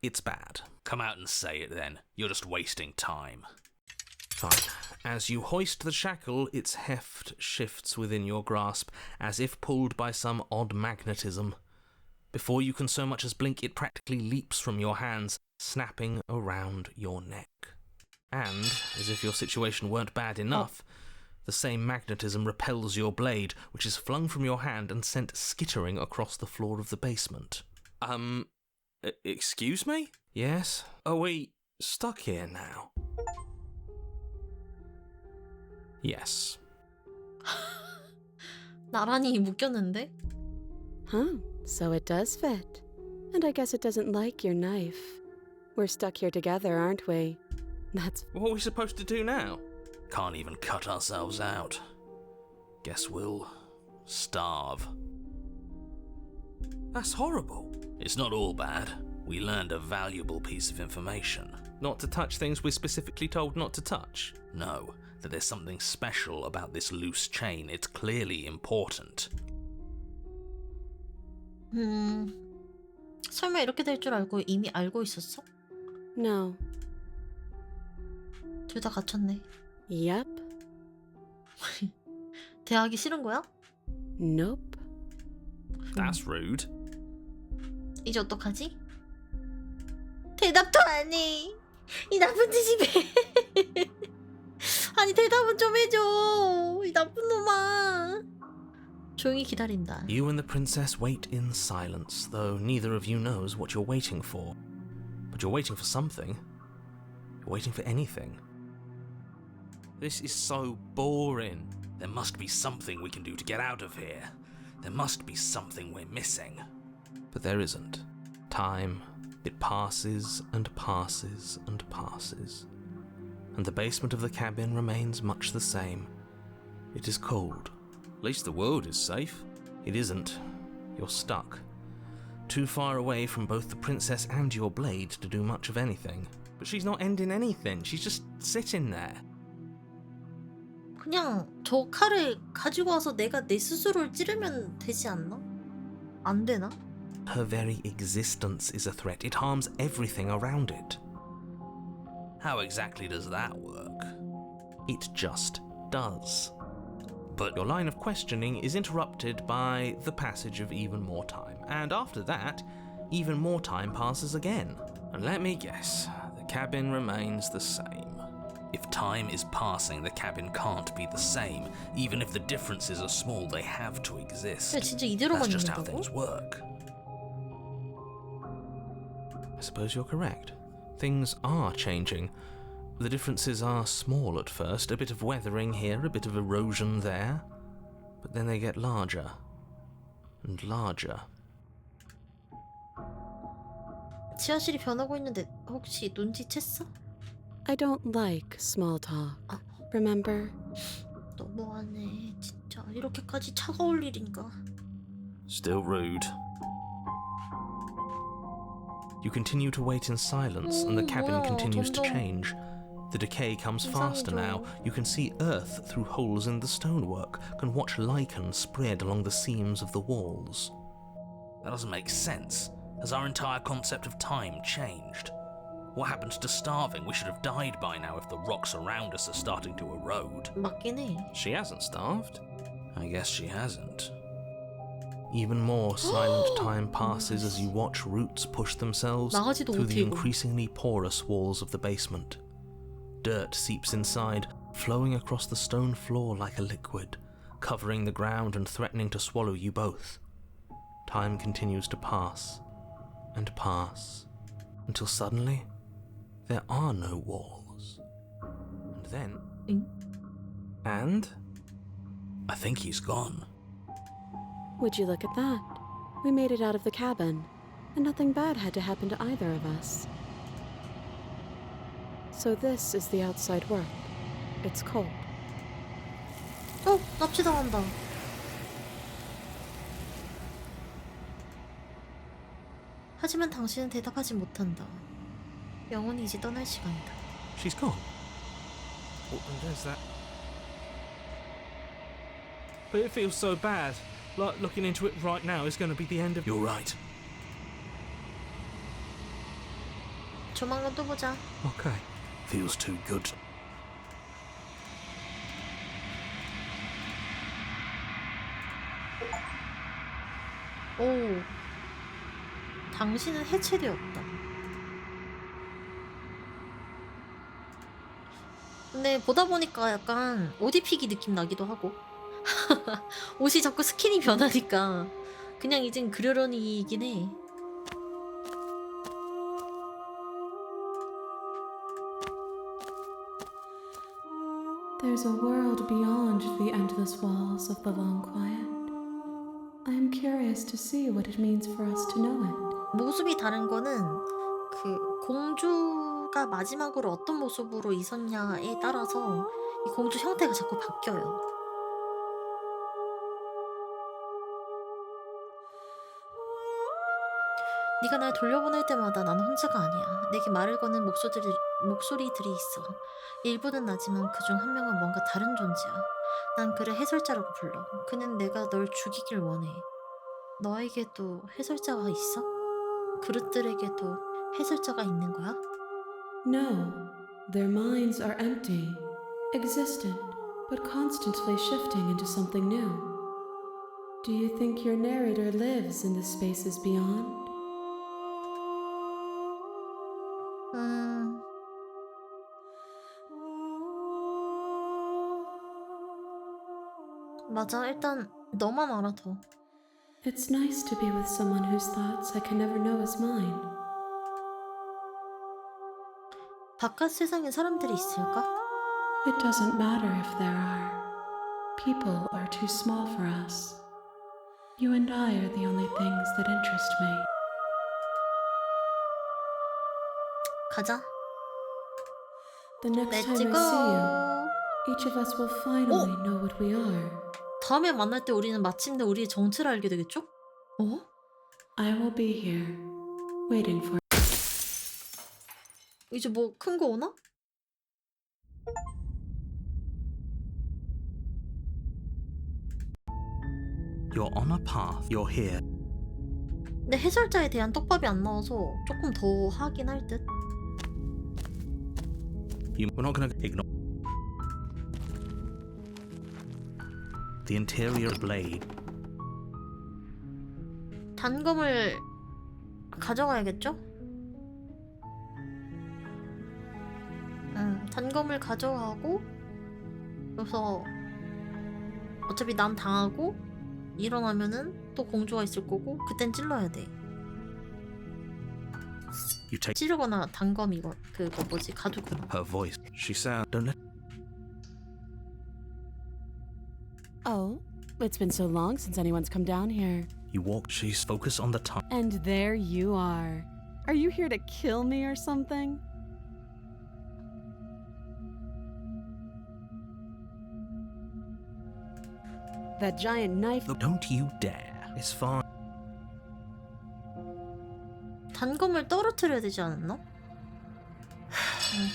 it's bad. Come out and say it then. You're just wasting time. Fine. As you hoist the shackle, its heft shifts within your grasp, as if pulled by some odd magnetism. Before you can so much as blink, it practically leaps from your hands, snapping around your neck. And, as if your situation weren't bad enough, the same magnetism repels your blade, which is flung from your hand and sent skittering across the floor of the basement. Excuse me? Yes? Are we stuck here now? Yes. 나란히 묶였는데? Huh, so it does fit. And I guess it doesn't like your knife. We're stuck here together, aren't we? That's... What are we supposed to do now? Can't even cut ourselves out. Guess we'll starve. That's horrible. It's not all bad. We learned a valuable piece of information. Not to touch things we're specifically told not to touch. No, that there's something special about this loose chain. It's clearly important. 설마 이렇게 될 줄 알고 이미 알고 있었어? No. 둘 다 갇혔네. Yep. 대하기 싫은 거야? Nope. That's rude. 이제 어떡하지? 대답도 안 해. 이 나쁜 지집애. 아니 대답은 좀 해줘. 이 나쁜 놈아. 조용히 기다린다. You and the princess wait in silence, though neither of you knows what you're waiting for. But you're waiting for something. You're waiting for anything. This is so boring. There must be something we can do to get out of here. There must be something we're missing. But there isn't. Time, it passes and passes and passes. And the basement of the cabin remains much the same. It is cold. At least the world is safe. It isn't. You're stuck. Too far away from both the princess and your blade to do much of anything. But she's not ending anything. She's just sitting there. 그냥 저 칼을 가지고 와서 내가 내 스스로를 찌르면 되지 않나? 안 되나? Her very existence is a threat. It harms everything around it. How exactly does that work? It just does. But your line of questioning is interrupted by the passage of even more time. And after that, even more time passes again. And let me guess, the cabin remains the same. If time is passing, the cabin can't be the same. Even if the differences are small, they have to exist. 근데 진짜 이대로만 That's just how 있는다고? things work. I suppose you're correct. Things are changing. The differences are small at first, a bit of weathering here, a bit of erosion there. But then they get larger and larger. 지하실이 변하고 있는데 혹시 눈치챘어? I don't like small talk. Remember? 너무하네 진짜 이렇게까지 차가울 일인가? Still rude. You continue to wait in silence, and the cabin 뭐야, continues to 점점 change. The decay comes faster now. You can see earth through holes in the stonework, can watch lichen spread along the seams of the walls. That doesn't make sense. Has our entire concept of time changed? What happens to starving? We should have died by now if the rocks around us are starting to erode. 맞긴 해. She hasn't starved. I guess she hasn't. Even more silent time passes as you watch roots push themselves 나가지도 through the 못해, 이거. increasingly porous walls of the basement. Dirt seeps inside, flowing across the stone floor like a liquid, covering the ground and threatening to swallow you both. Time continues to pass and pass until suddenly there are no walls. And then... And... I think he's gone. Would you look at that? We made it out of the cabin, and nothing bad had to happen to either of us. So this is the outside world. It's cold. 납치당한다. 하지만 당신은 대답하지 못한다. 영혼이 이제 떠날 시간이다. She's gone. There's that. But it feels so bad. Like looking into it right now is going to be the end of... You're right. 조만간 또 보자. Okay. Feels too good. 오. 당신은 해체되었다. 근데 보다 보니까 약간 ODP기 느낌 나기도 하고 옷이 자꾸 스킨이 변하니까 그냥 이젠 그러려니이긴 해. There's a world beyond the endless walls of the long quiet. I'm curious to see what it means for us to know it. 모습이 다른 거는 그 공주가 마지막으로 어떤 모습으로 있었냐에 따라서 이 공주 형태가 자꾸 바뀌어요. 네가 날 돌려보낼 때마다 난 혼자가 아니야. 내게 말을 거는 목소리들이 있어. 일부는 나지만 그중 한 명은 뭔가 다른 존재야. 난 그를 해설자라고 불러. 그는 내가 널 죽이길 원해. 너에게도 해설자가 있어? 그릇들에게도 해설자가 있는 거야? No, their minds are empty, existent, but constantly shifting into something new. Do you think your narrator lives in the spaces beyond? 맞아. 일단 너만 알아 더. It's nice to be with someone whose thoughts I can never know as mine. 바깥 세상에 사람들이 있을까? It doesn't matter if there are. People are too small for us. You and I are the only things that interest me. 가자. The next Let's time I go. see you, each of us will finally know what we are. 다음에 만날 때 우리는 마침내 우리의 정체를 알게 되겠죠? 어? I will be here, waiting for. 이제 뭐 큰 거 오나? You're on a path. You're here. 근데 해설자에 대한 떡밥이 안 나와서 조금 더 하긴 할 듯. We're not gonna ignore the interior blade. 단검을 가져가야겠죠? 단검을 가져가고 그래서 어차피 남 당하고 일어나면은 또 공주가 있을 거고 그땐 찔러야 돼. You take 찌르거나 단검 이거 그거 뭐지 가두거나. her voice. She sound. Don't let. Oh, it's been so long since anyone's come down here. You walk. She's focused on the time. And there you are. Are you here to kill me or something? That giant knife. Don't you dare. It's fine. 단검을 떨어뜨려야 되지 않았나?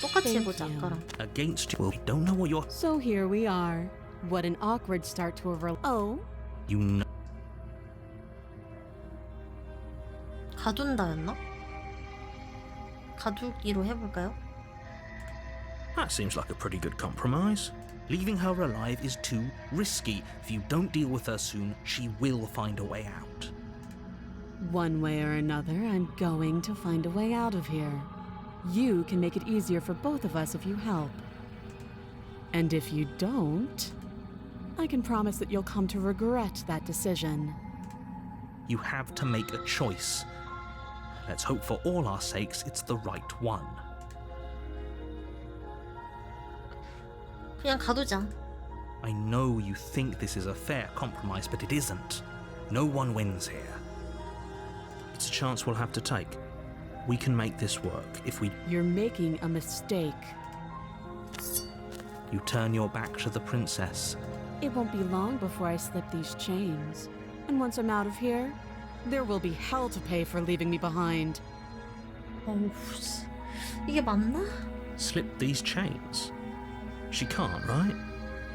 똑같이 Thank 해보자 you. 아까랑. Against you. We don't know what you're. So here we are. What an awkward start to a Oh, You know. 가둔다였나? 가두기로 해볼까요? That seems like a pretty good compromise. Leaving her alive is too risky. If you don't deal with her soon, she will find a way out. one way or another, I'm going to find a way out of here. You can make it easier for both of us if you help. And if you don't, I can promise that you'll come to regret that decision. You have to make a choice. Let's hope for all our sakes it's the right one. 그냥 가두자. I know you think this is a fair compromise, but it isn't. No one wins here. It's a chance we'll have to take. We can make this work if we... You're making a mistake. You turn your back to the princess. It won't be long before I slip these chains. And once I'm out of here, there will be hell to pay for leaving me behind. 어우, 이게 맞나? Slip these chains? She can't, right?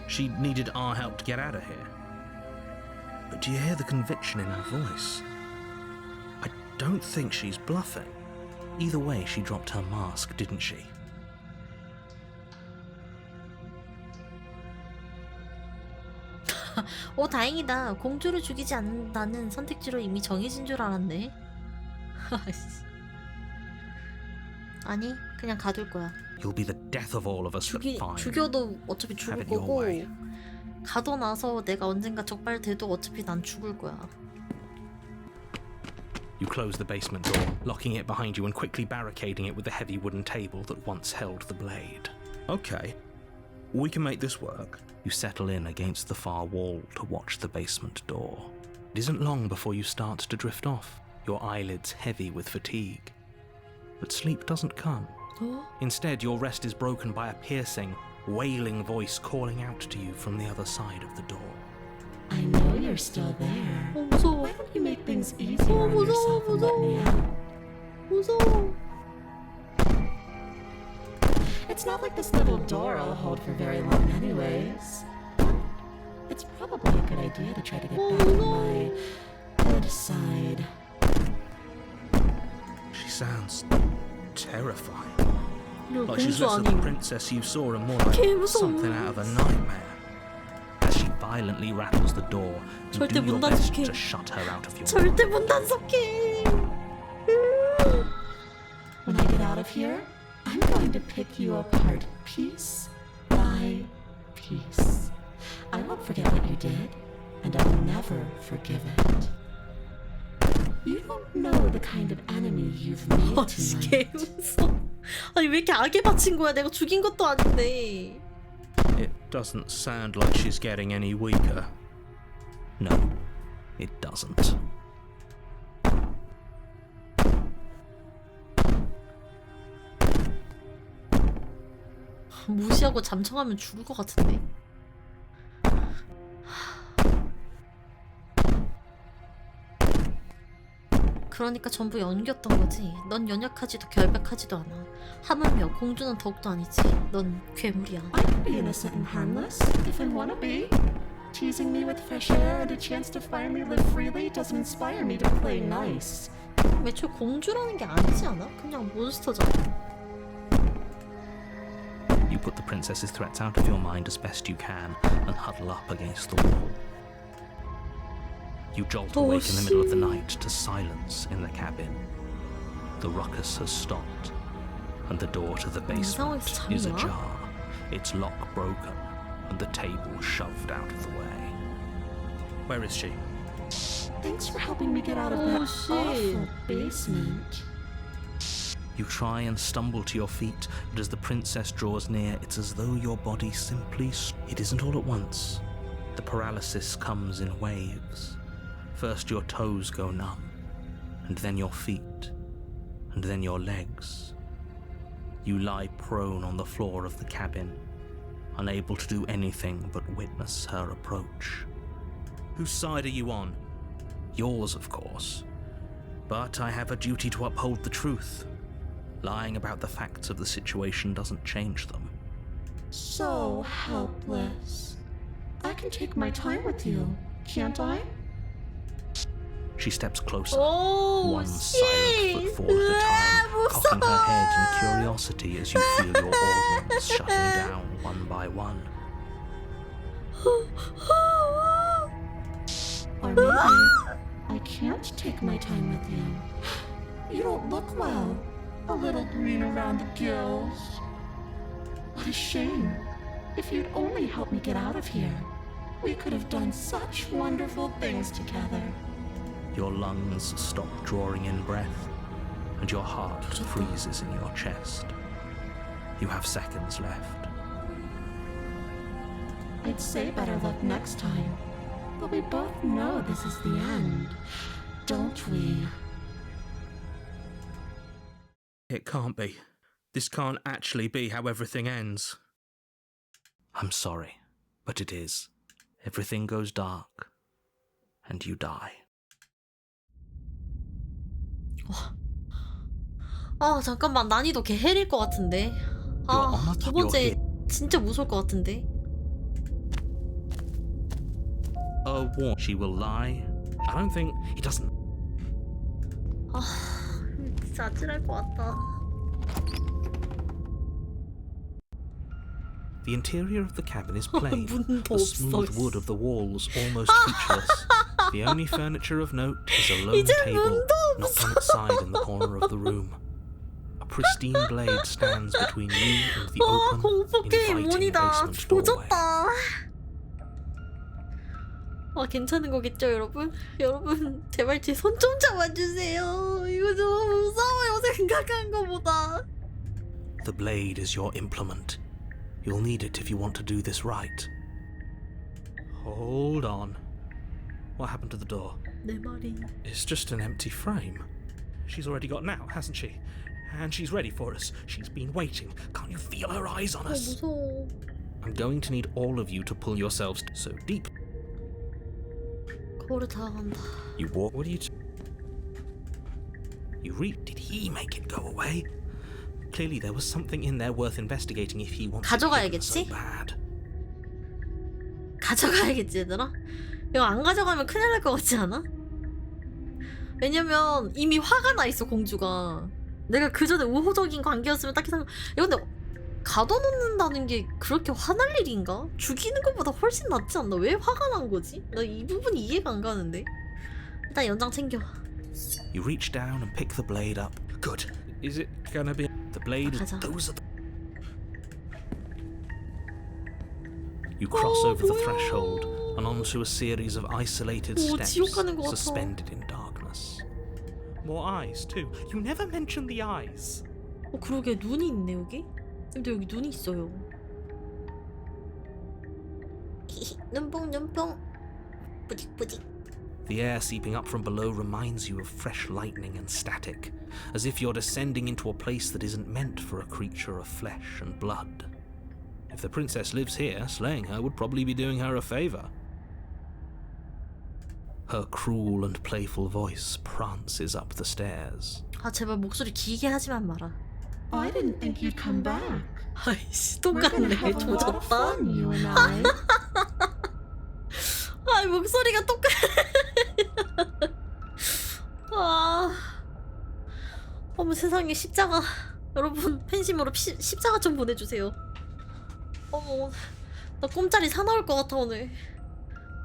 She needed our help to get out of here. But do you hear the conviction in her voice? I don't think she's bluffing. Either way, she dropped her mask, didn't she? 다행이다. 공주를 죽이지 않는다는 선택지로 이미 정해진 줄 알았네. 아니, 그냥 가둘 거야. You'll be the death of all of us, but fine. 죽여도 어차피 죽을 Have it your 거고 way. 가둬놔서 내가 언젠가 적발돼도 어차피 난 죽을 거야. You close the basement door, locking it behind you and quickly barricading it with the heavy wooden table that once held the blade. Okay, we can make this work. You settle in against the far wall to watch the basement door. It isn't long before you start to drift off, your eyelids heavy with fatigue. But sleep doesn't come. Instead, your rest is broken by a piercing, wailing voice calling out to you from the other side of the door. I know you're still there. 무서워. Why don't you make things easier on yourself and let me out? 무서워. It's not like this little door will hold for very long anyways. It's probably a good idea to try to get back on my good side. She sounds terrifying. 이거 Like she's 공주 less of the 아님. princess you saw and more like 개 무서워. something out of a nightmare. As she violently rattles the door, you 절대 do your 문 best 닫을게. to shut her out of your 절대 문 단속해. When I get out of here, I'm going to pick you apart piece by piece. I won't forget what you did, and I'll never forgive it. You don't know the kind of enemy you've made 개 tonight. 무서워. 아니 왜 이렇게 악에 바친 거야? 내가 죽인 것도 아닌데. It doesn't sound like she's getting any weaker. No, it doesn't. 무시하고 잠청하면 죽을 것 같은데. 그러니까 전부 연기였던 거지. 넌 연약하지도 결백하지도 않아. 하물며 공주는 더욱도 아니지. 넌 괴물이야. I can be innocent and harmless if I want to be. Teasing me with fresh air and a chance to finally live freely doesn't inspire me to play nice. 애초에 공주라는 게 아니지 않아? 그냥 몬스터잖아. You put the princess's threats out of your mind as best you can and huddle up against the wall. You jolt awake in the middle of the night to silence in the cabin. The ruckus has stopped, and the door to the basement is ajar, its lock broken, and the table shoved out of the way. Where is she? Thanks for helping me get out of that awful basement. You try and stumble to your feet, but as the princess draws near, it's as though your body simply... It isn't all at once. The paralysis comes in waves. First your toes go numb, and then your feet, and then your legs. You lie prone on the floor of the cabin, unable to do anything but witness her approach. Whose side are you on? Yours, of course. But I have a duty to uphold the truth. Lying about the facts of the situation doesn't change them. So helpless. I can take my time with you, can't I? She steps closer, Oh, one silent footfall at a time, cocking her head in curiosity as you feel your organs shutting down one by one. Or maybe I can't take my time with you. You don't look well. A little green around the gills. What a shame. If you'd only helped me get out of here, we could have done such wonderful things together. Your lungs stop drawing in breath, and your heart freezes in your chest. You have seconds left. I'd say better luck next time, but we both know this is the end, don't we? It can't be. This can't actually be how everything ends. I'm sorry, but it is. Everything goes dark, and you die. 아 잠깐만 난이도 개 헬일 것 같은데. 아 두 번째 진짜 무서울 것 같은데. She will lie. I don't think he doesn't. 아 진짜 아찔할 것 같다. The interior of the cabin is plain. 문도 The smooth 없어. wood of the walls almost featureless. The only furniture of note is a lone 이제 table 문도 knocked on its side in the corner of the room. A pristine blade stands between you and the 와 open, 공포 게임 inviting 문이다. basement doorway. 조졌다. 아 괜찮은 거겠죠 여러분? 여러분 제발 제 손 좀 잡아주세요. 이거 너무 무서워요 생각한 거보다. The blade is your implement. You'll need it if you want to do this right. Hold on. What happened to the door? 내 말이. It's just an empty frame. She's already gotten out, hasn't she? And she's ready for us. She's been waiting. Can't you feel her eyes on us? 무서워. I'm going to need all of you to pull yourselves so deep. 거울에 다가간다. You walk. What are you? You read. Did he make it go away? Clearly, there was something in there worth investigating if he wants it 가져가야겠지? so bad. 가져가야겠지 얘들아? 이거 안 가져가면 큰일 날 것 같지 않아? 왜냐면 이미 화가 나 있어 공주가. 내가 그 전에 우호적인 관계였으면 딱히 생각. 이거 근데 가둬놓는다는 게 그렇게 화날 일인가? 죽이는 것보다 훨씬 낫지 않나? 왜 화가 난 거지? 나 이 부분이 이해가 안 가는데. 일단 연장 챙겨. You reach down and pick the blade up. Good. Is it gonna be the blade? 가자. Those are the. You cross over the threshold and onto a series of isolated steps 지옥 가는 것 같아. suspended in darkness. More eyes, too. You never mentioned the eyes. 그러게 눈이 있네 여기. 근데 여기 눈이 있어요. 눈뽕 뿌직뿌직. The air seeping up from below reminds you of fresh lightning and static, as if you're descending into a place that isn't meant for a creature of flesh and blood. If the princess lives here, slaying her would probably be doing her a favor. Her cruel and playful voice prances up the stairs. 아 제발 목소리 길게 하지만 마라. I didn't think you'd come back. 아이씨 We're gonna 똑같네. have a lot of 조졌다. fun, you and I. 아 목소리가 똑같. 아 어머 세상에 십자가. 여러분 팬심으로 십자가 좀 보내주세요. 어머 나 꼼짜리 사나울 것 같아 오늘.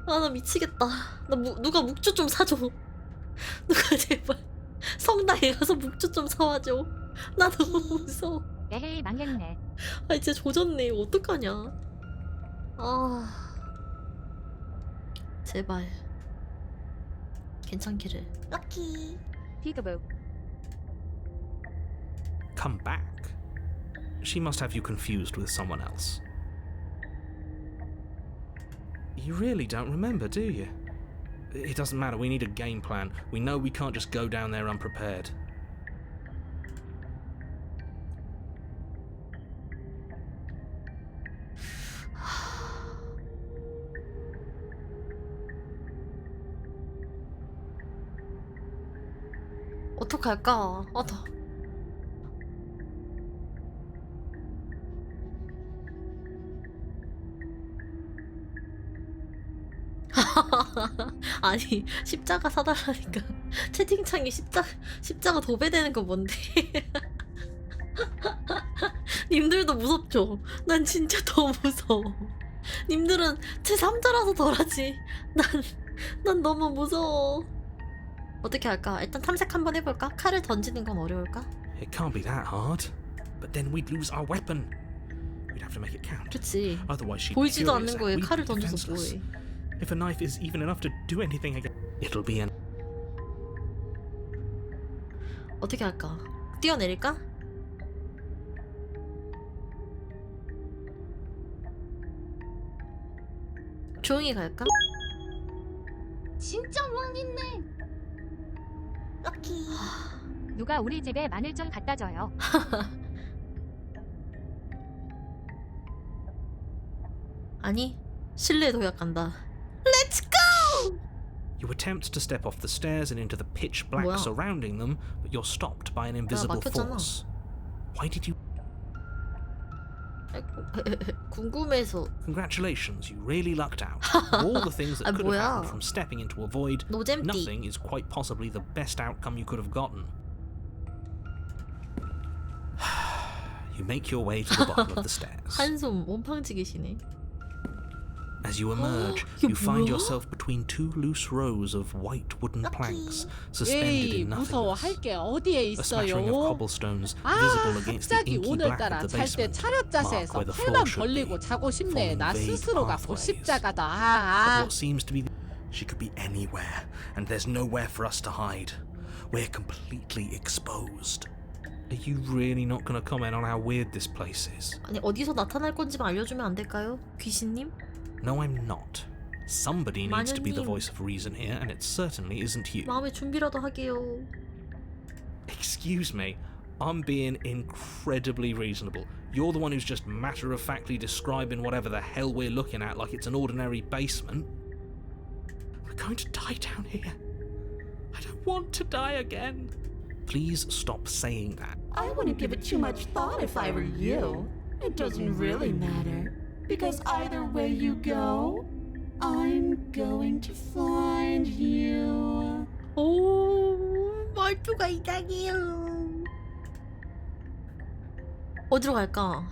아 나 미치겠다. 나 누가 묵주 좀 사줘. 누가 제발 성당에 가서 묵주 좀 사와줘. 나 너무 무서워. 에헤이 망했네. 아 진짜 조졌네. 이거 어떡하냐. 아 제발 괜찮기를. 럭키. 피그북. Come back. She must have you confused with someone else. You really don't remember, do you? It doesn't matter, we need a game plan. We know we can't just go down there unprepared. 어떡할까? 아니 십자가 사달라니까 채팅창에 십자가 도배되는 거 뭔데? 님들도 무섭죠? 난 진짜 더 무서워. 님들은 제 3자라서 덜하지. 난 너무 무서워. 어떻게 할까? 일단 탐색 한번 해볼까? 칼을 던지는 건 어려울까? It can't be that hard. But then we'd lose our weapon. We'd have to make it count. 그치. Otherwise she'd be 보이지도 furious 않는 and 거에 we'd 칼을 be 던져서 defenseless. 뭐해. If a knife is even enough to do anything again. It'll be an... 어떻게 할까? 뛰어내릴까? 조용히 갈까? 진짜 망했네. 럭키. 누가 우리 집에 마늘 좀 갖다 줘요. 아니 실내에 도약한다. Let's go! You attempt to step off the stairs and into the pitch black 뭐야? surrounding them, but you're stopped by an invisible 막혔잖아. force. Why did you... 궁금해서. Congratulations, you really lucked out. Of all the things that 아, could have 뭐야? happened from stepping into a void, 노잼띠. nothing is quite possibly the best outcome you could have gotten. You make your way to the bottom of the stairs. 한숨 온팡지기시네. As you emerge, 이게 you find 뭐야? yourself between two loose rows of white wooden planks suspended 에이, in 무서워. nothingness. 할 게 어디에 A smattering of 있어요? cobblestones 아, visible against the 갑자기 inky black 오늘따라 of the 잘 때 basement, 차렷 mark 자세에서 where the floor 팔만 should 벌리고 be, 자고 싶네. following 나 vague 스스로가 pathways. 고십자가다. But what seems to be she could be anywhere, and there's nowhere for us to hide. We're completely exposed. Are you really not going to comment on how weird this place is? 아니 어디서 나타날 건지만 알려주면 안 될까요? 귀신님? No, I'm not. Somebody needs to be the 마녀님. voice of reason here, and it certainly isn't you. 마음의 준비라도 하게요. Excuse me, I'm being incredibly reasonable. You're the one who's just matter-of-factly describing whatever the hell we're looking at like it's an ordinary basement. We're going to die down here. I don't want to die again. Please stop saying that. I wouldn't give it too much thought if I were you. It doesn't really matter. Because either way you go, I'm going to find you. 오, 말투가 이상해요. 어디로 갈까?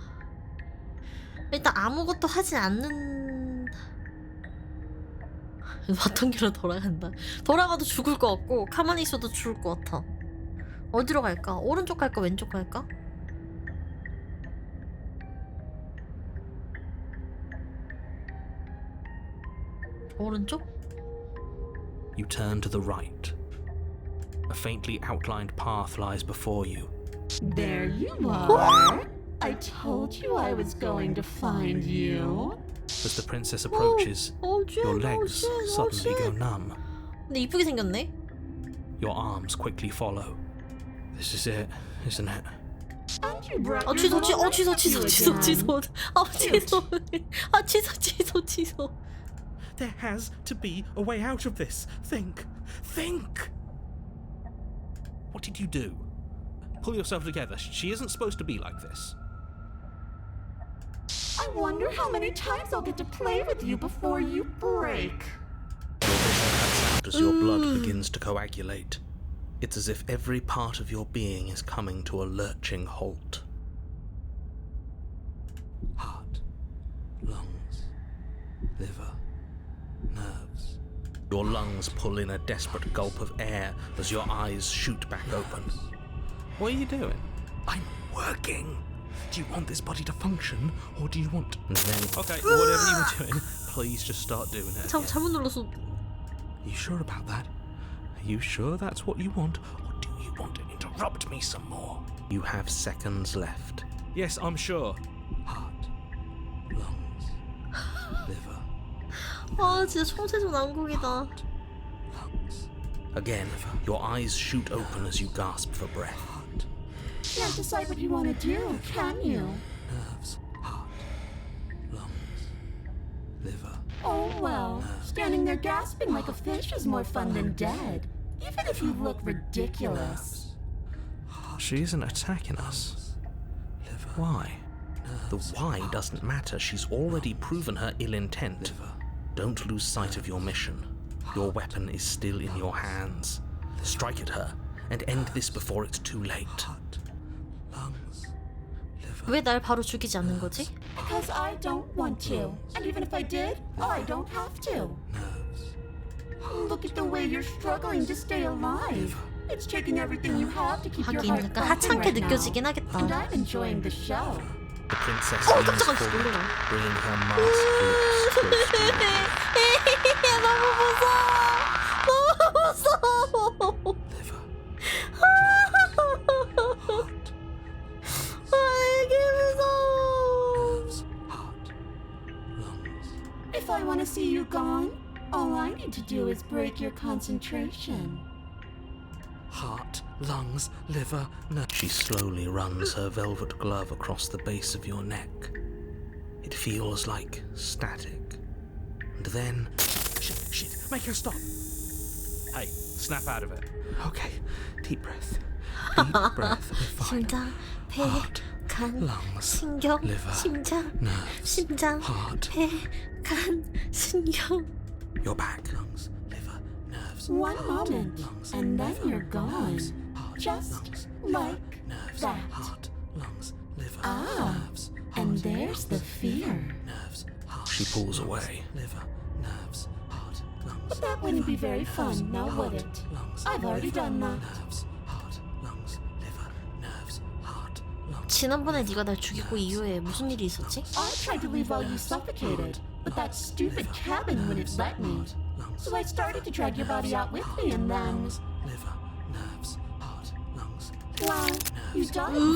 일단 아무것도 하지 않는 왔던 길로 돌아간다. 돌아가도 죽을 것 같고 가만히 있어도 죽을 것 같아. 어디로 갈까? 오른쪽 갈까? 왼쪽 갈까? 오른쪽? You turn to the right. A faintly outlined path lies before you. There you are. I told you I was going to find you. As the princess approaches, your legs suddenly go numb. 근데 이쁘게 생겼네? Your arms quickly follow. This is it, isn't it? And you brought 아 your 취소 little 취소 rescue 취소 again. 취소 아 취소 아 취소 There has to be a way out of this. Think. What did you do? Pull yourself together. She isn't supposed to be like this. I wonder how many times I'll get to play with you before you break. As your blood begins to coagulate, it's as if every part of your being is coming to a lurching halt. Heart, lungs, liver, nerves. Your lungs pull in a desperate gulp of air as your eyes shoot back open. What are you doing? I'm working. Do you want this body to function, or do you want... And then, okay, whatever you were doing, please just start doing it. 잘못 눌렀어. Are you sure about that? Are you sure that's what you want, or do you want to interrupt me some more? You have seconds left. Yes, I'm sure. Heart, lungs, liver, 아 진짜 총체적 난국이다. lungs. Again, your eyes shoot open as you gasp for breath. Can't decide what you want to do, can you? Nerves, heart, lungs, liver. Oh well, Nerves. standing there gasping like a fish is more fun than dead. Even if you look ridiculous. She isn't attacking us. Why? The why doesn't matter. She's already proven her ill intent. Don't lose sight of your mission. Your weapon is still in your hands. Strike at her and end this before it's too late. 왜 날 바로 죽이지 않는 거지? Because I don't want to. And even if I did, I don't have to. Look at the way you're struggling to stay alive. It's taking everything you have to keep your 하긴 heart 약간 pumping 하찮게 right now. 느껴지긴 하겠다. And I'm enjoying the show. The princess leans 깜짝아, forward, 놀래라. bringing her masked lips close to you. 너무 무서워. Liver, 이게 무서워. nerves, heart, lungs. If I want to see you gone, all I need to do is break your concentration. Heart, lungs, liver, nerves. She slowly runs her velvet glove across the base of your neck. It feels like static. And then... Shit, make her stop. Hey, snap out of it. Okay, deep breath. Deep breath. We're fine. 심장, 배, Heart, 간, lungs, 신경, liver, 심장, nerves, 심장, heart. 배, 간, 신경. Your back, lungs, liver, nerves. One heart, moment, lungs, and then liver, you're gone. nerves, heart, Just lungs, like nerves, that. heart, lungs, liver, Ah, nerves, and heart, there's the fear. nerves, heart. She pulls away. Liver, nerves, heart, lungs. But that wouldn't be very fun, now would it? Lungs, I've already liver, done that. nerves, heart, lungs, liver, nerves, heart, lungs. 지난번에 네가 날 죽이고 이후에 무슨 일이 있었지? I tried to leave while you suffocated, but that stupid cabin wouldn't let me. So I started to drag your body out with me, and then... Liver, nerves, heart, lungs, Well, nerves.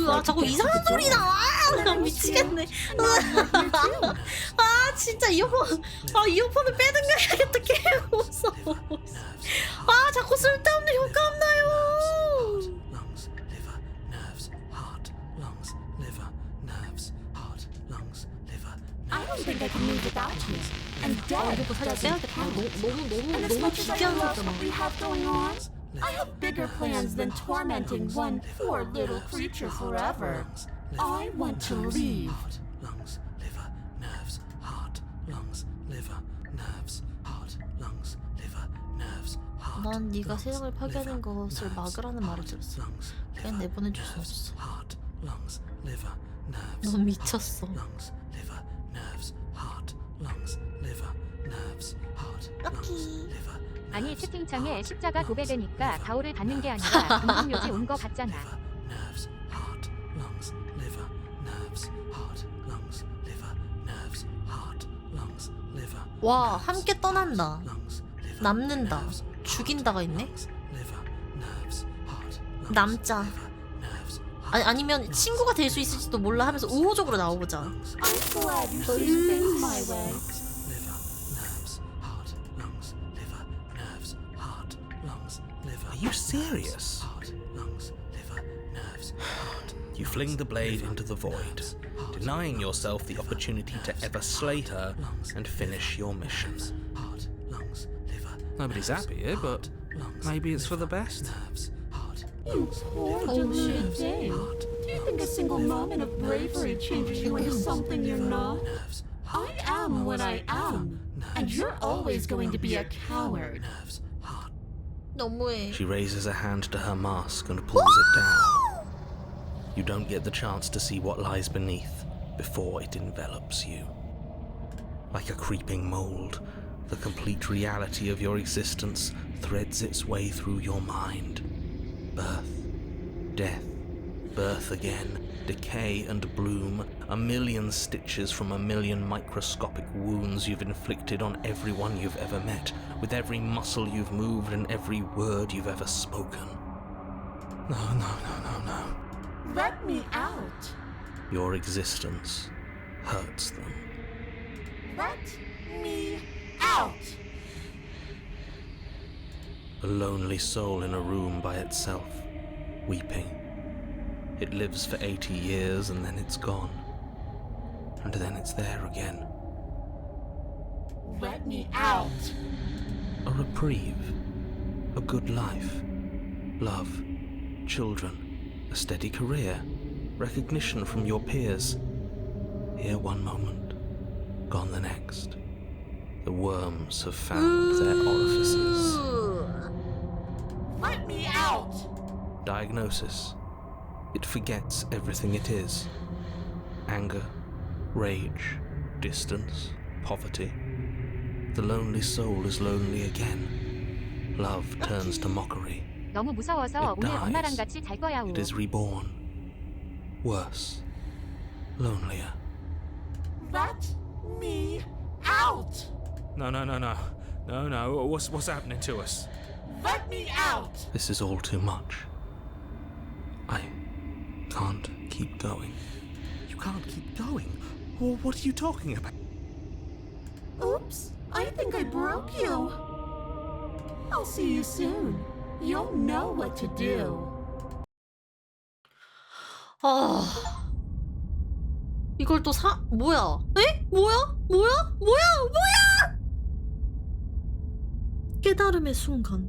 아 자꾸 이상한 소리 나와. 나 미치겠네. 아 진짜 이어폰 이어폰을 빼는 게 해야겠다. 개 무서워. 아 자꾸 쓸데없는 효과음 나요. lungs, liver, nerves, heart, lungs, liver, nerves, heart, lungs, liver, I don't think I can move without you. And death 이거 살짝 doesn't 빼야겠다. count. And as 너무 much as I 비교하는 love 거잖아. what we have going on, I have bigger plans than tormenting one poor little creature forever. I want to leave. heart, lungs, liver, nerves, heart, lungs, liver, nerves, heart, lungs, liver, nerves, heart. 난 네가 세상을 파괴하는 것을 막으라는 말을 들었어. 그냥 내보내줄 수 없어. heart, lungs, liver, nerves. 넌 미쳤어. lungs, liver, nerves, heart, lungs, liver, nerves, heart, lungs, liver. 아니 채팅창에 십자가 도배되니까 가오를 닫는 게 아니라 공중묘지 온 거 같잖아. nerves, heart, lungs, liver, nerves, heart, lungs, liver, nerves, heart, lungs, liver. 와 함께 떠난다. lungs, liver, 남는다. nerves, 죽인다가 있네. lungs, liver, nerves, heart, lungs, 남자. liver, nerves, 아니면 친구가 될 수 있을지도 몰라 하면서 우호적으로 나오보자. I'm glad you're seeing things my way. liver, nerves, heart, lungs, liver, nerves, heart, lungs, liver. Are you serious? Heart, lungs, liver, nerves, heart. You fling the blade into the void, denying yourself the opportunity to ever slay her and finish your mission. Heart, lungs, liver. Nobody's happy here, but maybe it's for the best. Nerves, heart, You poor deluded thing. Do you think a single moment of bravery changes you into something you're not? nerves, I am what I am, and you're always going to be a coward. nerves, heart. 너무해. She raises a hand to her mask and pulls it down. You don't get the chance to see what lies beneath before it envelops you. Like a creeping mold, the complete reality of your existence threads its way through your mind. Birth, death, birth again, decay and bloom, a million stitches from a million microscopic wounds you've inflicted on everyone you've ever met, with every muscle you've moved and every word you've ever spoken. No, no, no, no, no. Let me out. Your existence hurts them. Let me out. A lonely soul in a room by itself, weeping. It lives for 80 years and then it's gone. And then it's there again. Let me out. A reprieve. A good life. Love. Children. A steady career. Recognition from your peers. Here one moment. Gone the next. The worms have found their orifices. Let me out. Diagnosis. It forgets everything it is. Anger, rage, distance, poverty. The lonely soul is lonely again. Love turns to mockery. 너무 무서워서 It 오늘 엄마랑 dies. 같이 잘 거야. 우. It is reborn. Worse. Lonelier. Let me out. No, no, no, no. No, no. What's happening to us? Let me out. This is all too much. I can't keep going. You can't keep going. Well, what are you talking about? Oops, I think I broke you. I'll see you soon. You'll know what to do. 아 이걸 또 뭐야? 에? 뭐야? 깨달음의 순간.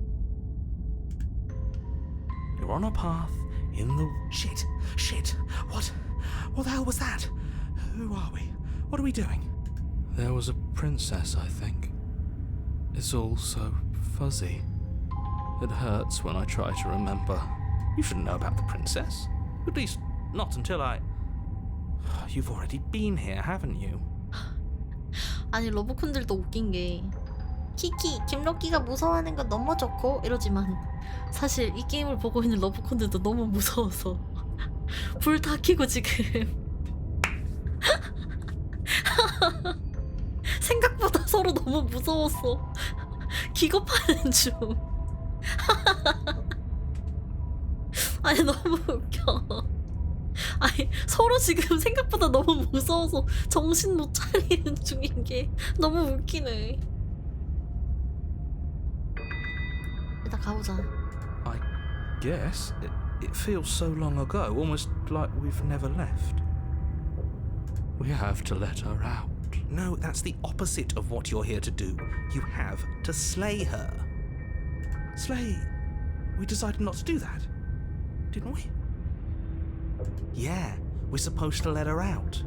You're on a path in the... Shit. What the hell was that? Who are we? What are we doing? There was a princess, I think. It's all so fuzzy. It hurts when I try to remember. You shouldn't know about the princess. At least, not until I... You've already been here, haven't you? 아니 러브콘들도 웃긴 게 키키 김럭키가 무서워하는 건 너무 좋고 이러지만 사실 이 게임을 보고 있는 러브콘들도 너무 무서워서 불 다 켜고 지금 생각보다 서로 너무 무서웠어. 기겁하는 중. 아니 너무 웃겨. 아니 서로 지금 생각보다 너무 무서워서 정신 못 차리는 중인 게 너무 웃기네. 일단 가보자. I guess it feels so long ago, almost like we've never left. We have to let her out. No, that's the opposite of what you're here to do. You have to slay her. Slay? We decided not to do that, didn't we? Yeah, we're supposed to let her out.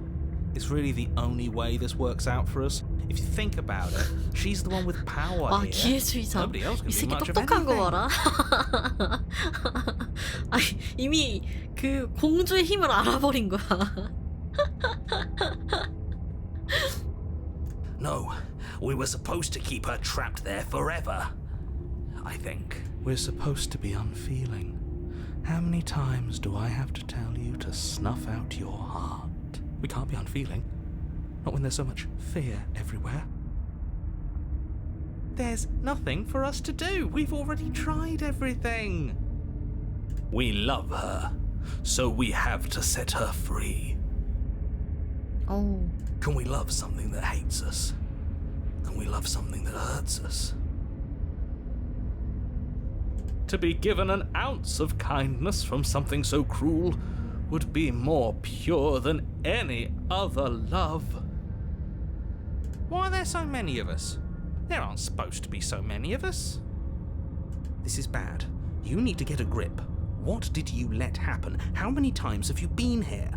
It's really the only way this works out for us. If you think about it, she's the one with power 와 here. 기회주의자. Nobody else can 이 do 새끼 much of 똑똑한 거 anything. 봐라. 아니 이미 그 공주의 힘을 알아버린 거야. No, we were supposed to keep her trapped there forever. I think. We're supposed to be unfeeling. How many times do I have to tell you to snuff out your heart? We can't be unfeeling. Not when there's so much fear everywhere. There's nothing for us to do. We've already tried everything. We love her, so we have to set her free. Oh. Can we love something that hates us? Can we love something that hurts us? To be given an ounce of kindness from something so cruel would be more pure than any other love. Why are there so many of us? There aren't supposed to be so many of us. This is bad. You need to get a grip. What did you let happen? How many times have you been here?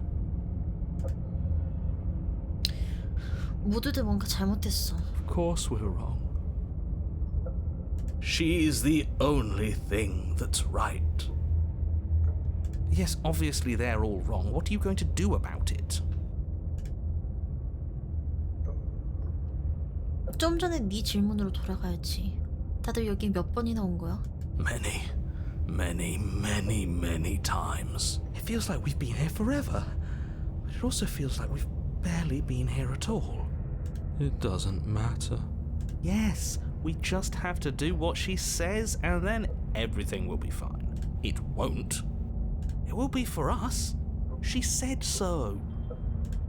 모두들 뭔가 잘못했어. Of course we're wrong. She's the only thing that's right. Yes, obviously they're all wrong. What are you going to do about it? 좀 전에 네 질문으로 돌아가야지. 다들 여기 몇 번이나 온 거야? Many, many, many, many times. It feels like we've been here forever. But it also feels like we've barely been here at all. It doesn't matter. Yes, we just have to do what she says and then everything will be fine. It won't. It will be for us. She said so.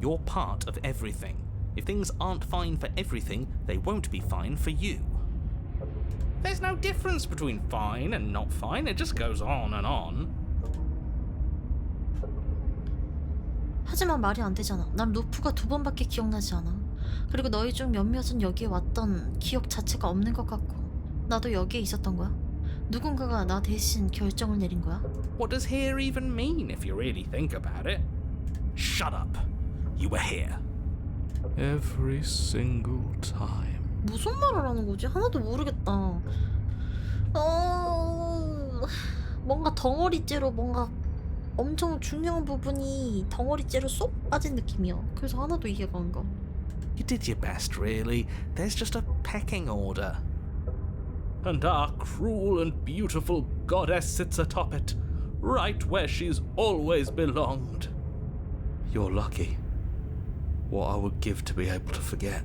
You're part of everything. If things aren't fine for everything, they won't be fine for you. There's no difference between fine and not fine. It just goes on and on. 하지만 말이 안 되잖아. 난 루프가 2번밖에 기억나지 않아. 그리고 너희 중 몇몇은 여기에 왔던 기억 자체가 없는 것 같고 나도 여기에 있었던 거야. 누군가가 나 대신 결정을 내린 거야. What does here even mean if you really think about it? Shut up. You were here. Every single time. 무슨 말을 하는 거지? 하나도 모르겠다. 뭔가 덩어리째로 뭔가 엄청 중요한 부분이 덩어리째로 쏙 빠진 느낌이야. 그래서 하나도 이해가 안 가. You did your best, really. There's just a pecking order. And our cruel and beautiful goddess sits atop it, right where she's always belonged. You're lucky. What I would give to be able to forget.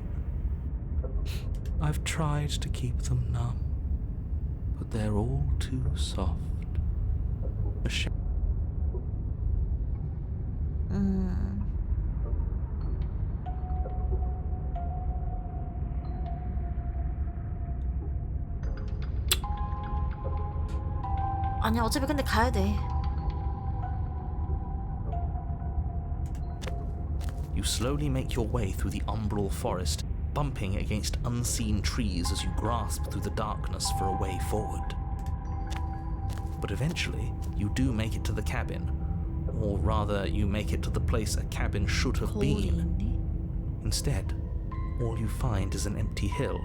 I've tried to keep them numb, but they're all too soft. 아니야 어차피 근데 가야 돼. You slowly make your way through the umbral forest, bumping against unseen trees as you grasp through the darkness for a way forward. But eventually, you do make it to the cabin. Or rather, you make it to the place a cabin should have been. Instead, all you find is an empty hill.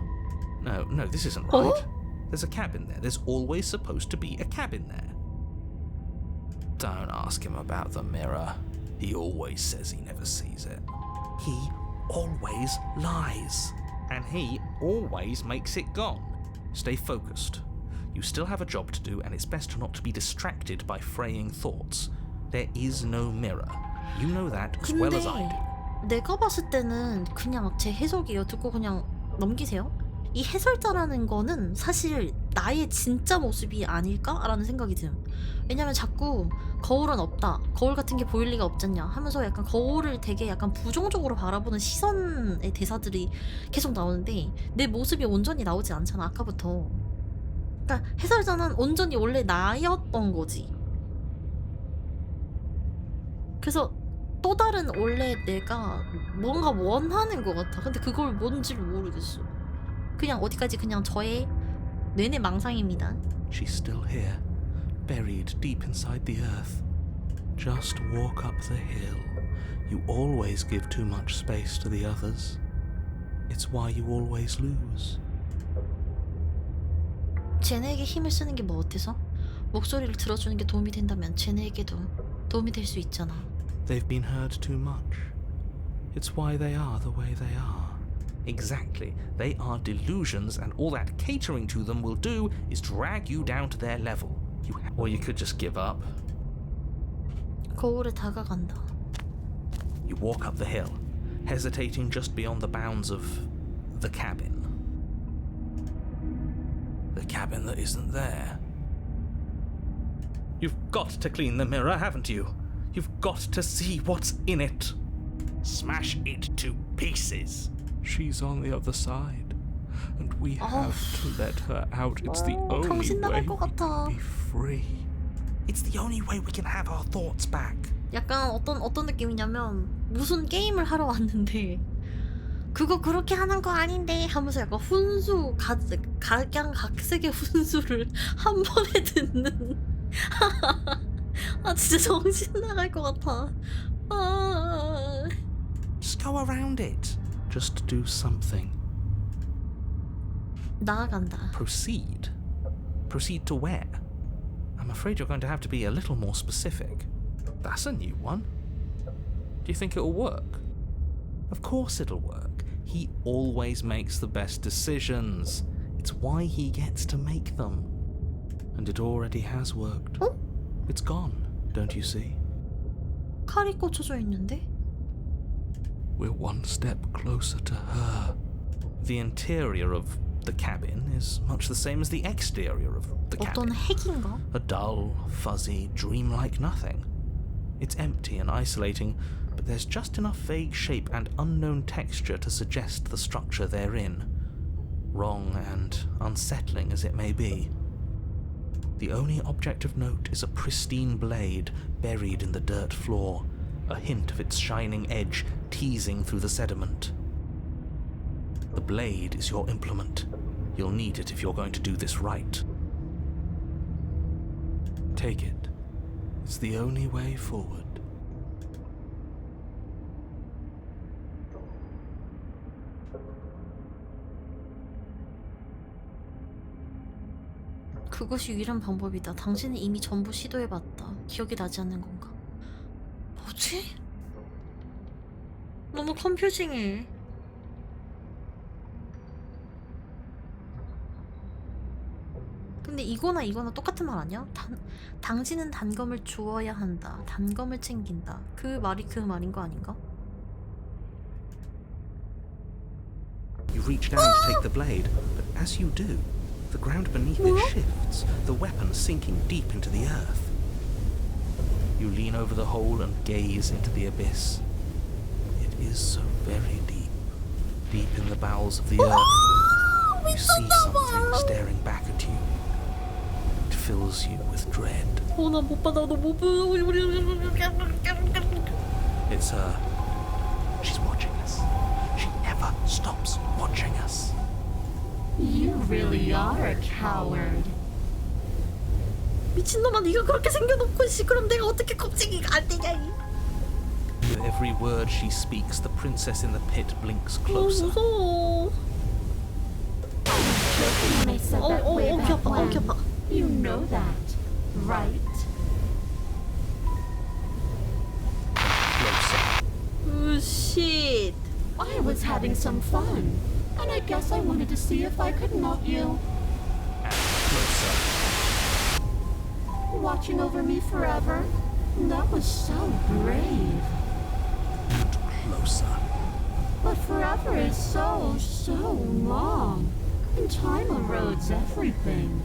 No, this isn't right. There's a cabin there. There's always supposed to be a cabin there. Don't ask him about the mirror. He always says he never sees it. He always lies. And he always makes it gone. Stay focused. You still have a job to do, and it's best not to be distracted by fraying thoughts. There is no mirror. You know that as well as I do. 내가 봤을 때는 그냥 제 해석이에요. 듣고 그냥 넘기세요. 이 해설자라는 거는 사실 나의 진짜 모습이 아닐까라는 생각이 든. 왜냐면 자꾸 거울은 없다, 거울 같은 게 보일 리가 없잖냐 하면서 약간 거울을 되게 약간 부정적으로 바라보는 시선의 대사들이 계속 나오는데 내 모습이 온전히 나오지 않잖아 아까부터. 그러니까 해설자는 온전히 원래 나였던 거지. 그래서 또 다른 원래 내가 뭔가 원하는 것 같아. 근데 그걸 뭔지를 모르겠어. 그냥 어디까지 그냥 저의 뇌내 망상입니다. She's still here, buried deep inside the earth. Just walk up the hill. You always give too much space to the others. It's why you always lose. 쟤네에게 힘을 쓰는 게 뭐 어때서? 목소리를 들어주는 게 도움이 된다면 쟤네에게도 도움이 될 수 있잖아. They've been hurt too much. It's why they are the way they are. Exactly. They are delusions, and all that catering to them will do is drag you down to their level. Or you could just give up. 거울에 다가간다. You walk up the hill, hesitating just beyond the bounds of the cabin. The cabin that isn't there. You've got to clean the mirror, haven't you? You've got to see what's in it. Smash it to pieces. She's on the other side, and we have to let her out. It's the only 정신 나갈 way 것 we 같아. can be free. It's the only way we can have our thoughts back. 약간 어떤 느낌이냐면 무슨 게임을 하러 왔는데 그거 그렇게 하는 거 아닌데 하면서 약간 훈수 각양각색의 훈수를 한 번에 듣는. 아 진짜 정신 나갈 것 같아. Just go around it. Just do something. 나아간다. Proceed. Proceed to where? I'm afraid you're going to have to be a little more specific. That's a new one. Do you think it'll work? Of course it'll work. He always makes the best decisions. It's why he gets to make them. And it already has worked. 어? It's gone, don't you see? 칼이 꽂혀져 있는데? We're one step closer to her. The interior of the cabin is much the same as the exterior of the 어떤 cabin. 핵인가? A dull, fuzzy, dreamlike nothing. It's empty and isolating, but there's just enough vague shape and unknown texture to suggest the structure they're in. Wrong and unsettling as it may be. The only object of note is a pristine blade buried in the dirt floor, a hint of its shining edge teasing through the sediment. The blade is your implement. You'll need it if you're going to do this right. Take it. It's the only way forward. 그것이 유일한 방법이다. 당신은 이미 전부 시도해봤다. 기억이 나지 않는 건가? 뭐지? 너무 컨퓨징해. 근데 이거나 똑같은 말 아니야? 당신은 단검을 주어야 한다. 단검을 챙긴다. 그 말이 그 말인 거 아닌가? You reach down to take the blade, but as you do, the ground beneath it shifts, the weapon sinking deep into the earth. You lean over the hole and gaze into the abyss. It is so very deep, deep in the bowels of the earth. You see something staring back at you. It fills you with dread. 나 못 봐. 나 못 봐. It's her. She's watching us. She never stops watching us. You really are a coward. 미친놈아, 네가 그렇게 생겨놓고 씨, 그럼 내가 어떻게 겁쟁이가 안 되냐? With every word she speaks, the princess in the pit blinks closer. 무서워. When I said that way 귀 back 아파. when, 귀 아파. you know that, right? Closer. shit. I was having some fun, and I guess I wanted to see if I could melt you. And closer. Watching over me forever? That was so brave. And closer. But forever is so long. And time erodes everything.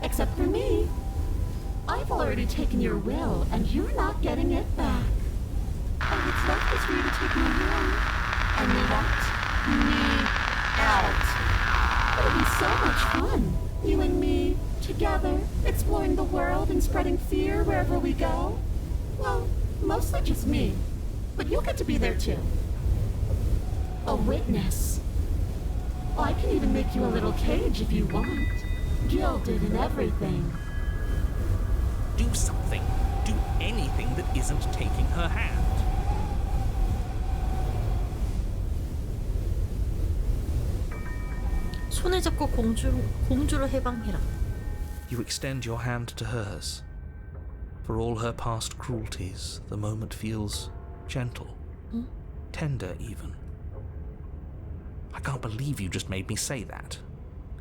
Except for me. I've already taken your will, and you're not getting it back. All that's left is for you to take my hand and let me out. It'll be so much fun. You and me, together, exploring the world and spreading fear wherever we go. Well, mostly just me. But you'll get to be there too. A witness. I can even make you a little cage if you want. Gilded and everything. Do something. Do anything that isn't taking her hand. 손을 잡고 공주를 해방해라. You extend your hand to hers. For all her past cruelties, the moment feels gentle. Tender, even. I can't believe you just made me say that.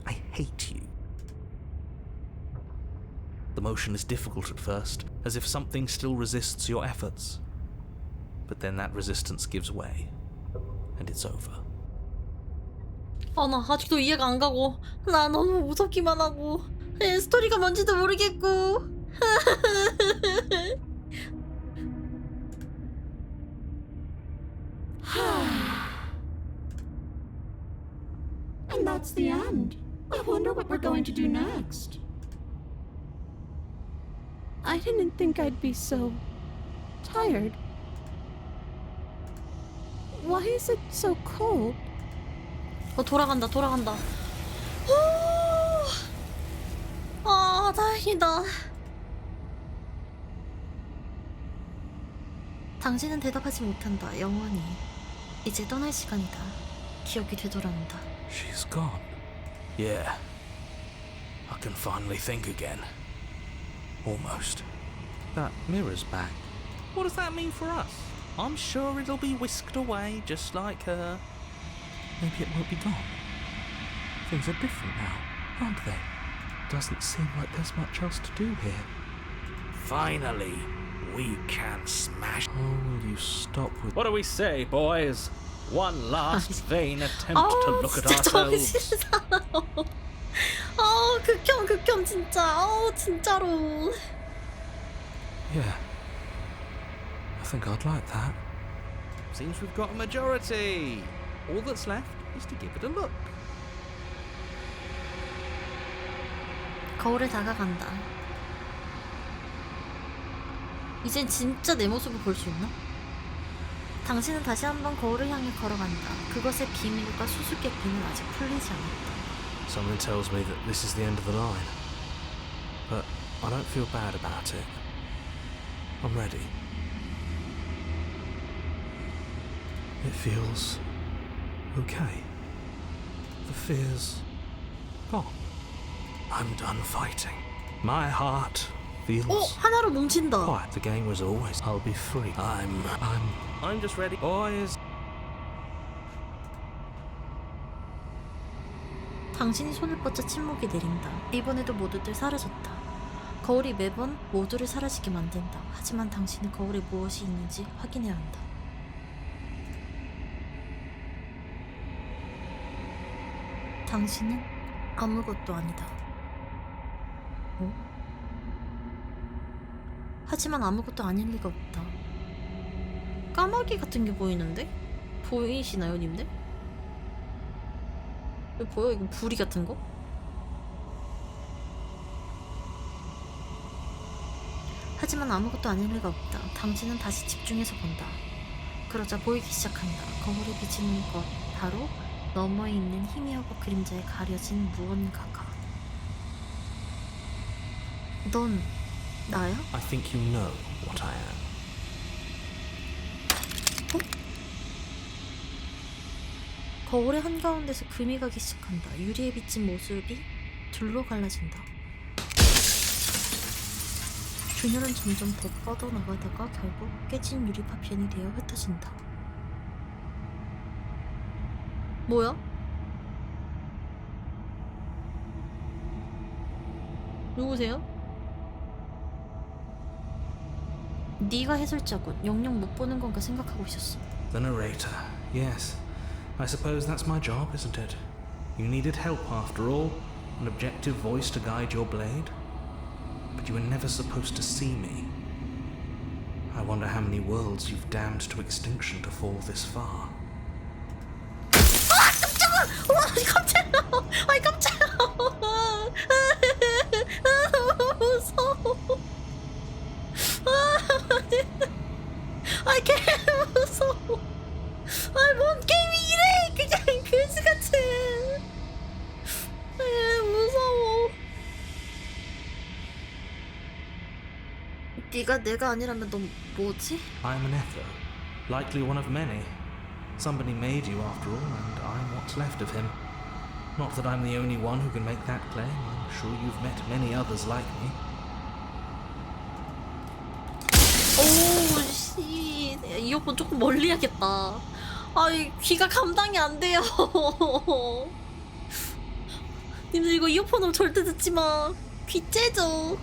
I hate you. The motion is difficult at first, as if something still resists your efforts. But then that resistance gives way, and it's over. 나 아직도 이해가 안 가고 나 너무 무섭기만 하고 스토리가 뭔지도 모르겠고. And that's the end. I wonder what we're going to do next. I didn't think I'd be so tired. Why is it so cold? 돌아간다. 다행이다. 당신은 대답하지 못한다. 영원히. 이제 떠날 시간이다. 기억이 되돌아온다. She's gone. Yeah. I can finally think again. Almost. That mirror's back. What does that mean for us? I'm sure it'll be whisked away just like her. Maybe it won't be gone. Things are different now, aren't they? Doesn't seem like there's much else to do here. Finally, we can smash. Oh, will you stop with... What do we say, boys? One last vain attempt to look at ourselves. 극혐 진짜. 진짜로. Yeah. I think I'd like that. Seems we've got a majority. All that's left is to give it a look. 거울에 다가간다. 이젠 진짜 내 모습을 볼 수 있나? 당신은 다시 한번 거울을 향해 걸어간다. 그것의 비밀과 수수께끼는 아직 풀리지 않았다. Someone tells me that this is the end of the line. But I don't feel bad about it. I'm ready. It feels okay. The fear's gone. I'm done fighting. My heart feels 하나로 뭉친다. quiet. The game was always I'll be free. I'm just ready. Boys. 당신이 손을 뻗자 침묵이 내린다. 이번에도 모두들 사라졌다. 거울이 매번 모두를 사라지게 만든다. 하지만 당신은 거울에 무엇이 있는지 확인해야 한다. 당신은 아무것도 아니다. 하지만 아무것도 아닐 리가 없다. 까마귀 같은 게 보이는데? 보이시나요, 님들? 이거 보여? 이거 부리 같은 거? 하지만 아무것도 아닐 리가 없다. 당신은 다시 집중해서 본다. 그러자 보이기 시작한다. 거울에 비치는 것, 바로 너머에 있는 희미하고 그림자에 가려진 무언가가. 넌 나야? I think you know what I am. 거울의 한가운데서 금이 가기 시작한다. 유리에 비친 모습이 둘로 갈라진다. 균열은 점점 더 뻗어나가다가 결국 깨진 유리 파편이 되어 흩어진다. 뭐야? 누구세요? 네가 해설자군. 영영 못 보는 건가 생각하고 있었어. The narrator. Yes. I suppose that's my job, isn't it? You needed help after all, an objective voice to guide your blade. But you were never supposed to see me. I wonder how many worlds you've damned to extinction to fall this far. 와 깜짝이야. 아이 깜짝이야. 너무 무서워. 아이 개 무서워. 아이 뭔 게임이 이래. 그냥 그지 같은. 무서워. 네가 내가 아니라면 넌 뭐지? I'm an echo, likely one of many. Somebody made you after all, and I'm what's left of him. Not that I'm the only one who can make that claim. I'm sure you've met many others like me. 오우 씨. 이어폰 조금 멀리 해야겠다. 아이 귀가 감당이 안 돼요. 님들 이거 이어폰으로 절대 듣지 마. 귀 째져.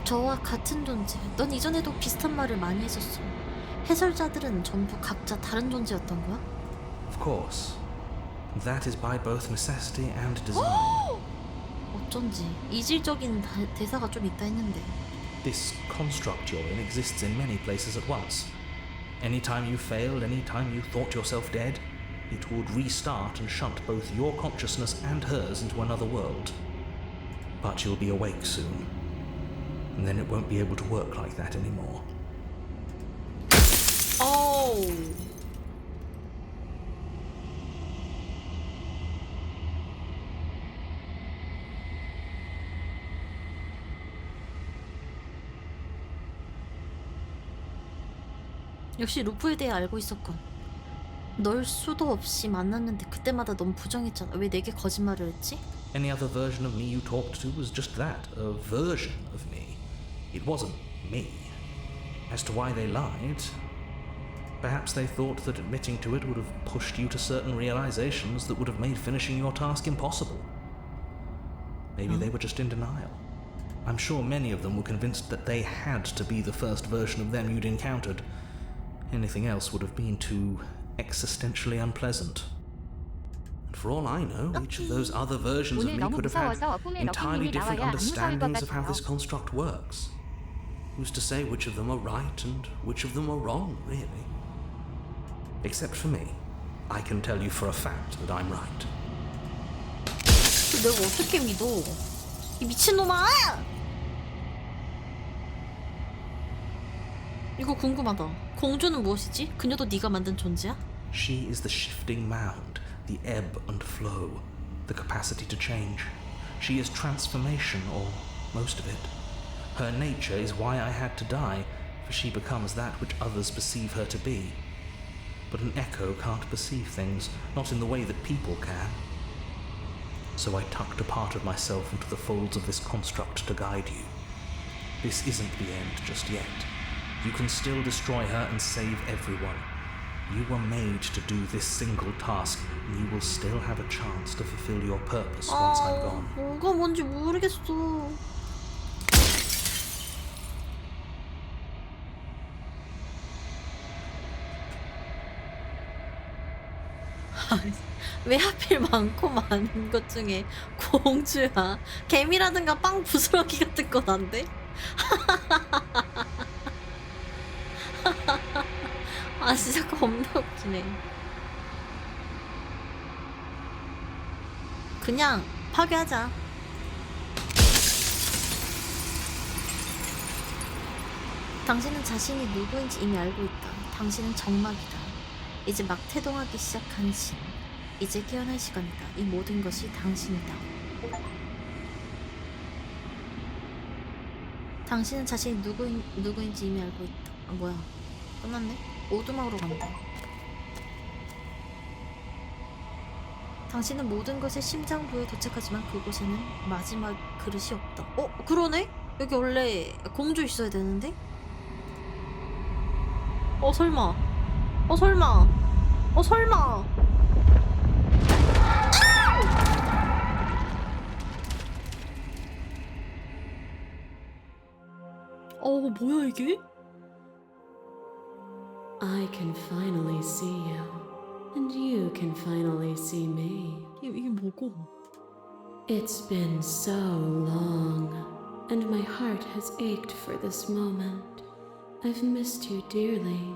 저와 같은 존재. 넌 이전에도 비슷한 말을 많이 했었어. 해설자들은 전부 각자 다른 존재였던 거야? Of course. That is by both necessity and design. 어쩐지 이질적인 대사가 좀 있다 했는데. This construct you're in exists in many places at once. Anytime you failed, anytime you thought yourself dead, it would restart and shunt both your consciousness and hers into another world. But you'll be awake soon. And then it won't be able to work like that anymore. Oh. 역시 루프에 대해 알고 있었군. 널 수도 없이 만났는데 그때마다 넌 부정했잖아. 왜 내게 거짓말을 했지? Any other version of me you talked to was just that, a version of me. It wasn't me. As to why they lied, perhaps they thought that admitting to it would have pushed you to certain realizations that would have made finishing your task impossible. Maybe they were just in denial. I'm sure many of them were convinced that they had to be the first version of them you'd encountered. Anything else would have been too existentially unpleasant. And for all I know, each of those other versions of me could have had entirely different understandings of how this construct works. Who's to say which of them are right and which of them are wrong, really? Except for me, I can tell you for a fact that I'm right. 내가 어떻게 믿어? 이 미친놈아! 이거 궁금하다. 공주는 무엇이지? 그녀도 네가 만든 존재야? She is the shifting mound, the ebb and flow, the capacity to change. She is transformation, or most of it. Her nature is why I had to die, for she becomes that which others perceive her to be. But an echo can't perceive things, not in the way that people can. So I tucked a part of myself into the folds of this construct to guide you. This isn't the end just yet. You can still destroy her and save everyone. You were made to do this single task, and you will still have a chance to fulfill your purpose once I'm gone. 뭐가 뭔지 모르겠어. 왜 하필 많고 많은 것 중에 공주야? 개미라든가 빵 부스러기 같은 건 안 돼? 아 진짜 겁나 웃기네. 그냥 파괴하자. 당신은 자신이 누구인지 이미 알고 있다. 당신은 정막이다. 이제 막 태동하기 시작한 신. 이제 깨어날 시간이다. 이 모든 것이 당신이다. 당신은 자신이 누구인지 이미 알고 있다. 아 뭐야? 끝났네? 오두막으로 간다. 당신은 모든 것의 심장부에 도착하지만 그곳에는 마지막 그릇이 없다. 어? 그러네? 여기 원래 공주 있어야 되는데? 설마. 설마. 설마. 뭐야 이게? I can finally see you, and you can finally see me. 이게 뭐고? It's been so long, and my heart has ached for this moment. I've missed you dearly.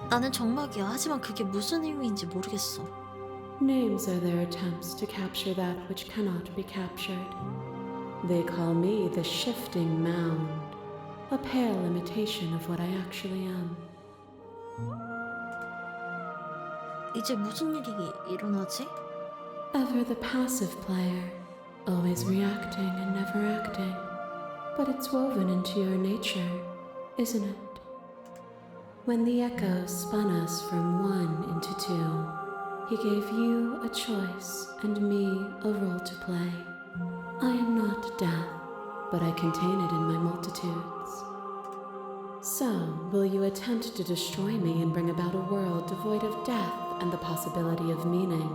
나는 정막이야. 하지만 그게 무슨 의미인지 모르겠어. Names are their attempts to capture that which cannot be captured. They call me the shifting mound, a pale imitation of what I actually am. 이제 무슨 일이 일어나지? Ever the passive player, always reacting and never acting. But it's woven into your nature, isn't it? When the echoes spun us from one into two, he gave you a choice and me a role to play. I am not death, but I contain it in my multitudes. So, will you attempt to destroy me and bring about a world devoid of death and the possibility of meaning?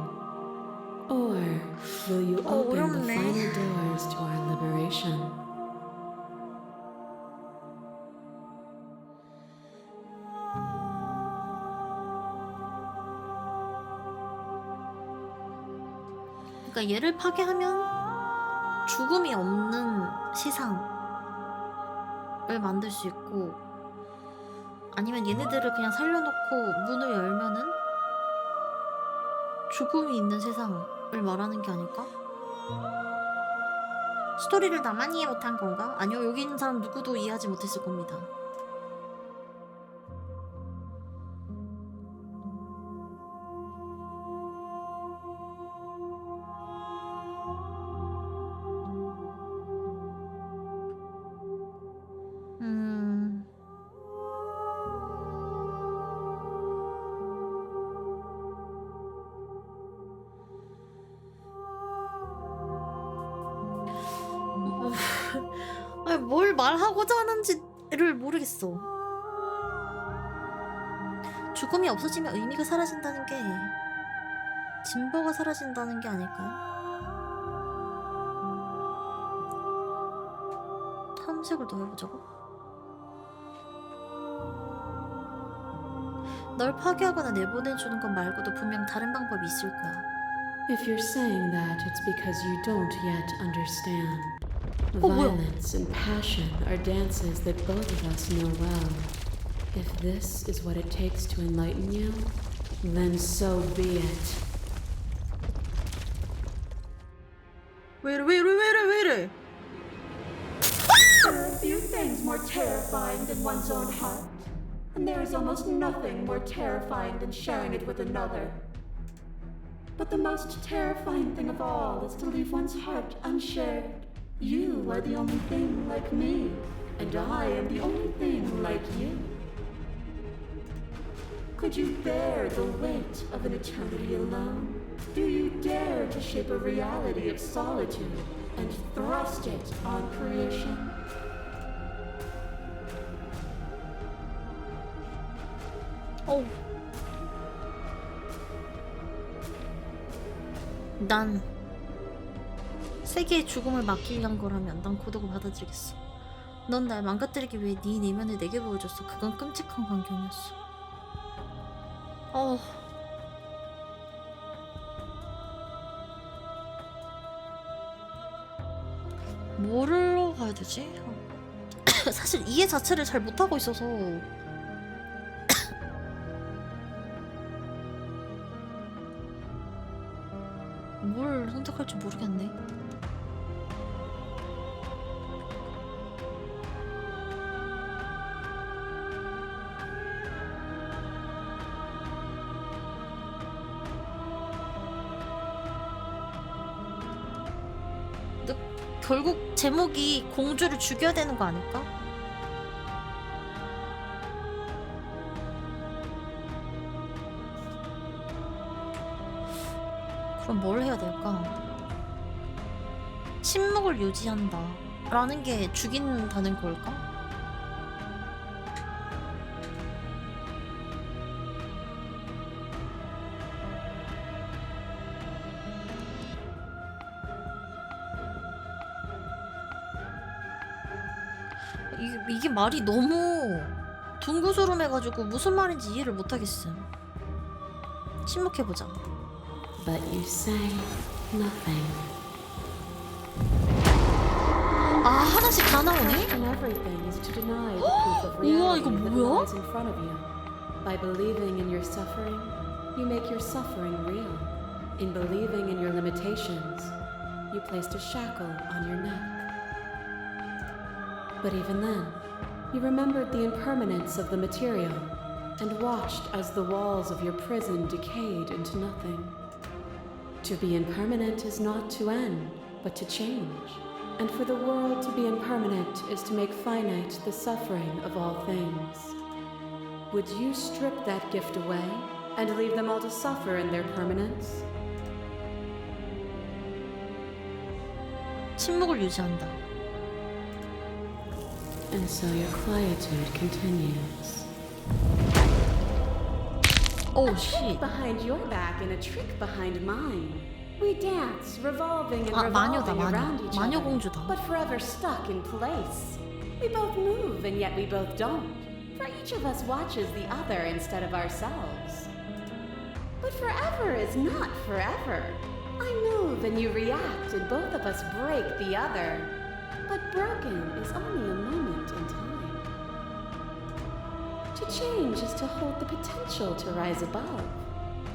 Or will you open the final doors to our liberation? 그러니까 얘를 파괴하면 죽음이 없는 세상을 만들 수 있고, 아니면 얘네들을 그냥 살려놓고 문을 열면은 죽음이 있는 세상을 말하는 게 아닐까? 스토리를 나만 이해 못한 건가? 아니요, 여기 있는 사람 누구도 이해하지 못했을 겁니다. 아니, 뭘 말하고자 하는지를 모르겠어. 죽음이 없어지면 의미가 사라진다는 게 진보가 사라진다는 게 아닐까요? 탐색을 더 해보자고? 널 파괴하거나 내보내주는 것 말고도 분명 다른 방법이 있을 거야. If you're saying that, it's because you don't yet understand. Violence and passion are dances that both of us know well. If this is what it takes to enlighten you, then so be it. 왜 이래? There are few things more terrifying than one's own heart, and there is almost nothing more terrifying than sharing it with another. But the most terrifying thing of all is to leave one's heart unshared. You are the only thing like me, and I am the only thing like you. Could you bear the weight of an eternity alone? Do you dare to shape a reality of solitude and thrust it on creation? 난 세계의 죽음을 막기 위한 거라면 난 고독을 받아들이겠어. 넌 날 망가뜨리기 위해 네 내면을 내게 보여줬어. 그건 끔찍한 광경이었어. 뭐로 가야 되지? 사실 이해 자체를 잘 못하고 있어서 뭘 선택할지 모르겠네. 결국 제목이 공주를 죽여야 되는 거 아닐까? 그럼 뭘 해야 될까? 침묵을 유지한다 라는 게 죽인다는 걸까? 이게 말이 너무 둥그스름해가지고 무슨 말인지 이해를 못하겠음. 침묵해보자. But you say nothing. 아, 하나씩 다 나오네? And everything is to deny the proof of 우와, 이거 reality that 뭐야? lies in front of you. By believing in your suffering, you make your suffering real. In believing in your limitations, you placed a shackle on your neck. But even then, you remembered the impermanence of the material and watched as the walls of your prison decayed into nothing. To be impermanent is not to end, but to change. And for the world to be impermanent is to make finite the suffering of all things. Would you strip that gift away and leave them all to suffer in their permanence? 침묵을 유지한다. And so your quietude continues. Oh a shit. trick behind your back and a trick behind mine. We dance, revolving and 아, 마녀다, revolving around each 마녀 other, 공주다. but forever stuck in place. We both move and yet we both don't. For each of us watches the other instead of ourselves. But forever is not forever. I move and you react and both of us break the other. But broken is only a moment in time. To change is to hold the potential to rise above.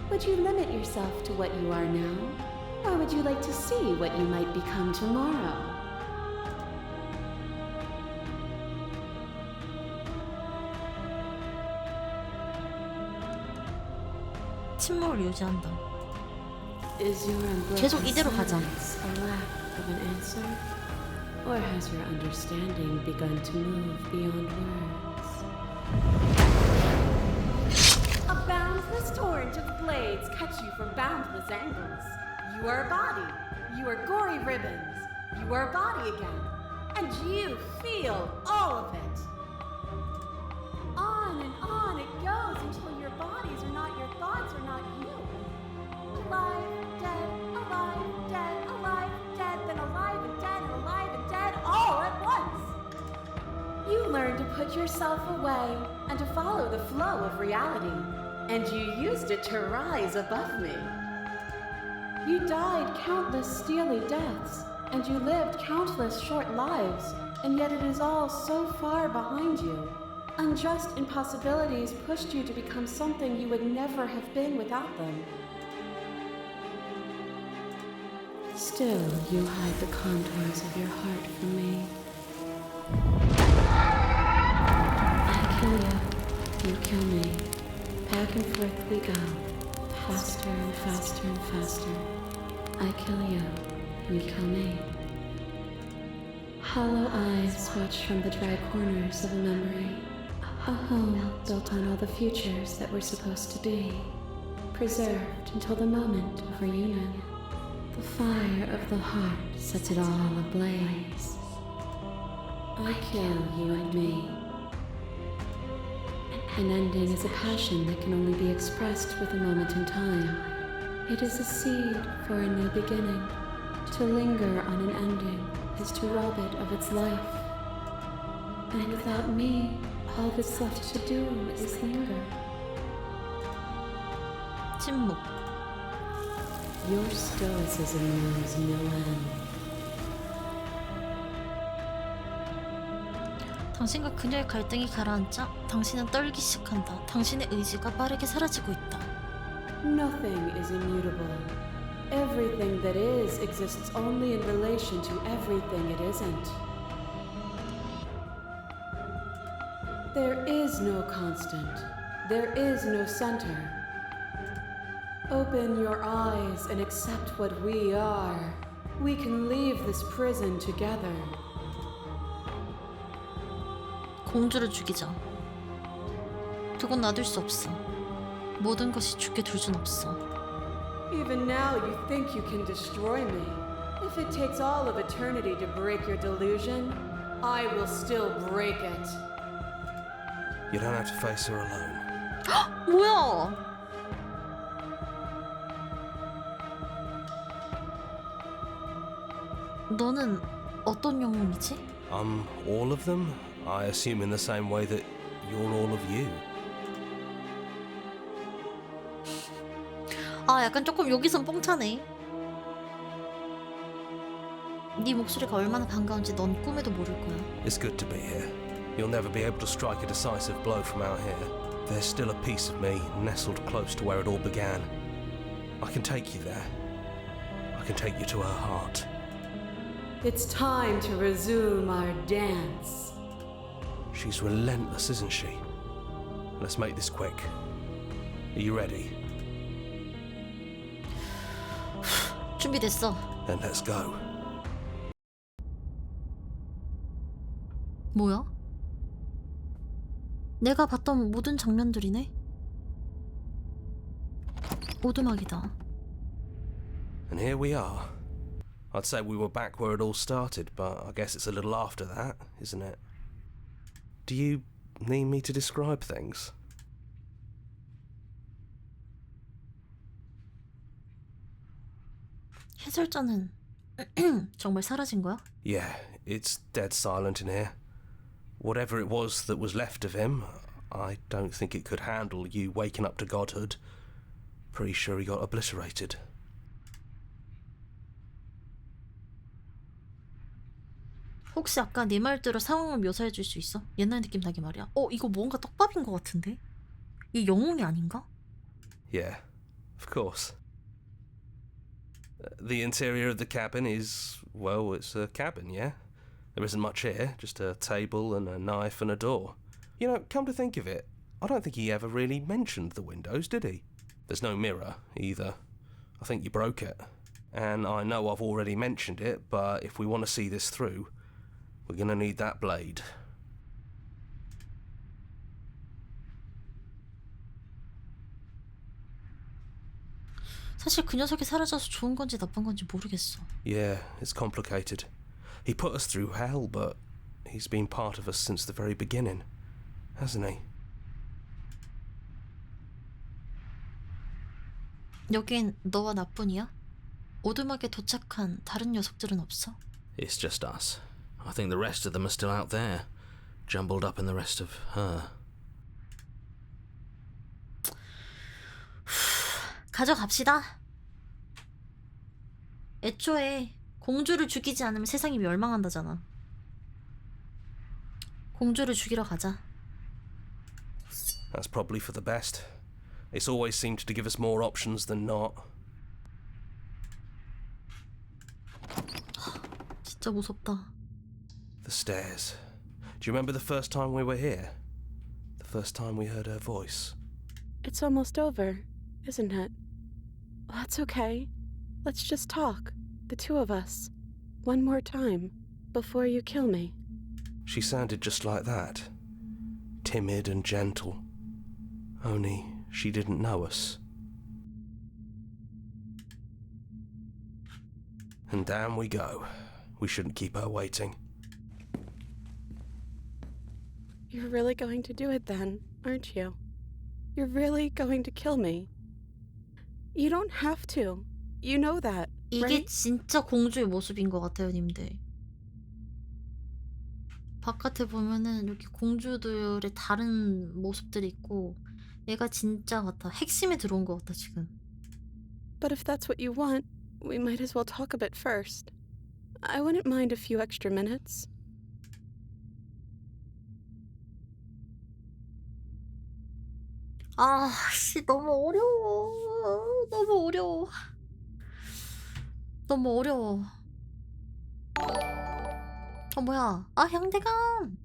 Would you limit yourself to what you are now? Or would you like to see what you might become tomorrow? 침묵을 유지한다. Is your unbroken 계속 이대로 가자. silence a lack of an answer? Or has your understanding begun to move beyond words? A boundless torrent of blades cut you from boundless angles. You are a body. You are gory ribbons. You are a body again. And you feel all of it. On it goes until your bodies are not your thoughts, are not you. Alive, dead, alive, dead, then alive and dead, all at once. You learn to put yourself away and to follow the flow of reality. And you used it to rise above me. You died countless steely deaths, and you lived countless short lives, and yet it is all so far behind you. Unjust impossibilities pushed you to become something you would never have been without them. Still, you hide the contours of your heart from me. I kill you, you kill me. Back and forth we go, faster and faster and faster. I kill you, you kill me. Hollow eyes watch from the dry corners of a memory. A home built on all the futures that were supposed to be, preserved until the moment of reunion. The fire of the heart sets it all ablaze. I kill you and me. An ending is a passion that can only be expressed with a moment in time. It is a seed for a new beginning. To linger on an ending is to rob it of its life. And without me, all that's left to do is linger. 침묵. Your stoicism knows no end. 당신과 그녀의 갈등이 가라앉자 당신은 떨기 시작한다. 당신의 의지가 빠르게 사라지고 있다. Nothing is immutable. Everything that is exists only in relation to everything it isn't. There is no constant. There is no center. Open your eyes and accept what we are. We can leave this prison together. 공주를 죽이자. 그건 놔둘 수 없어. 모든 것이 죽게 둘 순 없어. Even now you think you can destroy me. If it takes all of eternity to break your delusion, I will still break it. You don't have to face her alone. 뭐야? 너는 어떤 영웅이지? All of them? I assume in the same way that you're all of you. 아, 약간 조금 여기선 뽕차네. 네 목소리가 얼마나 반가운지 넌 꿈에도 모를 거야. It's good to be here. You'll never be able to strike a decisive blow from out here. There's still a piece of me nestled close to where it all began. I can take you there. I can take you to her heart. It's time to resume our dance. She's relentless, isn't she? Let's make this quick. Are you ready? 준비됐어. Then let's go. 뭐야? 내가 봤던 모든 장면들이네? 오두막이다. And here we are. I'd say we were back where it all started, but I guess it's a little after that, isn't it? Do you need me to describe things? 해설자는 정말 사라진 거야? Yeah, it's dead silent in here. Whatever it was that was left of him, I don't think it could handle you waking up to godhood. Pretty sure he got obliterated. 혹시 아까 네 말대로 상황을 묘사해 줄 수 있어? 옛날 느낌 나게 말이야. 이거 뭔가 떡밥인 것 같은데? 이 영웅이 아닌가? Yeah, of course. The interior of the cabin is, well, it's a cabin, yeah? There isn't much here, just a table and a knife and a door. You know, come to think of it, I don't think he ever really mentioned the windows, did he? There's no mirror, either. I think you broke it. And I know I've already mentioned it, but if we want to see this through, we're gonna need that blade. 사실 그 녀석이 사라져서 좋은 건지 나쁜 건지 모르겠어. Yeah, it's complicated. He put us through hell, but he's been part of us since the very beginning, hasn't he? 여긴 너와 나뿐이야? 오두막에 도착한 다른 녀석들은 없어? It's just us. I think the rest of them are still out there, jumbled up in the rest of her. 가져갑시다. 애초에 공주를 죽이지 않으면 세상이 멸망한다잖아. 공주를 죽이러 가자. That's probably for the best. It's always seemed to give us more options than not. 진짜 무섭다. The stairs. Do you remember the first time we were here? The first time we heard her voice? It's almost over, isn't it? That's okay. Let's just talk, the two of us, one more time, before you kill me. She sounded just like that. Timid and gentle. Only she didn't know us. And down we go. We shouldn't keep her waiting. You're really going to do it then, aren't you? You're really going to kill me. You don't have to. You know that, 이게 right? 진짜 공주의 모습인 것 같아요, 님들. 바깥에 보면은 이렇게 공주들의 다른 모습들이 있고 얘가 진짜 같아. 핵심에 들어온 것 같아, 지금. But if that's what you want, we might as well talk a bit first. I wouldn't mind a few extra minutes. 아, 씨, 너무 어려워. 너무 어려워. 너무 어려워. 뭐야. 아, 향대감.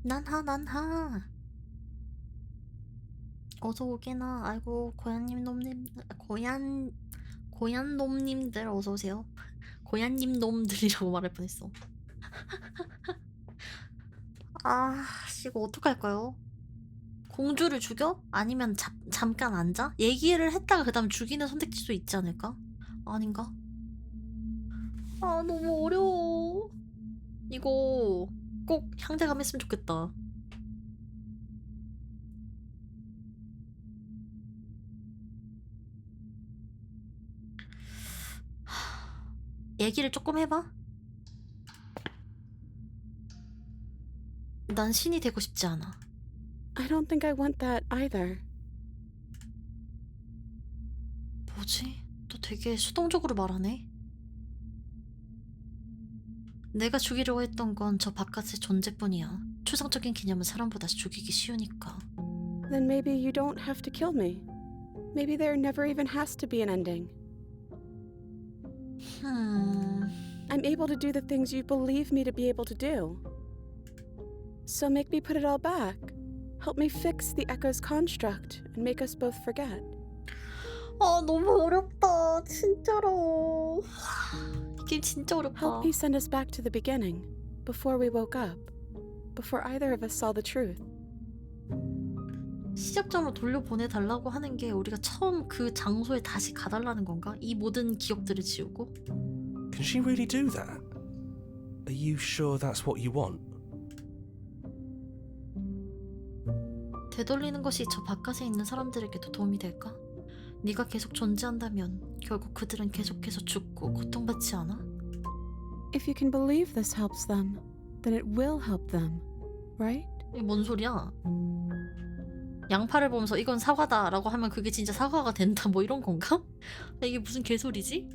난하. 어서 오게나. 아이고, 고얀 놈님들 어서 오세요. 고얀님 놈들이라고 말할 뻔했어. 아, 씨, 이거 어떡할까요? 공주를 죽여? 아니면 잠깐 앉아? 얘기를 했다가 그 다음 죽이는 선택지도 있지 않을까? 아닌가? 아, 너무 어려워. 이거 꼭 향대감 했으면 좋겠다. 얘기를 조금 해봐. 난 신이 되고 싶지 않아. I don't think I want that either. 뭐지? 너 되게 수동적으로 말하네. 내가 죽이려고 했던 건 저 바깥의 존재뿐이야. 추상적인 개념은 사람보다 죽이기 쉬우니까. Then maybe you don't have to kill me. Maybe there never even has to be an ending. I'm able to do the things you believe me to be able to do. So make me put it all back. Help me fix the echo's construct and make us both forget. 아 너무 어렵다 진짜로. 이 게임 진짜 어렵다. Help me send us back to the beginning, before we woke up, before either of us saw the truth. 시작점으로 돌려보내달라고 하는 게 우리가 처음 그 장소에 다시 가달라는 건가? 이 모든 기억들을 지우고? Can she really do that? Are you sure that's what you want? 되돌리는 것이 저 바깥에 있는 사람들에게도 도움이 될까? 네가 계속 존재한다면 결국 그들은 계속해서 죽고 고통받지 않아? If you can believe this helps them, then it will help them, right? 이게 뭔 소리야? 양파를 보면서 이건 사과다 라고 하면 그게 진짜 사과가 된다 뭐 이런 건가? 이게 무슨 개소리지?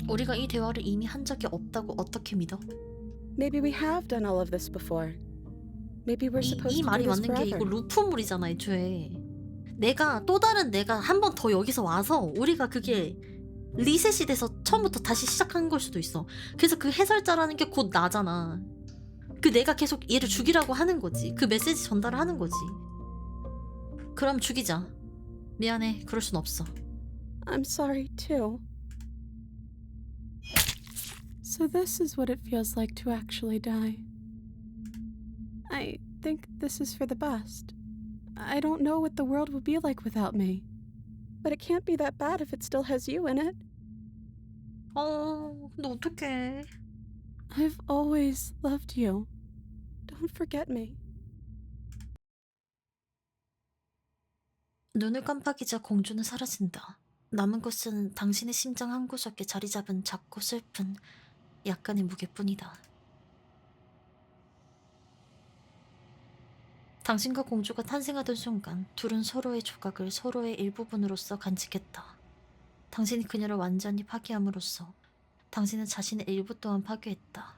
우리가 이 대화를 이미 한 적이 없다고 어떻게 믿어? Maybe we have done all of this before. Maybe we're supposed 이 to do 말이 this 맞는 게 이거 forever. 루프물이잖아 애초에. 내가 또 다른 내가 한 번 더 여기서 와서 우리가 그게 리셋이 돼서 처음부터 다시 시작한 걸 수도 있어. 그래서 그 해설자라는 게 곧 나잖아. 그 내가 계속 얘를 죽이라고 하는 거지. 그 메시지 전달을 하는 거지. 그럼 죽이자. 미안해 그럴 순 없어. I'm sorry too. So this is what it feels like to actually die. I think this is for the best. I don't know what the world will be like without me. But it can't be that bad if it still has you in it. 근데 어떡해. I've always loved you. Don't forget me. 눈을 깜빡이자 공주는 사라진다. 남은 것은 당신의 심장 한 구석에 자리 잡은 작고 슬픈 약간의 무게뿐이다. 당신과 공주가 탄생하던 순간 둘은 서로의 조각을 서로의 일부분으로서 간직했다. 당신이 그녀를 완전히 파괴함으로써 당신은 자신의 일부 또한 파괴했다.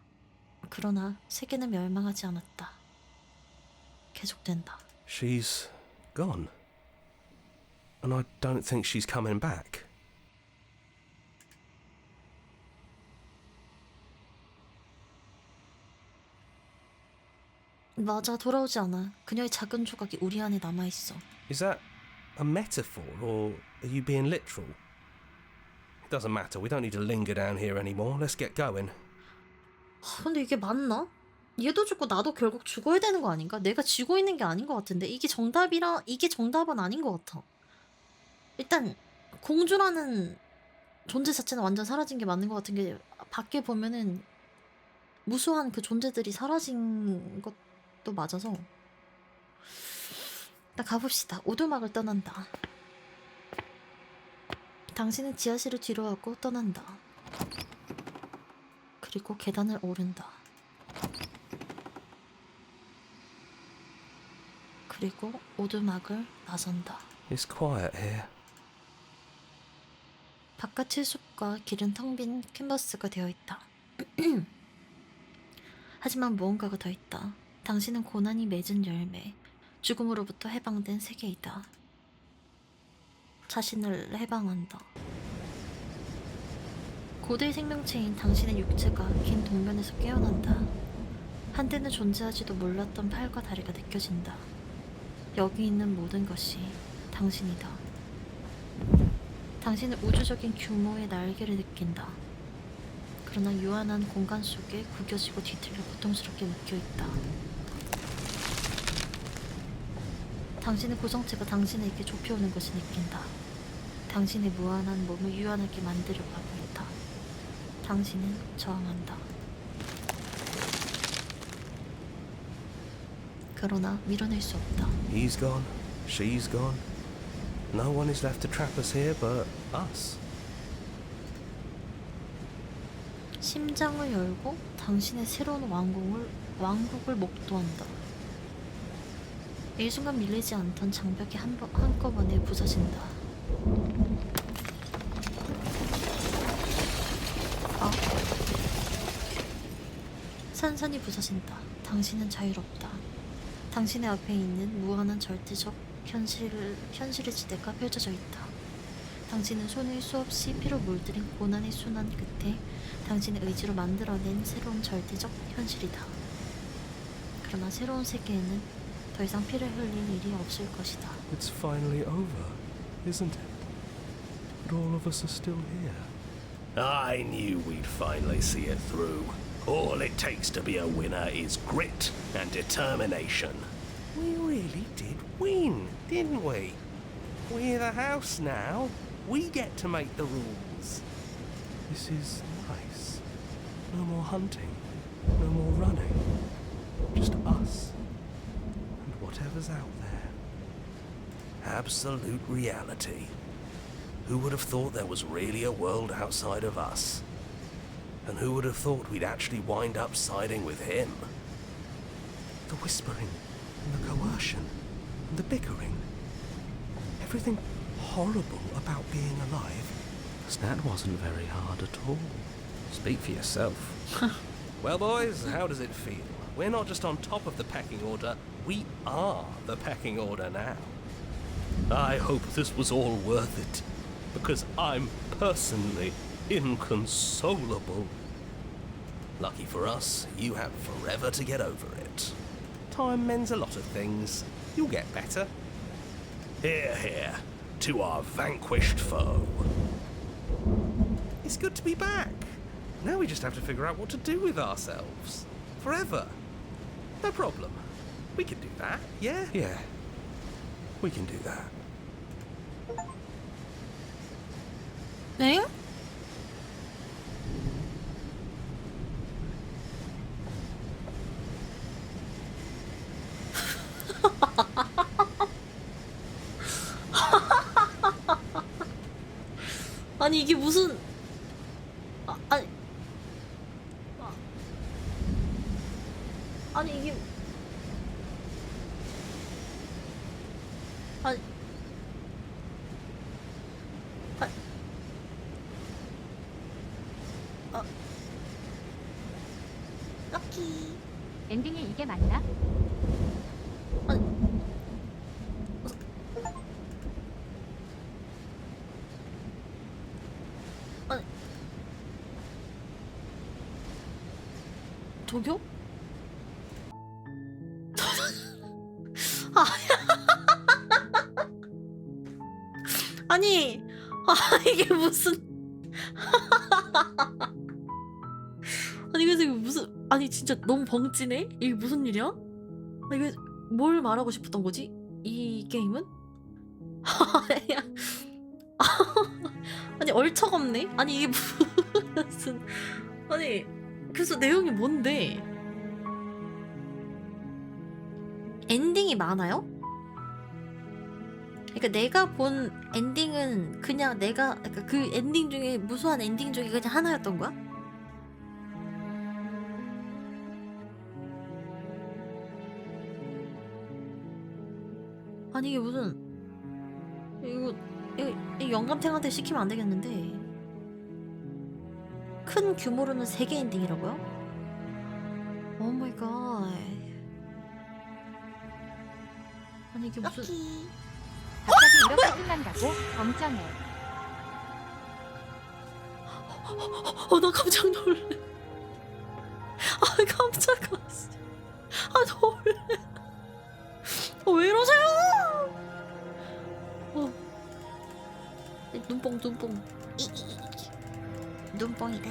그러나 세계는 멸망하지 않았다. 계속된다. She's gone. And I don't think she's coming back. 맞아, 돌아오지 않아. 그녀의 작은 조각이 우리 안에 남아있어. Is that a metaphor or are you being literal? It doesn't matter. We don't need to linger down here anymore. Let's get going. 근데 이게 맞나? 얘도 죽고 나도 결국 죽어야 되는 거 아닌가? 내가 쥐고 있는 게 아닌 것 같은데 이게 정답은 아닌 것 같아. 일단 공주라는 존재 자체는 완전 사라진 게 맞는 것 같은 게 밖에 보면은 무수한 그 존재들이 사라진 것도 맞아서 일단 가봅시다. 오두막을 떠난다. 당신은 지하실을 뒤로하고 떠난다. 그리고 계단을 오른다. 그리고 오두막을 나선다. It's quiet here. 바깥의 숲과 길은 텅 빈 캔버스가 되어 있다. 하지만 무언가가 더 있다. 당신은 고난이 맺은 열매, 죽음으로부터 해방된 세계이다. 자신을 해방한다. 고대의 생명체인 당신의 육체가 긴 동면에서 깨어난다. 한때는 존재하지도 몰랐던 팔과 다리가 느껴진다. 여기 있는 모든 것이 당신이다. 당신은 우주적인 규모의 날개를 느낀다. 그러나 유한한 공간 속에 구겨지고 뒤틀려 고통스럽게 묶여있다. 당신의 구성체가 당신에게 좁혀오는 것을 느낀다. 당신의 무한한 몸을 유한하게 만들려고 하고 있다. 당신은 저항한다. 그러나 밀어낼 수 없다. He's gone. She's gone. No one is left to trap us here but us. 심장을 열고 당신의 새로운 왕국을 목도한다. 일순간 밀리지 않던 장벽이 한꺼번에 부서진다. 산산이 부서진다. 당신은 자유롭다. 당신의 앞에 있는 무한한 절대적 현실의 지대가 펼쳐져 있다. 당신은 손을 수없이 피로 물들인 고난의 순환 끝에 당신의 의지로 만들어낸 새로운 절대적 현실이다. 그러나 새로운 세계에는 더 이상 피를 흘릴 일이 없을 것이다. It's finally over, isn't it? But all of us are still here. I knew we'd finally see it through. All it takes to be a winner is grit and determination. We really did win, didn't we? We're the house now. We get to make the rules. This is nice. No more hunting, no more running. Just us and whatever's out there. Absolute reality. Who would have thought there was really a world outside of us? And who would have thought we'd actually wind up siding with him? The whispering and the coercion and the bickering. Everything horrible about being alive. That wasn't very hard at all. Speak for yourself. Well, boys, how does it feel? We're not just on top of the pecking order, we are the pecking order now. I hope this was all worth it, because I'm personally inconsolable. Lucky for us, you have forever to get over it. Time mends a lot of things. You'll get better. Hear, hear, to our vanquished foe. It's good to be back. Now we just have to figure out what to do with ourselves. Forever. No problem. We can do that, yeah? Yeah, we can do that. 네? 아니 이게 무슨 아니 이게 럭키 엔딩이 이게 맞나? 저기요? 아니 이게 무슨 아니 그래서 이거 무슨 아니 진짜 너무 벙찌네? 이게 무슨 일이야? 이게 뭘 말하고 싶었던 거지? 이 게임은? 아니 얼척없네? 아니 이게 무슨 아니 그래서 내용이 뭔데? 엔딩이 많아요? 그러니까 내가 본 엔딩은 그냥 그러니까 그 엔딩 중에 무수한 엔딩 중에 그냥 하나였던 거야? 아니 이게 무슨 이거 영감탱한테 시키면 안 되겠는데 큰 규모로는 3개 엔딩이라고요? 오 마이 갓. 아니 이게 무슨 갑자기 이렇게 끝난다고? 엄청해. 나 깜짝 놀래. 깜짝아. 놀래. 왜 이러세요? 눈뽕. 눈뽕이다.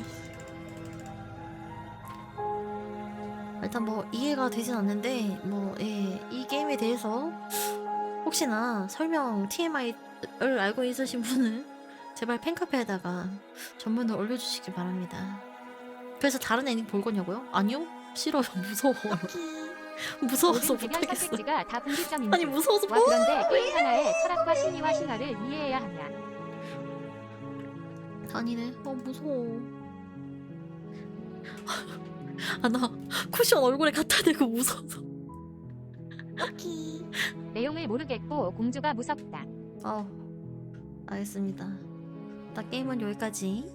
일단 뭐 이해가 되진 않는데 이 게임에 대해서 혹시나 설명 TMI를 알고 있으신 분은 제발 팬카페에다가 전문을 올려주시길 바랍니다. 그래서 다른 애니 볼 거냐고요? 아니요? 싫어요. 무서워. 무서워서 모든 대변 못하겠어. 선택지가 다 분기점인데. 아니 무서워서 와 그런데 게임 하나에 철학과 심리와 신화를 이해해야 하냐. 아니네. 무서워. 아 나 쿠션 얼굴에 갖다 대고 무서워서. 오케이. 내용을 모르겠고 공주가 무섭다. 알겠습니다. 나 게임은 여기까지.